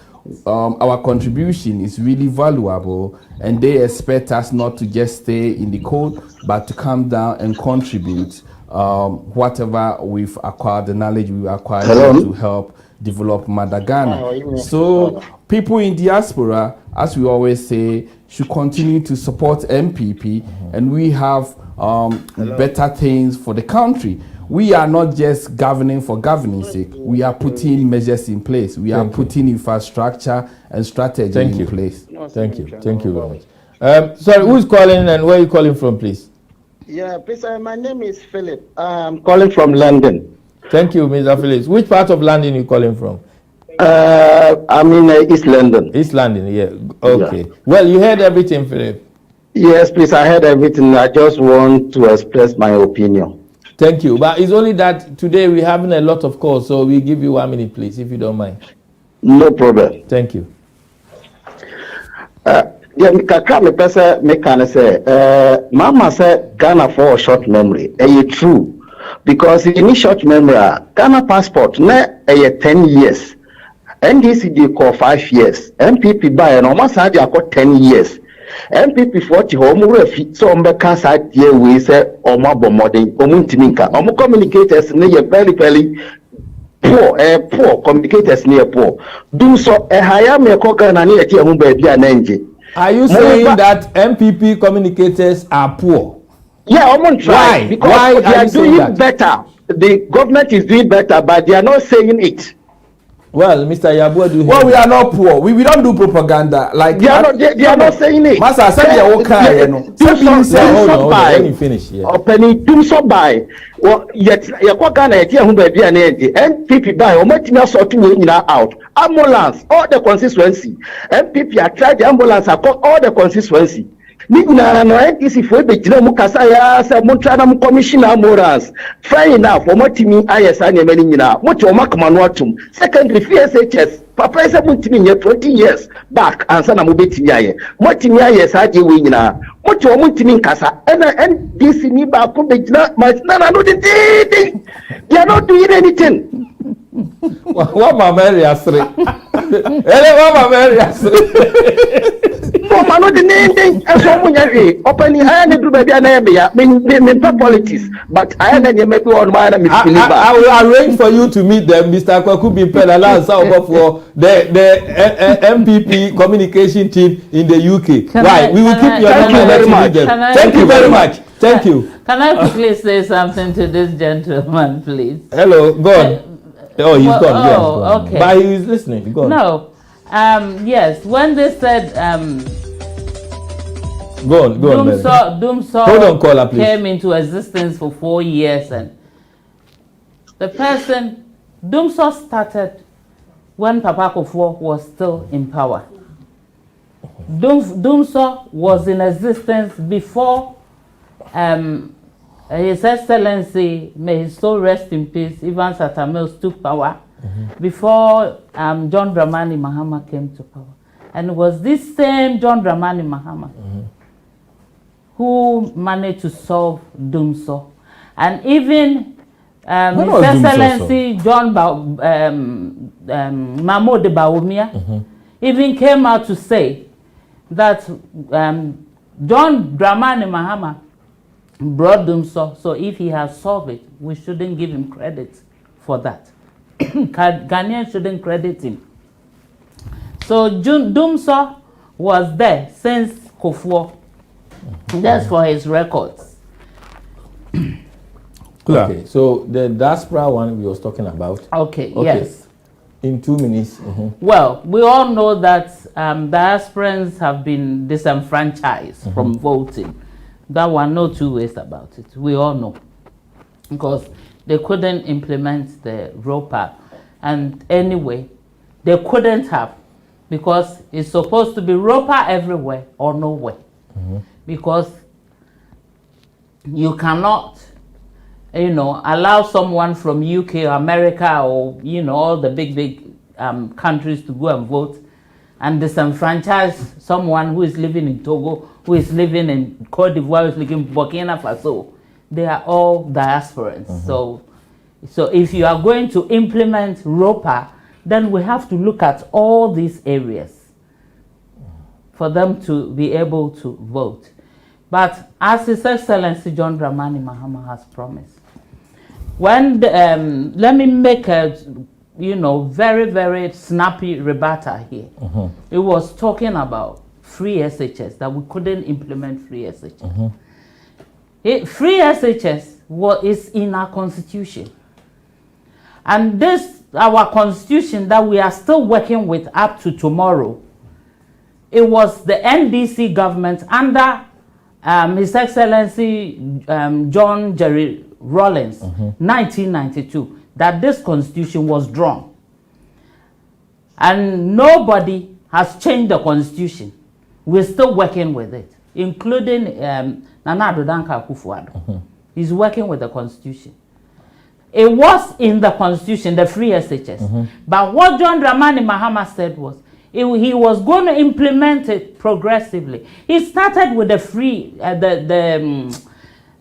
B: our contribution is really valuable, and they expect us not to just stay in the cold, but to come down and contribute whatever we've acquired, the knowledge we've acquired to help develop Ghana. So people in diaspora, as we always say, should continue to support MPP, and we have better things for the country. We are not just governing for governing's sake. We are putting measures in place. We are putting infrastructure and strategy in place.
A: Thank you. Thank you very much. Sorry, who's calling and where are you calling from, please?
N: Yeah, please. My name is Philip. I'm calling from London.
A: Thank you, Mr. Phillips. Which part of London are you calling from?
N: I'm in East London.
A: East London, yeah. Okay. Yeah. Well, you heard everything, Philip.
N: Yes, please. I heard everything. I just want to express my opinion.
A: Thank you. But it's only that today we're having a lot of calls, so we give you 1 minute, please, if you don't mind.
N: No problem.
A: Thank you.
N: Mama said Ghana for a short memory. It's true. Because in short memory, Ghana passport, na 10 years. NDC they call 5 years. MPP by and almost had 10 years. MPP 40 home refi so mbeka side here we say omo bomodin omuntiminka omo communicators ne very poor communicators ne poor do so hire me ko Ghana ne eti ehun ba bia na nje.
A: Are you saying that MPP communicators are poor?
N: Yeah, I'm trying because
A: why
N: they are doing better. The government is doing better, but they are not saying it.
A: Well, Mr. Yaw Boadu.
B: Well, we are not poor. We don't do propaganda. Like
N: they are not saying it.
B: Master, say you okay,
A: let me finish.
N: Penny do so by. Well, yet you Ghana here who be an NPP by or much sort out. Ambulance, all the constituency. MPP are tried the ambulance across all the constituency. Nigna no NDC for be jina mu kasa ya se mu tana mu commissioner morals fair enough for motimi ayesa ne mani nyina mo to makama no atum secondary FSHS papa se mu timi 20 years back ansa na mu betimi aye motimi ayesa je we nyina mo to mu timi kasa na NDC ni ba ko be jina ma na no de they are not doing anything.
A: What my Mary asre ele what Mary asre
N: no the name so munyare open higher ne do baby na ya me politics but I na me be on my
A: I will arrange for you to meet them. Mr. Kwaku Bimpel allow for the MPP communication team in the UK. We will keep your number very much. Thank you very much. Thank you.
C: Can I quickly say something to this gentleman, please?
A: Hello, go on. Oh, he's gone. Yes,
C: gone. Okay.
A: But he's listening. Go on.
C: No. Yes, when they said
A: go on,
C: Doomsaw
A: hold on, caller, please.
C: Came into existence for 4 years, and The person, Dumso started when Papa Kufuor was still in power. Dumso was in existence before His Excellency, may his soul rest in peace, Evans Atta Mills took power, before John Dramani Mahama came to power. And it was this same John Dramani Mahama who managed to solve Dumso. And even His Excellency John Mahmoud Bawumia even came out to say that John Dramani Mahama brought Dumso, so if he has solved it, we shouldn't give him credit for that. Ghanaians shouldn't credit him. So Dumso was there since Kufuor. That's for his records.
A: Okay, so the diaspora one we was talking about.
C: Okay. Yes.
A: In 2 minutes.
C: Well, we all know that diasporans have been disenfranchised from voting. That one, no two ways about it. We all know. Because they couldn't implement the ROPA. And anyway, they couldn't have. Because it's supposed to be ROPA everywhere or nowhere. Because you cannot, allow someone from UK or America or, all the big countries to go and vote and disenfranchise someone who is living in Togo, who is living in Cote d'Ivoire, who is living in Burkina Faso. They are all diasporans. So if you are going to implement ROPA, then we have to look at all these areas for them to be able to vote. But as His Excellency John Dramani Mahama has promised, when let me make a very, very snappy rebuttal here. It was talking about free SHS, that we couldn't implement free SHS. Free SHS is in our constitution. And this, our constitution that we are still working with up to tomorrow, it was the NDC government under His Excellency John Jerry Rawlings, 1992, that this constitution was drawn. And nobody has changed the constitution. We're still working with it, including Nana Addo Dankwa Akufo-Addo. He's working with the constitution. It was in the constitution, the free SHS. But what John Dramani Mahama said was, he was going to implement it progressively. He started with the free,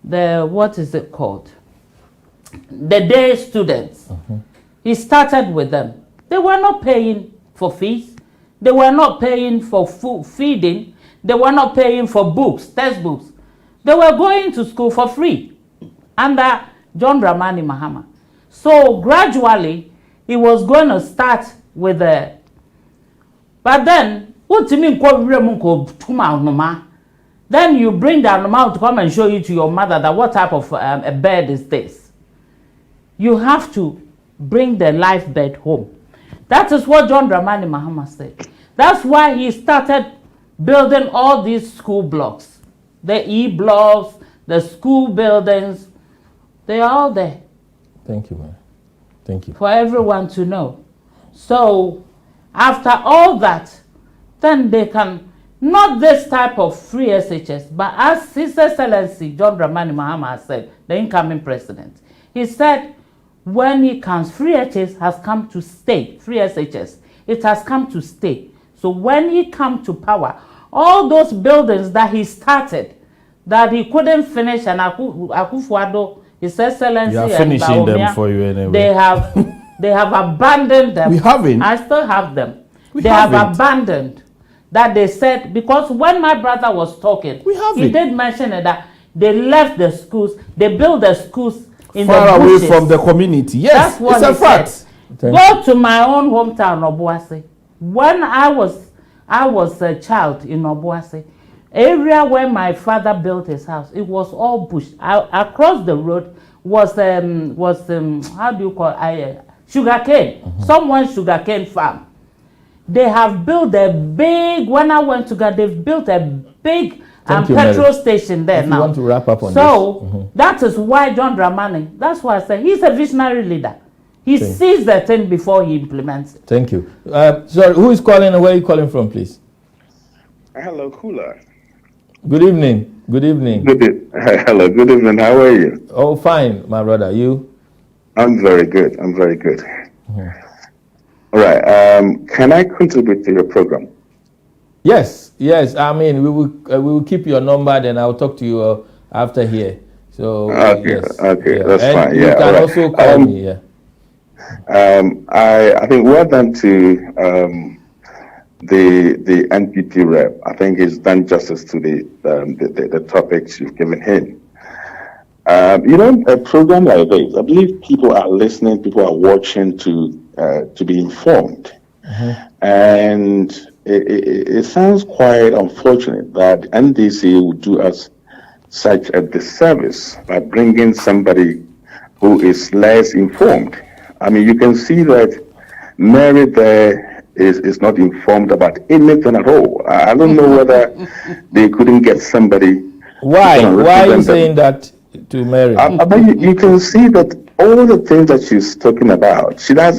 C: what is it called? The day students. He started with them. They were not paying for fees. They were not paying for food feeding. They were not paying for books, textbooks. They were going to school for free under John Dramani Mahama. So gradually, he was going to start with the. But then, what do you mean? Then you bring the animal to come and show you to your mother that what type of a bed is this. You have to bring the life bed home. That is what John Dramani Mahama said. That's why he started building all these school blocks. The E-blocks, the school buildings, they are all there.
A: Thank you, man. Thank you.
C: For everyone to know. So, after all that, then they can, not this type of free SHS, but as His Excellency John Dramani Mahama has said, the incoming president, he said, when he comes, free SHS has come to stay. Free SHS, it has come to stay. So when he comes to power, all those buildings that he started, that he couldn't finish, and Akufo-Addo, His Excellency,
B: you are finishing them for you anyway.
C: They have abandoned them.
B: We haven't.
C: I still have them. They have abandoned. That they said, because when my brother was talking, he did mention that they left the schools, they built the schools in
B: far
C: the bushes.
B: away from the community. Yes,
C: that's what
B: it's a fact.
C: Go to my own hometown, Obuasi. When I was a child in Obuasi, area where my father built his house, it was all bush. Across the road was how do you call it? Sugarcane. Someone's sugarcane farm. They have built a big. When I went to God, they've built a big and
A: you,
C: petrol
A: Mary.
C: station there
A: If
C: now.
A: you want to wrap up on
C: so that is why John Dramani, that's why I say he's a visionary leader. He sees the thing before he implements it.
A: Thank you. Sorry, who is calling and where are you calling from, please?
O: Hello, Kula.
A: Good evening. Good evening.
O: Hello, good evening. How are you?
A: Oh, fine, my brother. You?
O: I'm very good. I'm very good. All right. Can I contribute to your program?
A: Yes, yes. I mean, we will keep your number, then I'll talk to you after here. So
O: Okay,
A: yes,
O: okay,
A: yeah.
O: that's
A: And
O: fine.
A: you
O: Yeah,
A: can
O: all right.
A: also call me. Yeah.
O: I think well done to the NPP rep. I think he's done justice to the topics you've given him. A program like this, I believe people are listening, people are watching to be informed. And it sounds quite unfortunate that NDC would do us such a disservice by bringing somebody who is less informed. I mean, you can see that Mary there is not informed about anything at all. I don't know whether they couldn't get somebody.
A: Why are you saying that to Mary?
O: I mean, you can see that all the things that she's talking about, either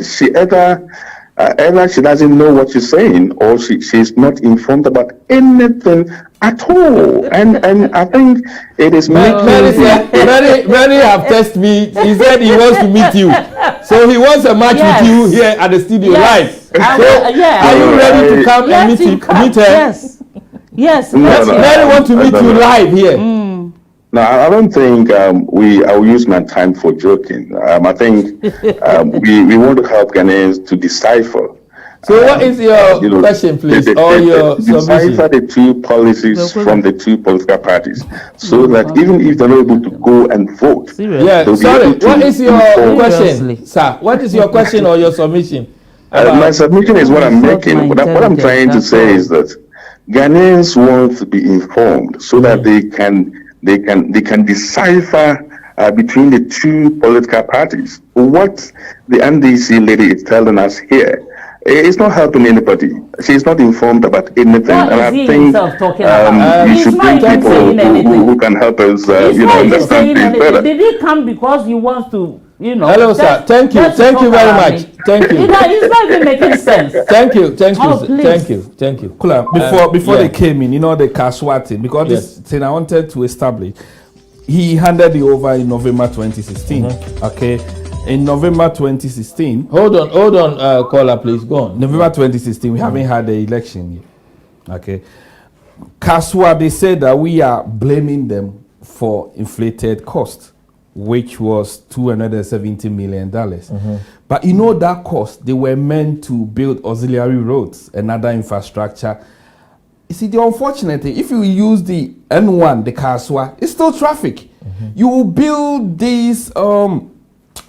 O: she doesn't know what she's saying, or she's not informed about anything at all. And I think it is
A: Mary have texted me. He said he wants to meet you, so he wants a match with you here at the studio live. So are you ready to come and meet her?
C: Yes. Yes.
A: Mary wants to meet you live here.
O: No, I don't think I will use my time for joking. I think we want to help Ghanaians to decipher.
A: So what is your question, please, or your submission?
O: Decipher the two policies from the two political parties, so that even if they're not able to go and vote,
A: sorry, what is your question, sir? What is your question or your submission?
O: My submission is what I'm making. What I'm trying to say is that Ghanaians want to be informed so that they can decipher between the two political parties. What the NDC lady is telling us here, it's not helping anybody. She's not informed about anything.
C: What
O: and
C: is
O: I
C: he
O: think
C: himself talking about?
O: we
C: He's
O: should
C: not
O: bring
C: even
O: people
C: saying anything.
O: who can help us
C: He's not even
O: understand
C: saying
O: things better.
C: anything. Did he come because he wants to,
A: Hello, sir. Thank you very much. Thank you.
C: It's not even making sense.
A: Thank you.
C: Oh,
A: Thank you.
B: Kula, before they came in, the Kaswati, because this thing I wanted to establish, he handed it over in November 2016. Okay. In November 2016.
A: Hold on, caller, please go on.
B: November 2016, we haven't had the election yet. Okay. Kaswa, they said that we are blaming them for inflated cost, which was $270 million. But that cost, they were meant to build auxiliary roads and other infrastructure. You see, the unfortunate thing, if you use the N1, the Kaswa, it's still traffic. You will build this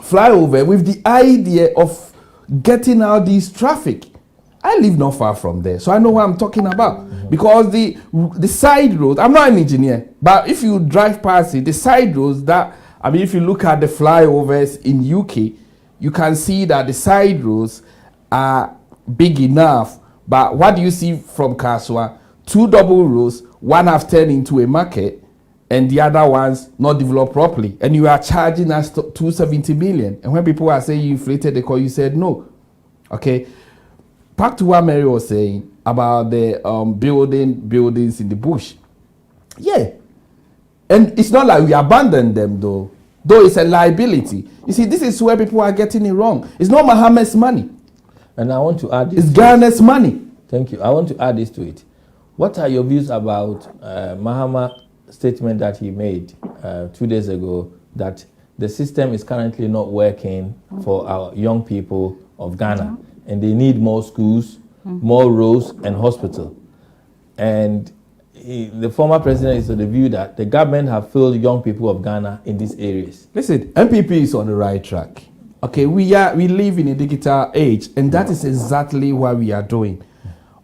B: flyover with the idea of getting out this traffic. I live not far from there, so I know what I'm talking about. Because the side roads, I'm not an engineer, but if you drive past it, the side roads if you look at the flyovers in UK, you can see that the side roads are big enough. But what do you see from Kaswa? 2 double roads, one have turned into a market, and the other ones not developed properly. And you are charging us 270 million. And when people are saying you inflated the cost, you said no. Okay. Back to what Mary was saying about the buildings in the bush. Yeah. And it's not like we abandoned them though it's a liability. You see, this is where people are getting it wrong. It's not Mohammed's money.
A: And I want to add this.
B: It's Ghana's money.
A: Thank you. I want to add this to it. What are your views about Mahama's statement that he made 2 days ago that the system is currently not working for our young people of Ghana and they need more schools, more roads and hospital? And the former president is of the view that the government have failed young people of Ghana in these areas.
B: Listen, NPP is on the right track. Okay, we live in a digital age, and that is exactly what we are doing.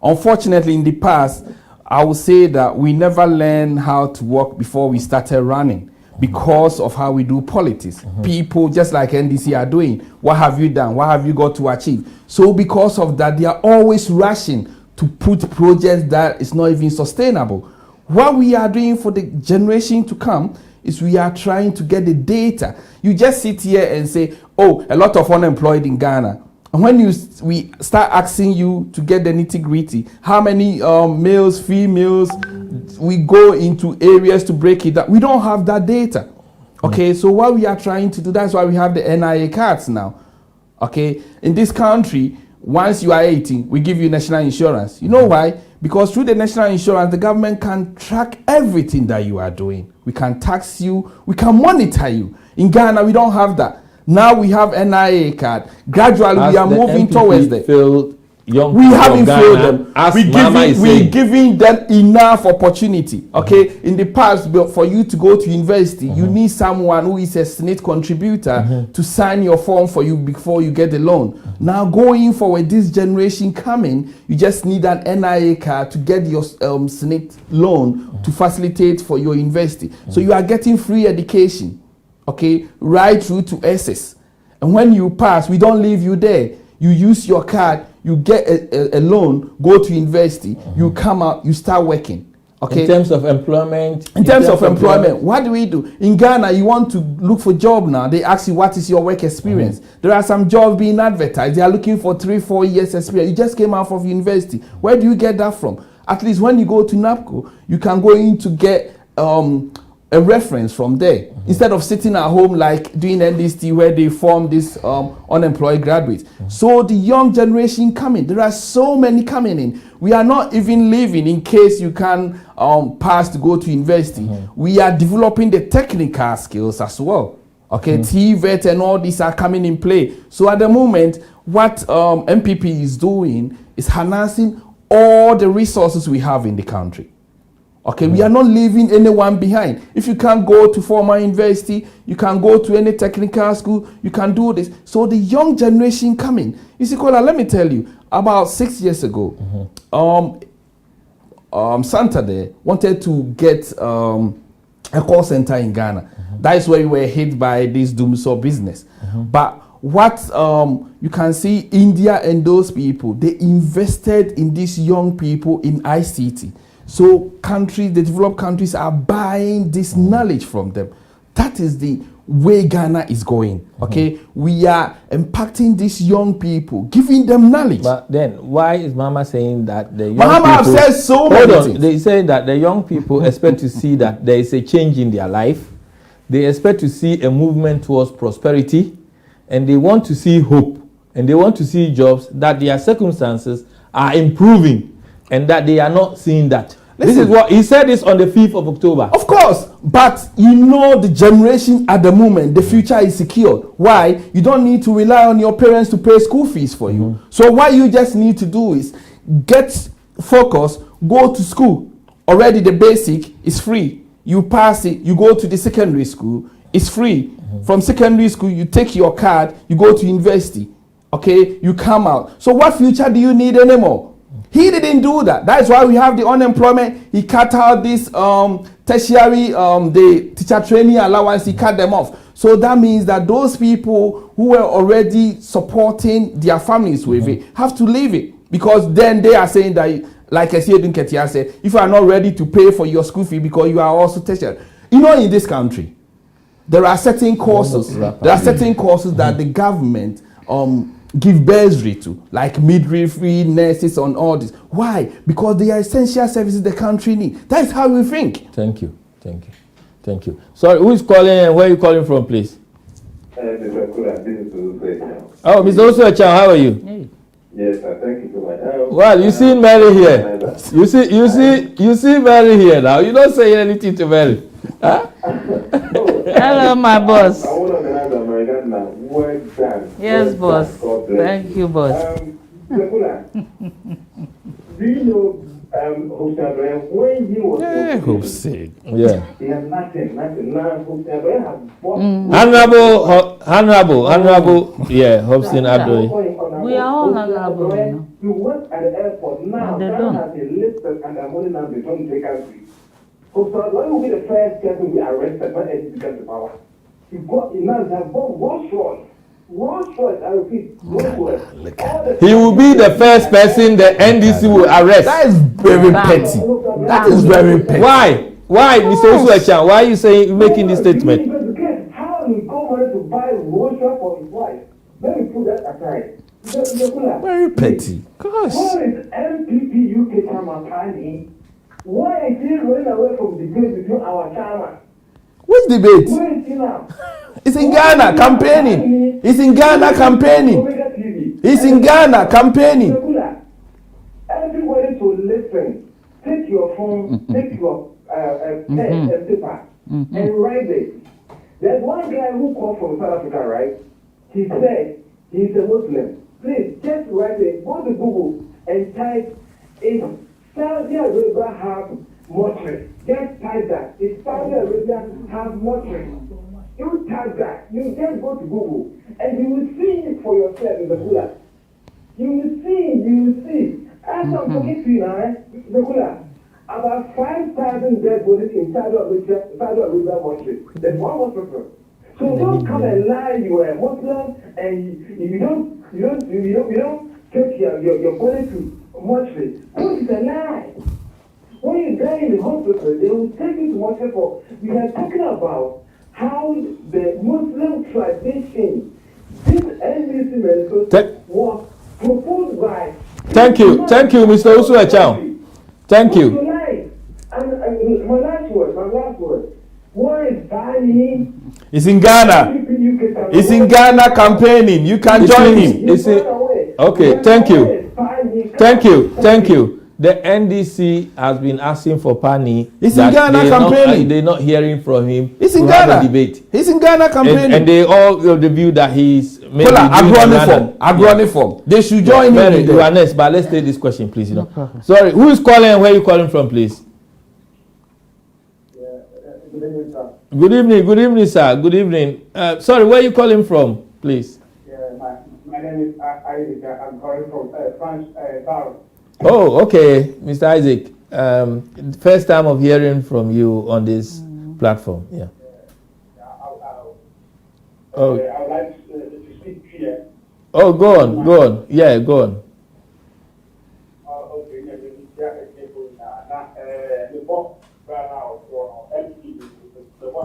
B: Unfortunately, in the past, I would say that we never learned how to walk before we started running because of how we do politics. People, just like NDC are doing, what have you done? What have you got to achieve? So because of that, they are always rushing to put projects that is not even sustainable.
L: What we are doing for the generation to come is we are trying to get the data. You just sit here and say, oh, a lot of unemployed in Ghana. And when we start asking you to get the nitty-gritty, how many males, females, we go into areas to break it down. We don't have that data. Okay, so what we are trying to do, that's why we have the NIA cards now. Okay, in this country, once you are 18, we give you national insurance. You know why? Because through the national insurance, the government can track everything that you are doing. We can tax you, we can monitor you. In Ghana, we don't have that. Now we have NIA card. Gradually, we are moving towards that. We haven't failed them. We're giving them enough opportunity. Okay, in the past, for you to go to university, you need someone who is a SNIT contributor to sign your form for you before you get the loan. Now, going forward, this generation coming, you just need an NIA card to get your SNIT loan to facilitate for your university. So you are getting free education. Okay, right through to SS. And when you pass, we don't leave you there. You use your card, you get a loan, go to university, you come out, you start working. Okay.
A: In terms of employment.
L: In terms of employment, what do we do? In Ghana, you want to look for a job now. They ask you, what is your work experience? There are some jobs being advertised. They are looking for 3-4 years experience. You just came out of university. Where do you get that from? At least when you go to NAPCO, you can go in to get a reference from there, instead of sitting at home like doing NDST where they form this unemployed graduates. So the young generation coming, there are so many coming in. We are not even living in case you can pass to go to university. We are developing the technical skills as well. Okay, TVET and all these are coming in play. So at the moment, what NPP is doing is harnessing all the resources we have in the country. Okay, we are not leaving anyone behind. If you can't go to formal university, you can go to any technical school, you can do this. So the young generation coming. You see, Kola, let me tell you, about 6 years ago, Santander wanted to get a call center in Ghana. That is where we were hit by this doomsday business. But what you can see, India and those people, they invested in these young people in ICT. So countries, the developed countries are buying this knowledge from them. That is the way Ghana is going. Okay, we are impacting these young people, giving them knowledge.
A: But then, why is Mama saying that the young
L: Mama
A: people...
L: have said so many things.
A: They say that the young people expect to see that there is a change in their life. They expect to see a movement towards prosperity, and they want to see hope, and they want to see jobs, that their circumstances are improving, and that they are not seeing that. Listen, this is what he said this on the 5th of October.
L: Of course, but you know the generation at the moment, the future is secured. Why? You don't need to rely on your parents to pay school fees for you. So what you just need to do is get focused, go to school. Already the basic is free. You pass it, you go to the secondary school, it's free. From secondary school, you take your card, you go to university. Okay, you come out. So what future do you need anymore? He didn't do that. That's why we have the unemployment. He cut out this tertiary, the teacher training allowance, he cut them off. So that means that those people who were already supporting their families with it have to leave it. Because then they are saying that, like I said, if you are not ready to pay for your school fee because you are also tertiary. You know, in this country, there are certain courses. There are certain courses that the government give bursary to, like midwifery, nurses, and all this. Why? Because they are essential services the country needs. That's how we think.
A: Thank you. Thank you. Thank you. Sorry, who is calling and where are you calling from, please? Oh, Mr. Osuecha, how are you?
P: Hey. Yes, thank you so much.
A: Well, you see Mary here. You see Mary here now. You don't say anything to Mary. Huh?
C: Hello, my boss.
P: I want to have American now. Well done.
C: Yes, boss. Thank you, boss.
P: Do you know Hosea when he was
A: yeah.
P: He has nothing. Now Hosea has bought
A: Honorable, yeah, Hobson Abdul.
C: We are all honorable.
P: You work at the airport now.
C: They don't.
P: Has a list and the money now they don't take us. So when will be the first person to be arrested when it becomes to power? He now has bought Rolls Royce. Rolls-Royce, I repeat, Rolls-Royce.
A: He will be the first person the NDC will arrest.
L: That is very petty. That is very petty.
A: Why, Mr. Usuachan? Why are you saying making this statement?
P: How he go money to buy Rolls-Royce for his wife? Let me put that aside.
L: Very petty. Gosh.
P: Where is NPP UK Communications? Why is he running away from the debate between our chairman?
L: Which debate?
P: Where is he now?
L: It's in Ghana campaigning. It's in Ghana campaigning. It's in Ghana campaigning.
P: Everybody to listen. Take your phone, take your pen and paper, and write it. There's one guy who called from South Africa, right? He said he's a Muslim. Please just write it. Go to Google and type if Saudi Arabia have mortuary. Just type that. If Saudi Arabia have mortuary. You type that. You just go to Google and you will see it for yourself in the cooler. You will see. As I'm talking to you now, the cooler. About 5,000 dead bodies in Saudi Arabia mortuary. There's one hospital. So don't come and lie you are a Muslim and you don't take your body to mortuary. What is a lie? When you die in the hospital, they will take you to mortuary for. We are talking about how the Muslim tradition, this NDC medical was proposed by.
A: Thank you, Mr. Usuachan. Thank you.
P: And my last word. Where is Bani?
L: It's in Ghana. It's in Ghana campaigning. You can join him.
A: Okay, thank you. The NDC has been asking for Pani.
L: It's in Ghana campaigning.
A: They're not hearing from him.
L: It's in Ghana. Debate. He's in Ghana campaigning.
A: And they all have the view that he's maybe
L: agroniform. They should join him.
A: You are next, but let's take this question, please. Sorry, who is calling and where are you calling from, please? Good evening, sir. Good evening. Sorry, where are you calling from, please?
P: Yeah, my name is Isaac. I'm calling from France, Paris.
A: Oh, okay, Mr. Isaac. First time of hearing from you on this platform. Yeah.
P: I would like to speak here.
A: Oh, go on. Yeah, go on.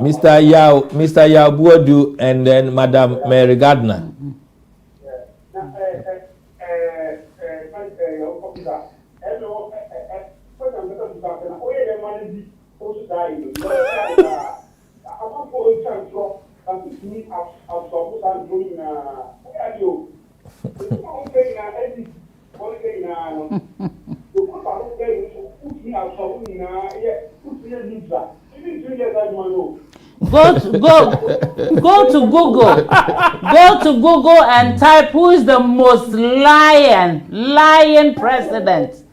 A: Mr. Yaw Boadu and then Madam Mary Gardiner.
C: Go to Google. Go to Google and type who is the most lying president.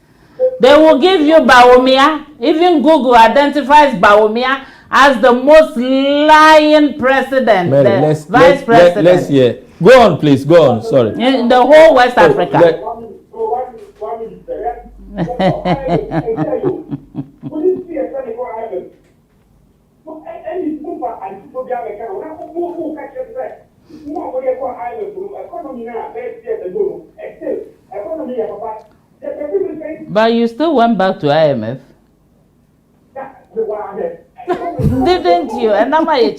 C: They will give you Bawumia. Even Google identifies Bawumia as the most lying president,
A: Mary,
C: vice president.
A: Let's hear. Go on, please. Go on. Sorry.
C: In the whole West Africa. But you still went back to IMF. Didn't you? And now I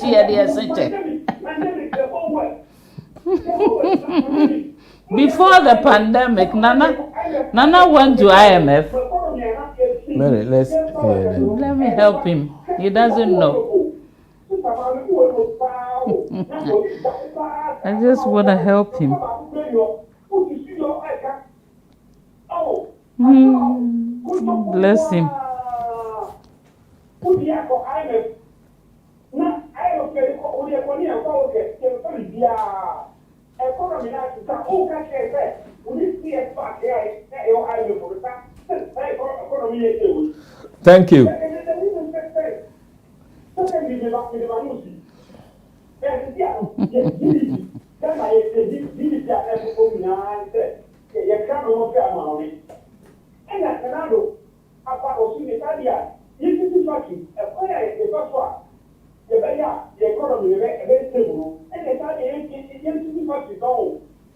C: before the pandemic, Nana went to IMF.
A: Mary,
C: let me help him. He doesn't know. I just want to help him. Bless him.
A: Thank you.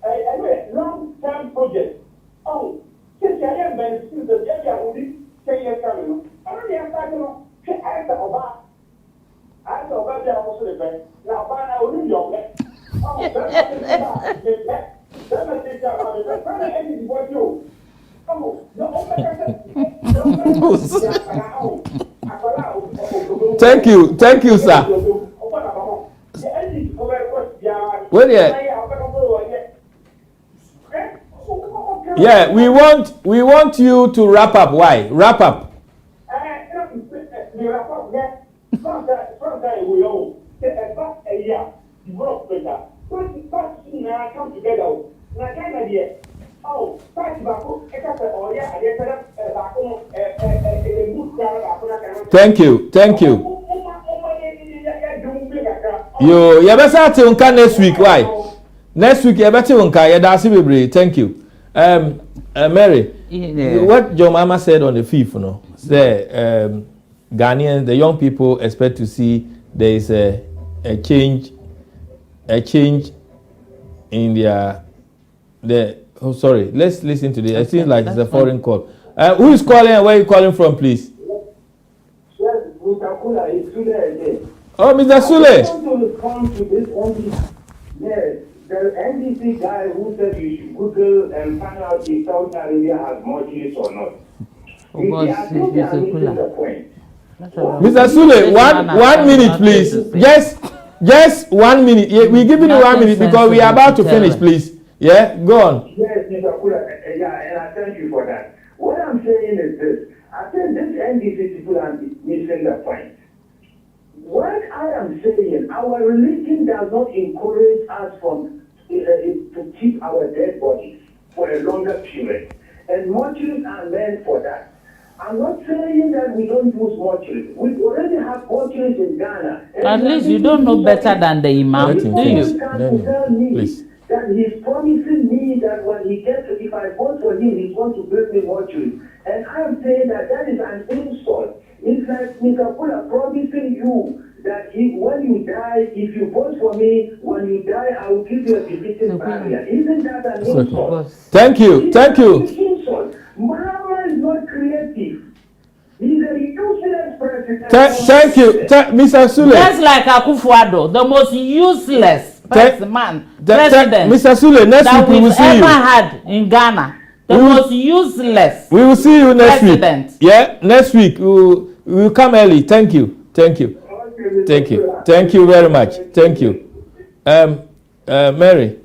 P: Anyway, long-term project. Oh, since I am been since the day I will be 10 years coming. I don't have time to ask about. I know about that also the best. Now, by now, we know that. Oh, that's what it is. That's what it is. That's what it is. What you? Oh, no,
A: Thank you, sir. Wait here. Yeah, we want you to wrap up. Why? Wrap up. Thank you. You better till next week. Why? Next week you better unka. Thank you. Mary, what your mama said on the 5th, no? Say, Ghanaians, the young people expect to see there is a change in sorry, let's listen to this. It seems like it's a foreign call. Who is calling and where are you calling from, please?
P: Yes, Mr. Kula is Sule again.
A: Oh, Mr. Sule.
P: I want to respond to this NDC. Yes, the NDC guy who said you should Google and find out if Saudi Arabia has more Jews or not. I think they are missing the point.
A: Mr. Sule, one minute, please. Just 1 minute. Yeah, we're giving you 1 minute because we are about to finish, please. Yeah, go on.
P: Yes, Mr. Kula, and I thank you for that. What I'm saying is this. I think this NDC people are missing the point. What I am saying, our religion does not encourage us to keep our dead bodies for a longer period. And mortuaries are meant for that. I'm not saying that we don't use mortuaries. We already have mortuaries in Ghana.
C: At least you don't know better than the Imam, do you?
P: Tell me that he's promising me that when he gets, if I vote for him, he's going to build me mortuaries. And I am saying that is an insult. It's like Mr. Kula promising you that when you die, if you vote for me, when you die, I will give you a visiting barrier. Isn't that an insult?
A: Thank you.
P: Insult. Muhammad is not creative. He's a useless president.
A: Thank you, Mr. Sule.
C: Just like Akufo-Addo, the most useless president
A: Mr. Sule, next week we will see you.
C: Ever had in Ghana. The most useless.
A: We will see you next
C: president.
A: Week. Yeah, next week we will come early. Thank you. Thank you very much. Thank you. Mary,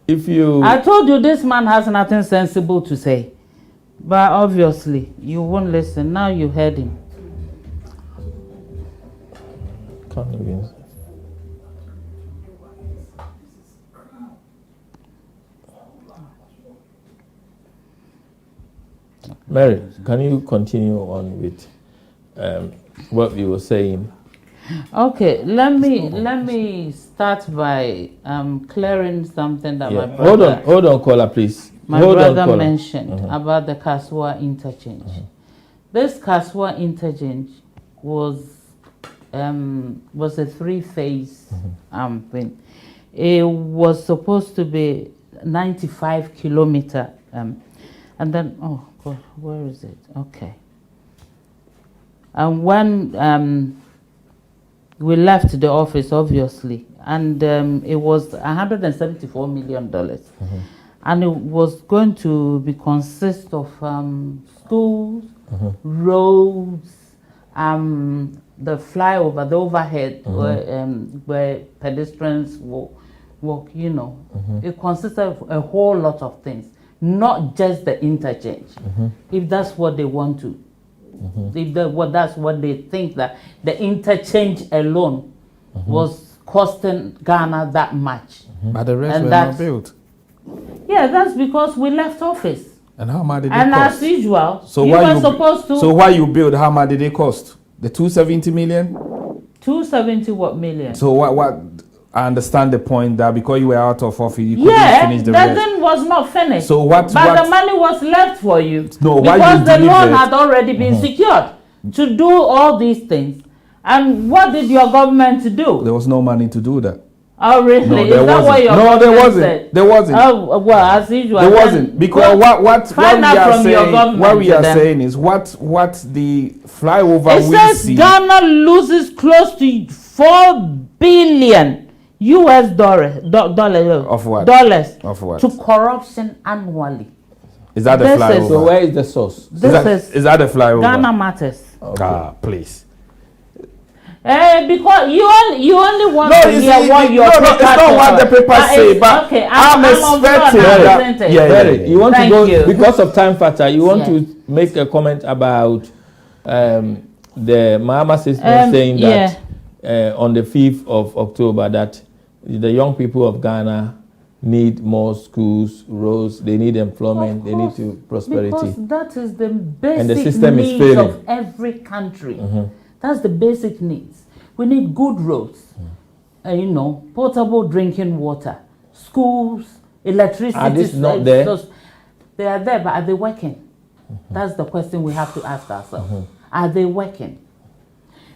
A: if you...
C: I told you this man has nothing sensible to say. But obviously, you won't listen. Now you heard him.
A: Can't even... Mary, can you continue on with what you were saying?
C: Okay, let me start by clearing something that my brother...
A: Hold on, caller, please.
C: My brother mentioned about the Kaswa interchange. This Kaswa interchange was a three-phase thing. It was supposed to be 95 kilometer, and then oh God, where is it? Okay. And when we left the office, obviously, and it was $174 million. And it was going to be consist of schools, roads, the flyover, the overhead where pedestrians walk, you know. It consists of a whole lot of things, not just the interchange. If that's what they want to, if that's what they think, that the interchange alone was costing Ghana that much.
L: But the rest were not built.
C: Yeah, that's because we left office.
L: And how much did it
C: cost? And as usual, So
L: why you build? How much did it cost? The 270 million.
C: 270 what million?
L: So what? I understand the point that because you were out of office, you couldn't finish the rest.
C: Thing was not finished.
L: So what?
C: But the money was left for you.
L: No,
C: why because the loan had already been secured to do all these things. And what did your government do?
L: There was no money to do that.
C: Oh, really?
L: No,
C: Is
L: there
C: that what
L: wasn't.
C: your
L: No, there
C: government
L: wasn't.
C: said?
L: There wasn't.
C: Oh, well, as usual.
L: There
C: then
L: wasn't, because
C: go
L: what we
C: find out
L: are
C: from your
L: saying,
C: government
L: what we are
C: then.
L: saying is what the flyover
C: It
L: we
C: says
L: see.
C: Ghana loses close to 4 billion US dollars.
L: Of what?
C: Dollars.
L: Of what?
C: To corruption annually.
L: Is that the
C: This
L: flyover?
C: is-
A: So where is the source?
L: Is that the flyover?
C: Ghana Matters.
L: Ah, please.
C: Because you only want
L: No,
C: to
L: you
C: hear
L: see,
C: what your
L: no,
C: paper
L: it's not what the papers say,
C: it's-
L: but
C: okay,
L: I'm expecting that.
C: isn't it?
L: Yeah.
A: You want
C: Thank
A: to go
C: you.
A: because of time factor. You want
C: Yeah.
A: to make a comment about the Mahama statement saying that on the 5th of October that the young people of Ghana need more schools, roads. They need employment. They need to prosperity.
C: Because that is the basic
A: And the system is
C: needs
A: failing.
C: of every country. That's the basic needs. We need good roads, potable drinking water, schools, electricity.
A: Are these not there?
C: They are there, but are they working? That's the question we have to ask ourselves. Are they working?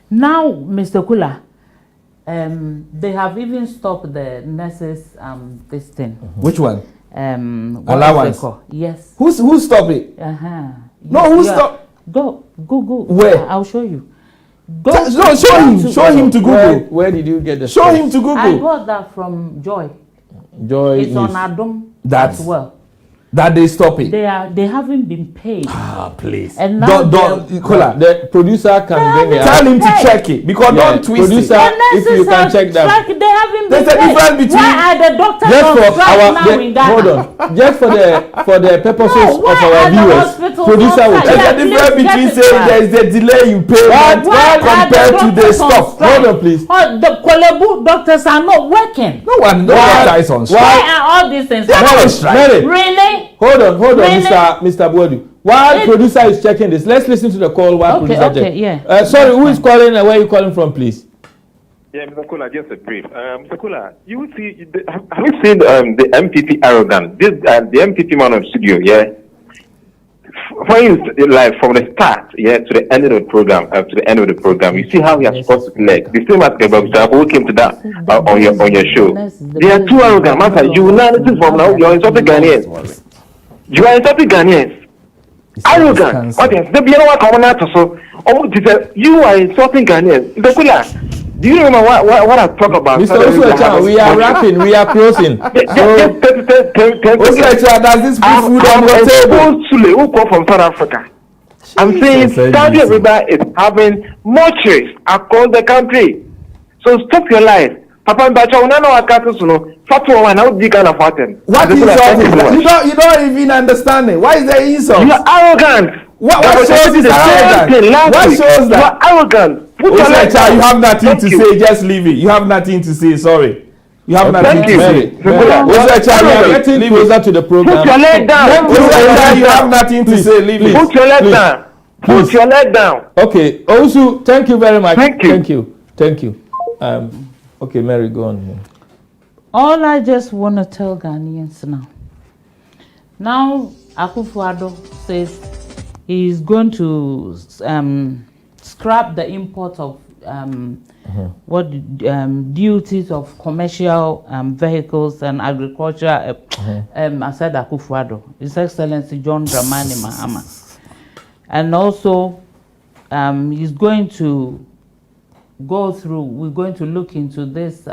C: Now, Mr. Kula, they have even stopped the nurses this thing.
L: Which one?
C: What
L: Allowance.
C: is it called? Yes.
L: Who stopped it? No, who stopped?
C: Go Google.
L: Where?
C: I'll show you.
L: Show him to Google.
A: Where did you get the
L: Show
A: source?
L: him to Google.
C: I got that from Joy.
A: Joy
C: It's on
A: is-
C: Adom
L: That's-
C: as well.
L: That they stop it.
C: They haven't been paid.
L: Please.
C: And now
L: Kola,
A: the producer can bring it
L: tell
A: up.
L: him to check it because don't twist
A: producer,
L: it.
A: if you can check that.
C: They haven't been
L: There's a
C: paid.
L: difference between-
C: Why are the doctors
A: Just
C: on
A: for
C: strike
A: our
C: now in Ghana?
A: hold on, just for the purposes
C: No,
A: of
C: why
A: our
C: are the
A: viewers,
C: hospitals
A: producer
C: on
A: will
C: strike?
A: check.
L: There's a
C: Please
L: difference
C: get
L: between
C: it
L: saying
C: right.
L: there's a delay you pay
C: Why are
L: compared to the
C: doctors on
L: stop.
C: strike?
A: Hold on, please.
C: The Kolebu doctors are not working.
L: No doctor is on strike.
C: Why are all these things
L: They're not on
C: happening?
L: strike.
A: Mary,
C: Really?
A: hold on,
C: Really?
A: Mr. Boadu. While producer is checking this, let's listen to the call while
C: Okay,
A: producer
C: okay,
A: check.
C: yeah.
A: Sorry, who is calling and where are you calling from, please?
Q: Yeah, Mr. Kula, just a brief. Mr. Kula, you will see. Have you seen the MPP arrogant? This the MPP man on studio, yeah. When you like from the start, yeah, to the end of the program, you see how he has crossed his leg. The same as Kebab, who came to that on your show. They are too arrogant, master. You will not listen from now. You are insulting Ghanaians. You are insulting Ghanaians. Arrogant. Okay, you know what coming out so. You are insulting Ghanaians. Mr. Kula, do you remember what I talk about?
A: Mr. Osuecha, we are wrapping, we are closing.
L: Osuecha, does this put food on the table?
Q: Sule, who come from South Africa. I'm saying Saudi Arabia is having mortuaries across the country. So stop your lies. Papa Mbacha, unano wakati suno. Fatwa wana udi kana faten.
L: What insult is that? You don't even understand it. Why is there insult?
Q: You are arrogant.
L: What shows is arrogant? What shows that?
Q: You are arrogant. Put your legs
L: Osuecha,
Q: down.
L: you have nothing
Q: Thank
L: to
Q: you.
L: say. Just leave it. You have nothing to say. Sorry. You have nothing
Q: Thank
L: to
Q: you.
L: say.
A: Osuecha, we are getting
L: Leave
A: closer
L: it.
A: to the program.
Q: Put your leg down.
L: Osuecha, you have nothing to say. Leave it.
Q: Put your leg down. Put your leg down.
A: Okay, Osu, thank you very much.
Q: Thank you.
A: Thank you. Okay, Mary, go on.
C: All I just want to tell Ghanaians now Akufo-Addo says he's going to scrap the import of duties of commercial vehicles and agriculture. I said Akufo-Addo, His Excellency John Dramani Mahama, and also he's going to go through. We're going to look into this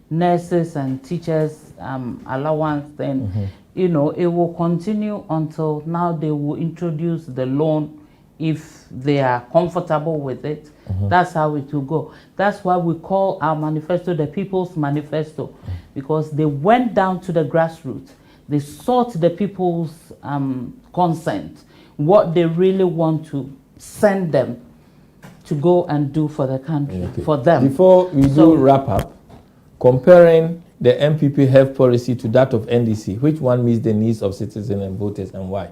C: nurses and teachers allowance thing. You know, it will continue until now they will introduce the loan if they are comfortable with it. That's how it will go. That's why we call our manifesto the People's Manifesto, because they went down to the grassroots. They sought the people's consent, what they really want to send them to go and do for the country, for them.
A: Before we do wrap up, comparing the NPP health policy to that of NDC, which one meets the needs of citizens and voters and why?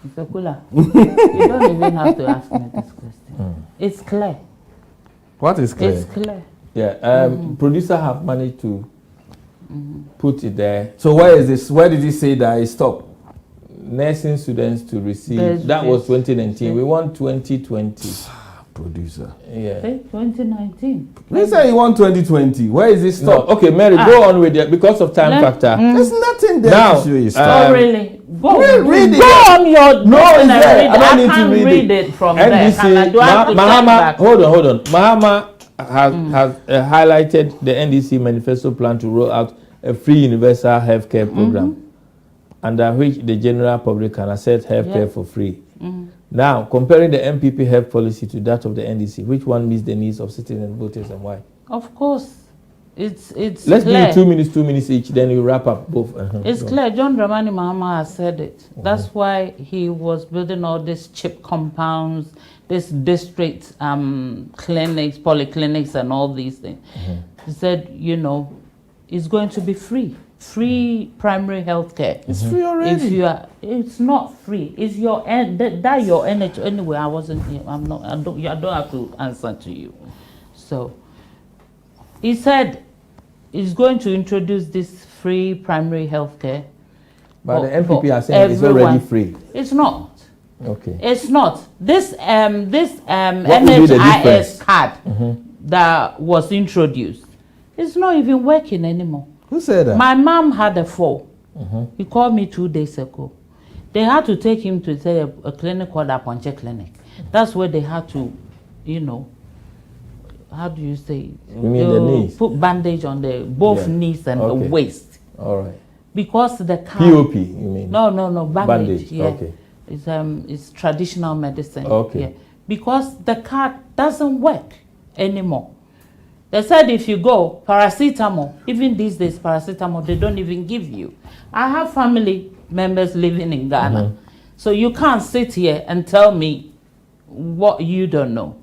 C: Mr. Kula, you don't even have to ask me this question. It's clear.
L: What is clear?
C: It's clear.
A: Yeah, producer have managed to put it there.
L: So where is this? Where did he say that he stopped?
A: Nursing students to receive. That was 2019. We want 2020.
L: producer.
A: Yeah.
C: 2019.
L: We say he won 2020. Where is this
A: No,
L: stop?
A: okay, Mary, go on with it because of time factor.
L: There's nothing there
A: Now,
L: to show you.
C: Oh, really? Go,
L: read it.
C: go on your
A: No,
C: thing
A: it's
C: and
A: there.
C: read
A: I
C: it.
A: don't need to
C: can't
A: read
C: it from
A: NDC,
C: there. Can I? Do I have to check
A: Mahama,
C: back?
A: hold on. Mahama has highlighted the NDC manifesto plan to roll out a free universal healthcare program, under which the general public can access healthcare for free. Now, comparing the NPP health policy to that of the NDC, which one meets the needs of citizens and voters and why?
C: Of course, it's
A: Let's
C: clear.
A: do 2 minutes each, then you wrap up both.
C: It's clear. John Dramani Mahama has said it. That's why he was building all these cheap compounds, this district clinics, polyclinics, and all these things. He said, it's going to be free. Free primary health care.
L: It's free already.
C: It's not free. It's your that your NH anyway. I wasn't here. I don't have to answer to you. So he said he's going to introduce this free primary health care.
A: But the NPP are saying it's already free.
C: It's not.
A: Okay.
C: It's not. This
A: What would be the
C: NHIS
A: difference?
C: card that was introduced, it's not even working anymore.
L: Who said that?
C: My mom had a fall. He called me 2 days ago. They had to take him to say a clinic called Aponche Clinic. That's where they had to, how do you say?
A: You mean the knees?
C: Put bandage on both knees and the waist.
A: All right.
C: Because the card.
A: POP, you mean?
C: No, bandage. Yeah.
A: Okay.
C: It's traditional medicine.
A: Okay.
C: Yeah. Because the card doesn't work anymore. They said if you go, paracetamol, even these days, paracetamol, they don't even give you. I have family members living in Ghana. So you can't sit here and tell me what you don't know.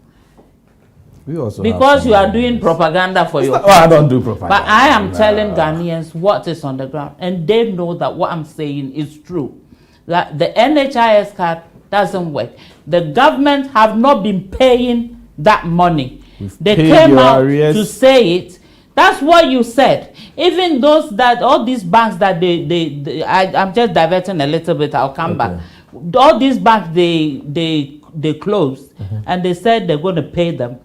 L: We also
C: Because you are doing propaganda for your
L: I don't do propaganda.
C: But I am telling Ghanaians what is on the ground. And they know that what I'm saying is true. That the NHIS card doesn't work. The government have not been paying that money. They came out to say it. That's what you said. Even all these banks that I'm just diverting a little bit, I'll come back. All these banks they closed and they said they're going to pay them.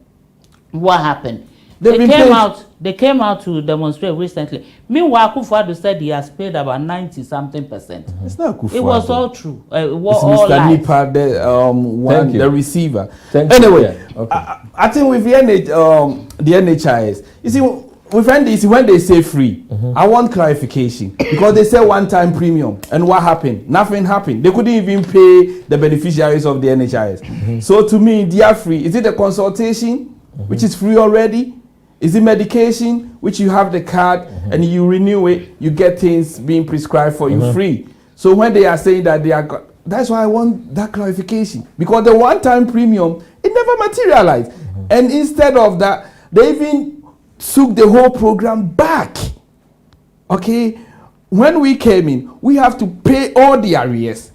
C: What happened? They came out to demonstrate recently. Meanwhile, Akufo-Addo said he has paid about 90-something%.
L: It's not Akufo-Addo.
C: It was all true. It was
L: it's
C: all
L: Mr.
C: lies.
L: Nipa, the receiver.
A: Thank
L: anyway,
A: you. Okay.
L: I think with the NHIS, you see, with NDC, when they say free, I want clarification because they say one-time premium, and what happened? Nothing happened. They couldn't even pay the beneficiaries of the NHIS. So to me, they are free. Is it a consultation, which is free already? Is it medication, which you have the card and you renew it, you get things being prescribed for you free? So when they are saying that that's why I want that clarification. Because the one-time premium, it never materialized. And instead of that, they even took the whole program back. Okay? When we came in, we have to pay all the arrears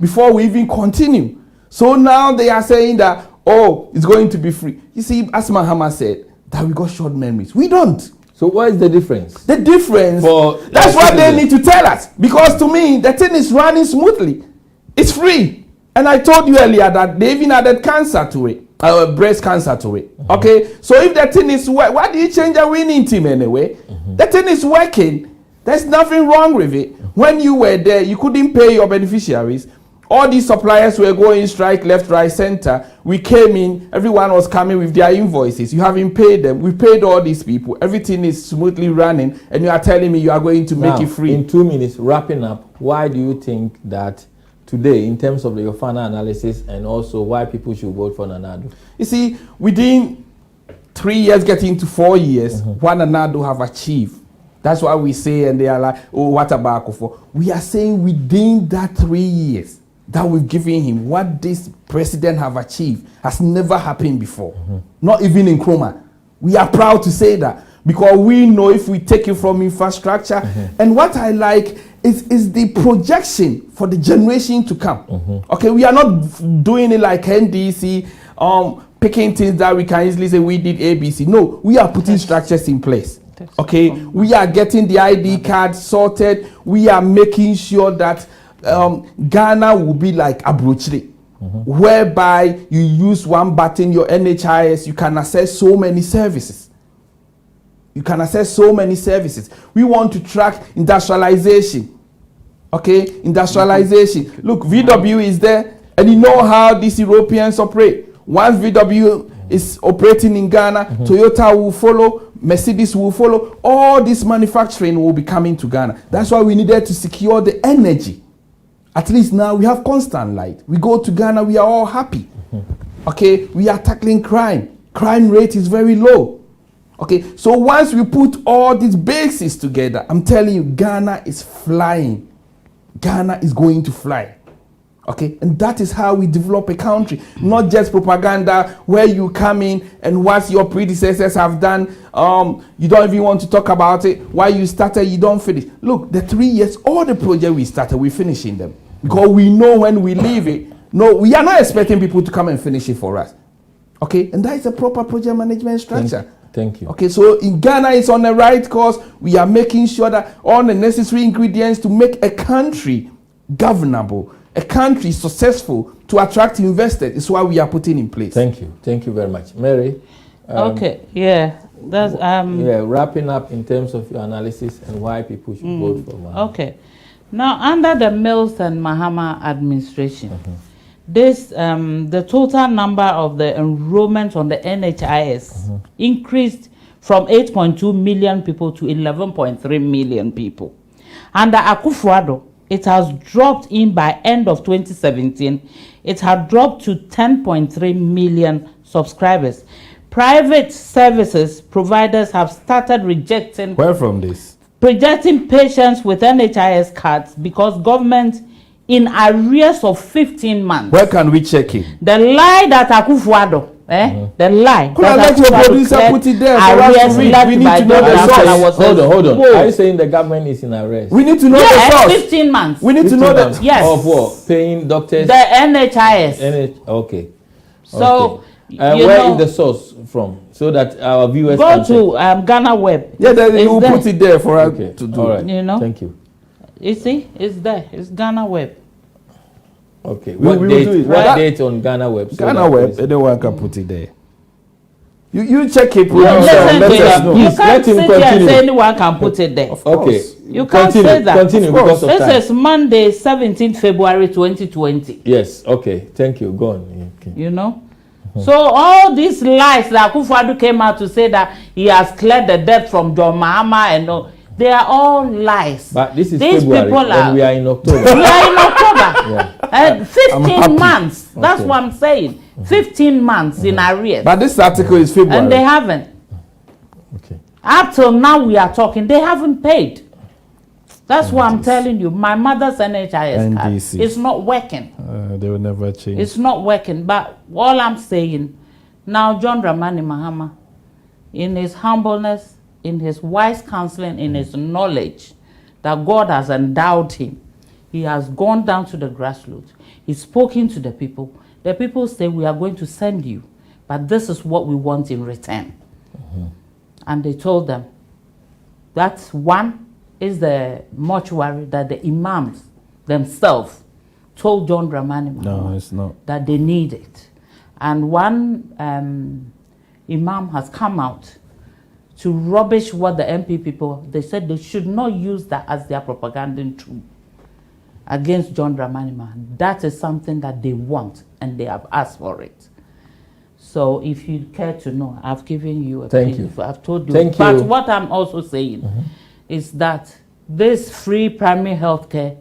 L: before we even continue. So now they are saying that, it's going to be free. You see, as Mahama said, that we got short memories. We don't.
A: So what is the difference?
L: The difference, that's what they need to tell us. Because to me, the thing is running smoothly. It's free. And I told you earlier that they even added cancer to it, breast cancer to it. Okay? So if the thing is why do you change a winning team anyway? The thing is working. There's nothing wrong with it. When you were there, you couldn't pay your beneficiaries. All these suppliers were going strike left, right, center. We came in, everyone was coming with their invoices. You haven't paid them. We paid all these people. Everything is smoothly running, and you are telling me you are going to make it free.
A: In 2 minutes, wrapping up, why do you think that today, in terms of your final analysis, and also why people should vote for Nana Addo?
L: You see, within 3 years, getting to 4 years, what Nana Addo have achieved. That's why we say, and they are like, what about Akufo? We are saying within that 3 years, that we've given him, what this president have achieved has never happened before. Not even in Chroma. We are proud to say that because we know if we take it from infrastructure, and what I like is the projection for the generation to come. Okay, we are not doing it like NDC, picking things that we can easily say we did ABC. No, we are putting structures in place. Okay, we are getting the ID card sorted. We are making sure that Ghana will be like Abrochiri. whereby you use one button, your NHIS, you can access so many services. You can access so many services. We want to track industrialization. Okay, industrialization. Look, VW is there, and you know how these Europeans operate. Once VW is operating in Ghana, Toyota will follow, Mercedes will follow. All this manufacturing will be coming to Ghana. That's why we needed to secure the energy. At least now we have constant light. We go to Ghana, we are all happy. Okay, we are tackling crime. Crime rate is very low. Okay, so once we put all these bases together, I'm telling you, Ghana is flying. Ghana is going to fly. Okay, and that is how we develop a country, not just propaganda where you come in and what your predecessors have done, you don't even want to talk about it. Why you started, you don't finish. Look, the 3 years, all the projects we started, we're finishing them. Because we know when we leave it, no, we are not expecting people to come and finish it for us. Okay, and that is a proper project management structure.
A: Thank you.
L: Okay, so in Ghana, it's on the right course. We are making sure that all the necessary ingredients to make a country governable, a country successful, to attract investors is what we are putting in place.
A: Thank you very much, Mary.
C: Okay, yeah, that's
A: wrapping up in terms of your analysis and why people should vote for Mahama.
C: Okay, now under the Mills and Mahama administration, this the total number of the enrollment on the NHIS increased from 8.2 million people to 11.3 million people. Under Akufo-Addo, it has dropped in by end of 2017. It had dropped to 10.3 million subscribers. Private services providers have started rejecting.
B: Where from this?
C: Rejecting patients with NHIS cards because government in arrears of 15 months.
L: Where can we check it?
C: The lie that Akufo-Addo, the lie.
L: Could I let your producer put it there for us to read? We need to know the source.
A: Hold on. Are you saying the government is in arrest?
L: We need to know the source.
C: 15 months.
L: We need to know that.
C: Yes.
A: Of what? Paying doctors?
C: The NHIS.
A: Okay.
C: So,
A: where is the source from? So that our viewers
C: go to Ghana Web.
L: Yeah, you will put it there for us to do.
A: All right.
C: You know?
A: Thank you.
C: You see, it's there. It's Ghana Web.
A: Okay. What date on Ghana Web?
L: Ghana Web, anyone can put it there. You check it.
C: Let us know. You can't sit here and say anyone can put it there.
A: Okay.
C: You can't say that.
A: Continue because of time.
C: This is Monday, 17th February 2020.
A: Yes. Okay. Thank you. Go on. Okay.
C: You know? So all these lies that Akufo-Addo came out to say that he has cleared the debt from John Mahama and all, they are all lies.
A: But this is
C: These
A: February
C: people
A: and we are in October.
C: We are in October.
A: Yeah.
C: 15 months. That's what I'm saying. 15 months in arrears.
L: But this article is February.
C: And they haven't.
A: Okay.
C: Up till now we are talking. They haven't paid. That's what I'm telling you. My mother's NHIS card is not working.
B: They will never change.
C: It's not working. But all I'm saying, now John Dramani Mahama, in his humbleness, in his wise counseling, in his knowledge that God has endowed him, he has gone down to the grassroots. He's spoken to the people. The people say, we are going to send you, but this is what we want in return. And they told them, that's one is the mortuary that the imams themselves told John Dramani Mahama
B: No, it's not.
C: that they need it. And one imam has come out to rubbish what the MP people, they said they should not use that as their propaganda tool against John Dramani Mahama. That is something that they want and they have asked for it. So if you care to know, I've given you a
A: Thank you.
C: I've told you.
A: Thank
C: But
A: you.
C: what I'm also saying is that this free primary health care,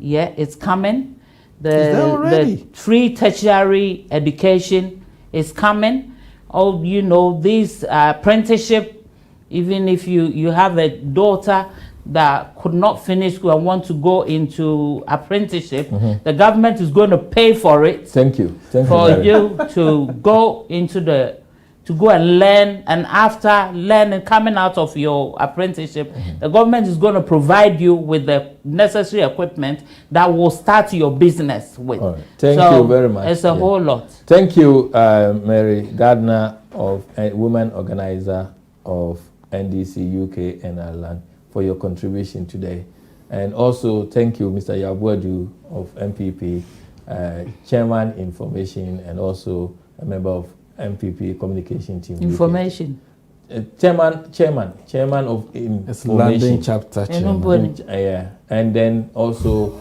C: it's coming. The free tertiary education is coming. Oh, you know, this apprenticeship, even if you have a daughter that could not finish school and want to go into apprenticeship, the government is going to pay for it.
A: Thank you.
C: For you to go into to go and learn, and after learning, coming out of your apprenticeship, the government is going to provide you with the necessary equipment that will start your business with.
A: All right. Thank you very much.
C: It's a whole lot.
A: Thank you, Mary Gardiner, of a woman organizer of NDC UK and Ireland, for your contribution today. And also thank you, Mr. Yaw Boadu of NPP Chairman Information, and also a member of MPP Communication Team.
C: Information.
A: Chairman of Information.
B: London chapter chairman.
A: Yeah, and then also.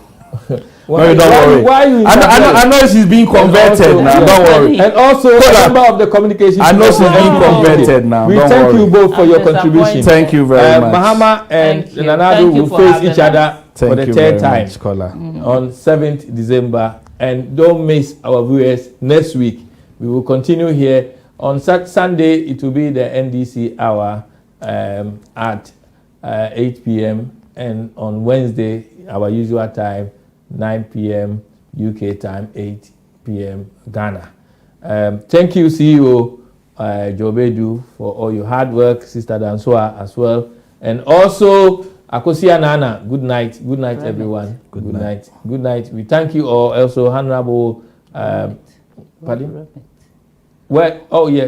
B: Don't worry. I know she's being converted now. Don't worry.
A: And also a member of the communication.
B: I know she's being converted now.
A: We thank you both for your contribution.
B: Thank you very much.
A: Mahama and Nanado will face each other for the third time on 7th December. And don't miss our viewers next week. We will continue here. On Sunday, it will be the NDC hour at 8 p.m. And on Wednesday, our usual time, 9 p.m. UK time, 8 p.m. Ghana. Thank you, CEO Yaw Boadu, for all your hard work, Sister Dansoa as well. And also, Akosia Nana, good night. Good night, everyone. Good night. Good night. We thank you all. Also, Honorable, pardon? Well, oh, yeah.